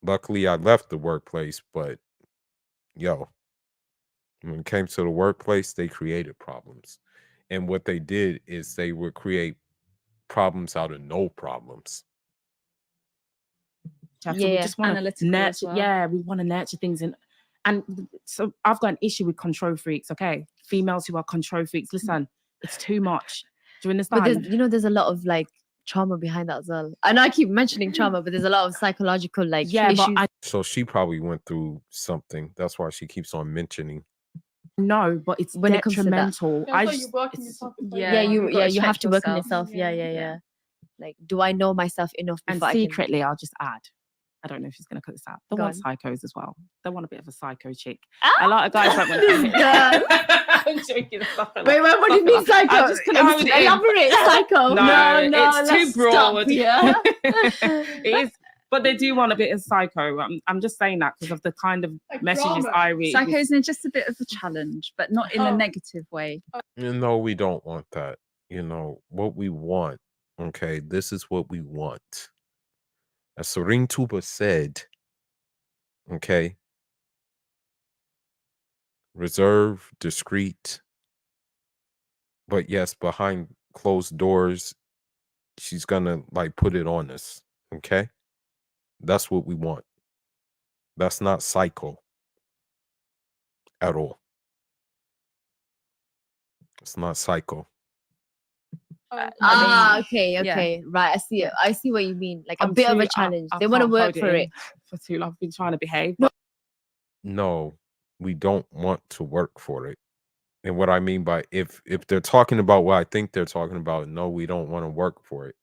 Luckily I left the workplace, but yo, when it came to the workplace, they created problems. And what they did is they would create problems out of no problems.
So
Yeah,
we
yeah.
just want to
Analytical as
nurture.
well.
Yeah, we want to nurture things, and so I've got an issue with control freaks. Okay, females who are control freaks. Listen, it's too much. Do you
But
understand?
there's a lot of like trauma behind that as well. I know I keep mentioning trauma, but there's a lot of psychological like
Yeah,
issues.
but I
So she probably went through something. That's why she keeps on mentioning.
know, but it's
When it comes to that.
detrimental.
Yeah, so you work on yourself before you
yeah,
go on.
you
gotta
have
check
to work on
yourself.
yourself. Yeah. Like, do I know myself enough
And
before I can...
secretly, I'll just add. I don't know if she's going to cut this out. They
Go
want
on.
psychos as well. They want a bit of a psycho chick.
Ah!
A lot of guys don't want
This girl.
I'm joking. Stop it.
Wait, what do you mean psycho?
I'm just gonna hold it in.
Elaborate psycho.
No,
let's
it's too
stop
broad.
here.
It is, but they do want a bit of psycho. I'm just saying that because of the kind of
Like
messages
drama.
I read.
Psychos are just a bit of a challenge, but not in a negative way.
We don't want that. What we want, okay, this is what we want. As Serigne Touba said, okay, reserved, discreet, but yes, behind closed doors, she's gonna like put it on us, okay? That's what we want. That's not psycho at all. It's not psycho.
Okay. Right, I see what you mean. Like a bit of a challenge. They want to work for it.
For too long. I've been trying to behave. But
No, we don't want to work for it. And what I mean by if they're talking about what I think they're talking about, no, we don't want to work for it.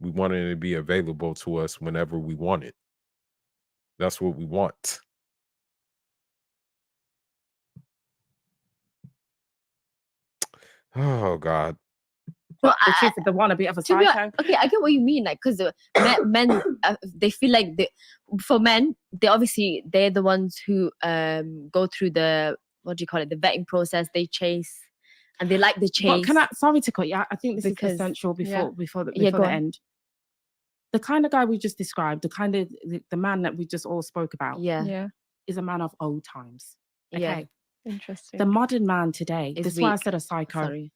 We want it to be available to us whenever we want it. That's what we want. Oh God.
But the truth is, they want a bit of a psycho.
Okay, I get what you mean. Like, because men they feel like for men, they're the ones who go through the, what do you call it, the vetting process. They chase, and they like the chase.
But sorry to cut you. I think this is essential before the end. The kind of guy we just described, the man that we just all spoke about, is a man of old times. Okay.
Yeah.
Interesting.
The modern man today. This is why I said a psycho.
Sorry.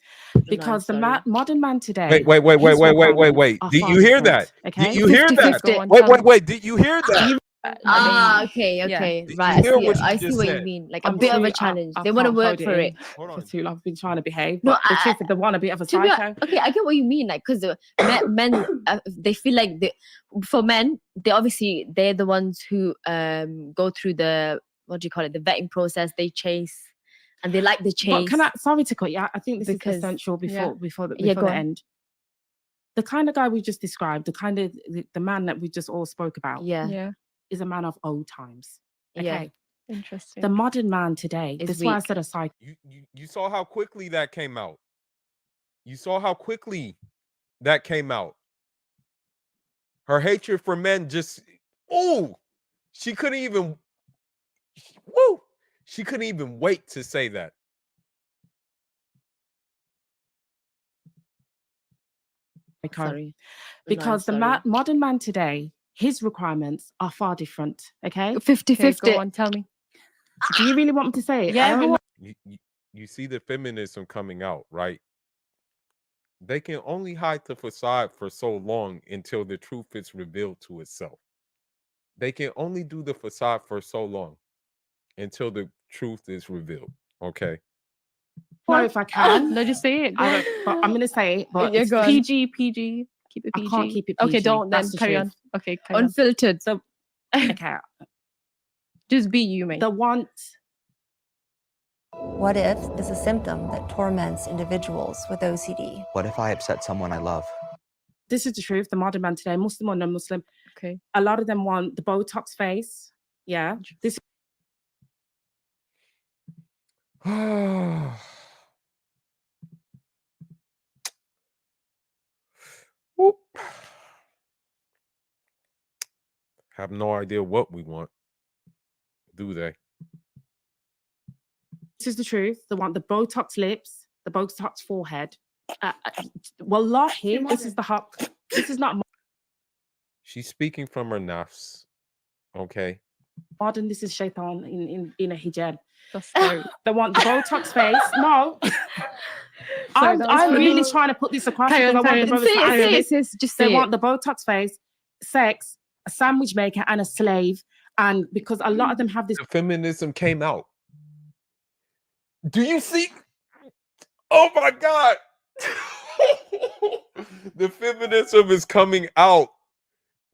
Because the modern man today.
Wait. Did you hear that?
Okay.
Did you hear that? Wait. Did you hear that?
Okay. Right. I see what you mean. Like a bit of a challenge. They want to work for it.
For too long. I've been trying to behave. But the truth is, they want a bit of a psycho.
Okay, I get what you mean. Like, because men they feel like for men, they're the ones who go through the, what do you call it, the vetting process. They chase, and they like the chase.
But sorry to cut you. I think this is essential before the end. The kind of guy we just described, the man that we just all spoke about, is a man of old times. Okay.
Interesting.
The modern man today. This is why I said a psycho.
You saw how quickly that came out. You saw how quickly that came out. Her hatred for men she couldn't even. She couldn't even wait to say that.
Sorry. Because the modern man today, his requirements are far different. Okay.
50-50.
Go on, tell me.
Do you really want me to say it?
Yeah. Go on.
You see the feminism coming out, right? They can only hide the facade for so long until the truth is revealed to itself. They can only do the facade for so long until the truth is revealed. Okay.
No, if I can.
No, just say it.
But I'm going to say it. But
it's PG. Keep it PG.
I can't keep it PG.
Okay, don't then. Carry on. Okay, carry
unfiltered.
So, okay.
Just be you, mate.
The want.
What if is a symptom that torments individuals with OCD?
What if I upset someone I love?
This is the truth. The modern man today, Muslim or non-Muslim.
Okay.
A lot of them want the Botox face. Yeah. This.
Whoop. Have no idea what we want, do they?
This is the truth. They want the Botox lips, the Botox forehead. Wallahi, this is the hawk. This is not
She's speaking from her nafs. Okay.
modern. This is shaitan in a hijab. They want the Botox face. No. I'm really trying to put this across. They want the Botox face, sex, a sandwich maker, and a slave. And because a lot of them have this.
The feminism came out. Do you see? Oh my God. The feminism is coming out.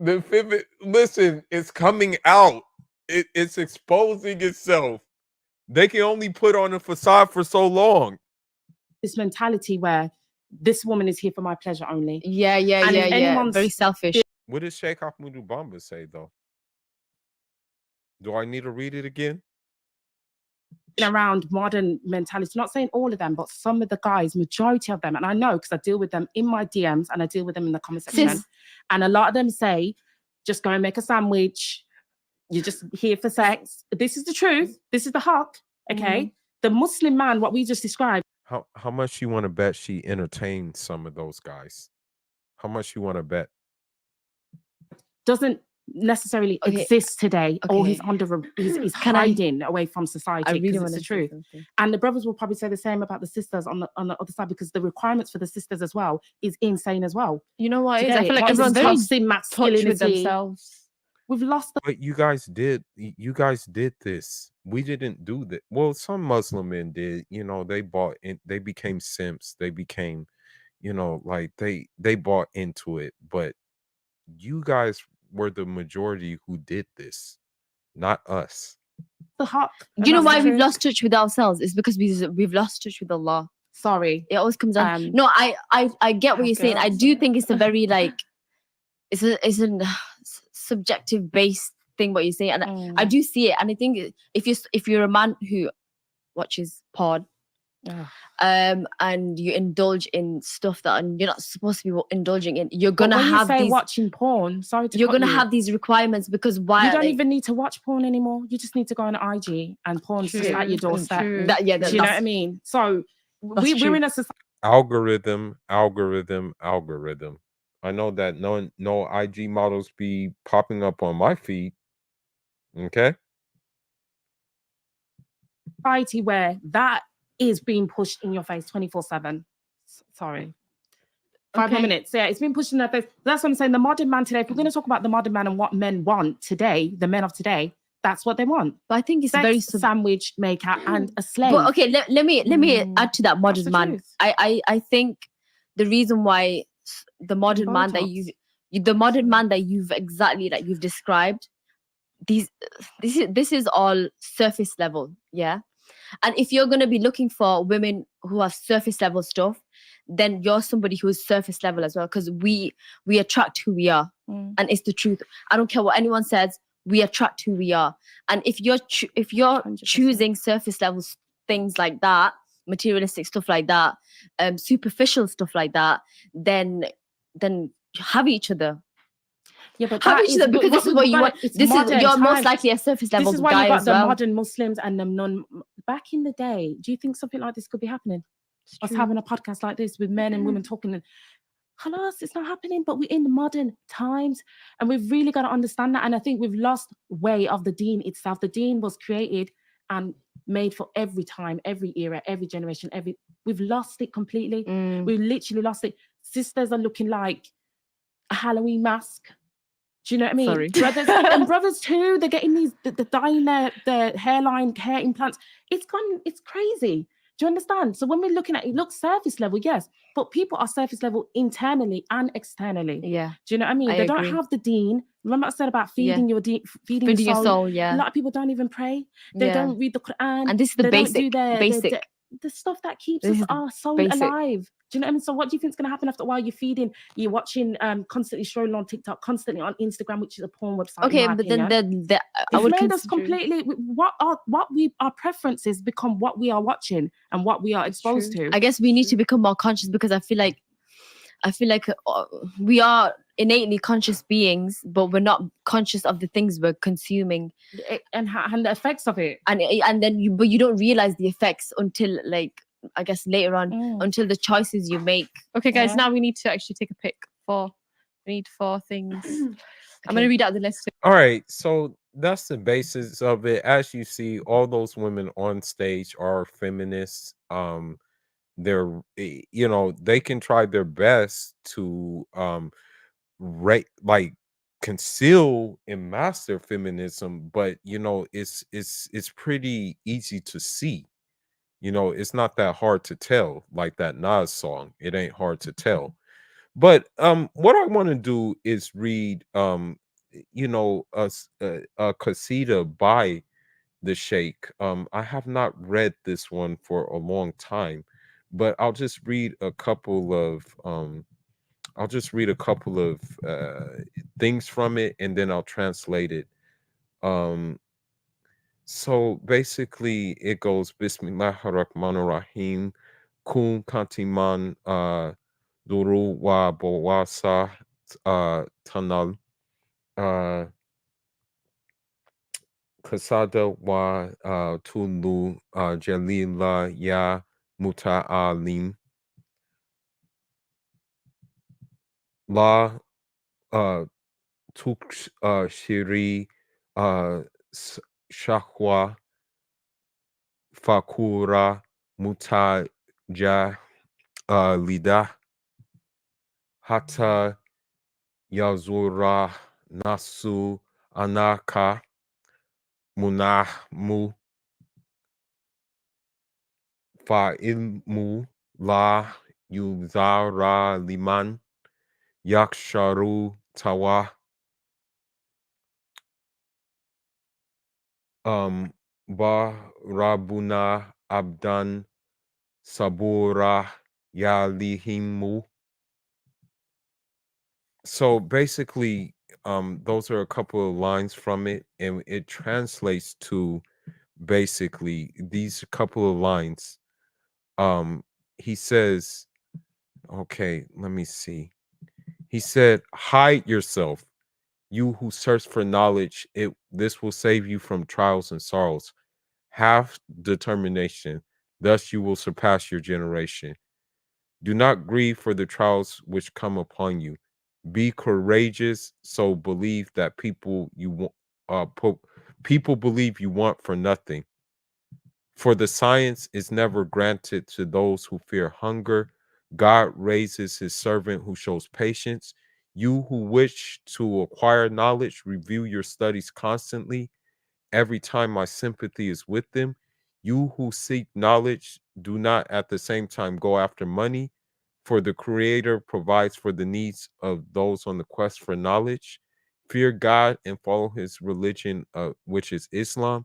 Listen, it's coming out. It's exposing itself. They can only put on a facade for so long.
This mentality where this woman is here for my pleasure only.
Yeah. Very selfish.
What does Sheikh Ahmadou Bamba say, though? Do I need to read it again?
Around modern mentality, not saying all of them, but some of the guys, majority of them, and I know because I deal with them in my DMs and I deal with them in the comment section, and a lot of them say, just go and make a sandwich. You're just here for sex. This is the truth. This is the hawk. Okay. The Muslim man, what we just described.
How much you want to bet she entertained some of those guys? How much you want to bet?
Doesn't necessarily exist today, or he's he's hiding away from society. I really want the truth. And the brothers will probably say the same about the sisters on the other side, because the requirements for the sisters as well is insane as well.
You know what? I feel like everyone's very touch with themselves.
We've lost.
But you guys did this. We didn't do that. Well, some Muslim men did. You know, they bought in. They became simps. They became, like they bought into it. But you guys were the majority who did this, not us.
Do you know why we've lost touch with ourselves? It's because we've lost touch with Allah.
Sorry,
it always comes down. No, I get what you're saying. I do think it's a very it's a subjective based thing what you say, and I do see it. And I think if you're a man who watches porn, and you indulge in stuff that you're not supposed to be indulging in, you're
But
gonna
when you
have
say
these.
watching porn, sorry to
You're
cut
gonna
you.
have these requirements because why?
You don't
like,
even need to watch porn anymore. You just need to go on IG and porn's just at your doorstep.
That, yeah,
Do you know what I mean? So we're in a society.
Algorithm. I know that no IG models be popping up on my feed. Okay.
Where that is being pushed in your face 24/7. Sorry. 5 more minutes. Yeah, it's been pushed in their face. That's what I'm saying. The modern man today, if we're going to talk about the modern man and what men want today, the men of today, that's what they want.
But I think it's
Sex,
very
sandwich maker and a slave.
But okay, let me add to that modern man. I think the reason why the modern man that you've exactly that you've described, this is all surface level, yeah. And if you're gonna be looking for women who have surface level stuff, then you're somebody who is surface level as well, because we attract who we are, and it's the truth. I don't care what anyone says. We attract who we are, and if you're choosing surface level things like that, materialistic stuff like that, superficial stuff like that, then have each other.
Yeah, but
have
that
each other, because this is what you want.
It's
This is
modern
you're most
times.
likely a surface level
This is why
guy
you've got
as
the
well.
modern Muslims and the non. Back in the day, do you think something like this could be happening? Us having a podcast like this with men and women talking. Halas, it's not happening, but we're in the modern times and we've really got to understand that. And I think we've lost way of the deen itself. The deen was created and made for every time, every era, every generation, we've lost it completely. We've literally lost it. Sisters are looking like a Halloween mask. Do you know what I mean?
Sorry.
Brothers and brothers too, they're getting these, they're dyeing their hairline, hair implants. It's crazy. Do you understand? So when we're looking at it, looks surface level, yes, but people are surface level internally and externally.
Yeah.
Do you know what I mean?
I
They
agree.
don't have the deen. Remember I said about feeding feeding your soul?
Yeah.
A lot of people don't even pray. They
Yeah.
don't read the Quran.
And this is the
they
basic,
don't do their
basic.
the stuff that keeps
This
us
is the
our soul
basic.
alive. Do you know what I mean? So what do you think is going to happen after a while? You're watching, constantly strolling on TikTok, constantly on Instagram, which is a porn website.
Okay,
in my
but
opinion.
then I
It's
would
made us completely. Our preferences become what we are watching and what we are exposed to.
I guess we need to become more conscious, because I feel like we are innately conscious beings, but we're not conscious of the things we're consuming
and the effects of it.
And then you don't realize the effects until, like, I guess later on, until the choices you make.
Okay, guys, now we need to actually take a pick. We need 4 things. I'm going to read out the list.
All right, so that's the basis of it. As you see, all those women on stage are feminists. They're, they can try their best to conceal and master feminism, but it's pretty easy to see. It's not that hard to tell, like that Nas song. It ain't hard to tell. But what I want to do is read a qasida by the Sheikh. I have not read this one for a long time, but I'll just read a couple of things from it, and then I'll translate it. So basically it goes Bismillahir Rahmanir Rahim, Kun Kantiman Duru wa Bawasa Tanal Kasada wa Tulu Jalila Ya Muta'alim La Tuk Shiri Shahwa Fakura Mutaja Lida Hata Yazura Nasu Anaka Munahmu Fa'ilmu La Yuzara Liman Yaksharu Tawa Barabuna Abdan Sabura Yalihimu. So basically, those are a couple of lines from it, and it translates to basically these couple of lines He says, okay, let me see. He said, hide yourself, you who search for knowledge. This will save you from trials and sorrows. Have determination, thus you will surpass your generation. Do not grieve for the trials which come upon you. Be courageous, so believe that people believe you want for nothing. For the science is never granted to those who fear hunger. God raises his servant who shows patience. You who wish to acquire knowledge, review your studies constantly. Every time my sympathy is with them. You who seek knowledge, do not at the same time go after money, for the Creator provides for the needs of those on the quest for knowledge. Fear God and follow his religion, which is Islam.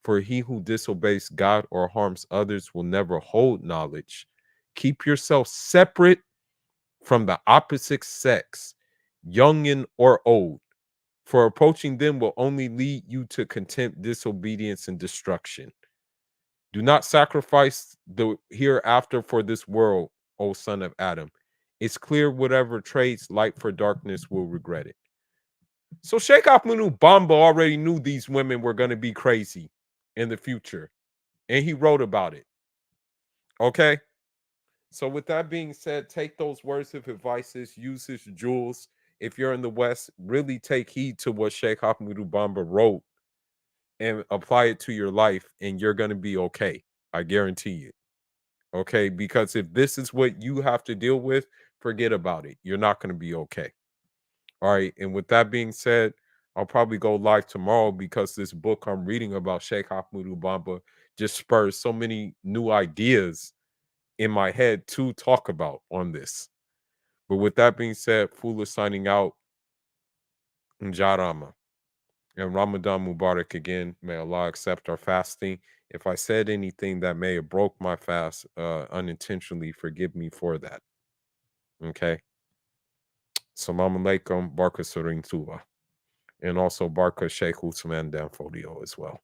For he who disobeys God or harms others will never hold knowledge. Keep yourself separate from the opposite sex, young or old, for approaching them will only lead you to contempt, disobedience, and destruction. Do not sacrifice the hereafter for this world, O son of Adam. It's clear whatever trades light for darkness will regret it. So Sheikh Ahmadou Bamba already knew these women were going to be crazy in the future, and he wrote about it. Okay? So with that being said, take those words of advices, use his jewels. If you're in the West, really take heed to what Sheikh Ahmadou Bamba wrote and apply it to your life, and you're going to be okay. I guarantee you. Okay? Because if this is what you have to deal with, forget about it. You're not going to be okay. All right. And with that being said, I'll probably go live tomorrow because this book I'm reading about Sheikh Ahmadou Bamba just spurs so many new ideas in my head to talk about on this. But with that being said, Fula signing out. Njarama. And Ramadan Mubarak again. May Allah accept our fasting. If I said anything that may have broke my fast unintentionally, forgive me for that. Okay. Salam alaikum. Barka Serigne Touba. And also Barka Sheikh Usman Danfodio as well.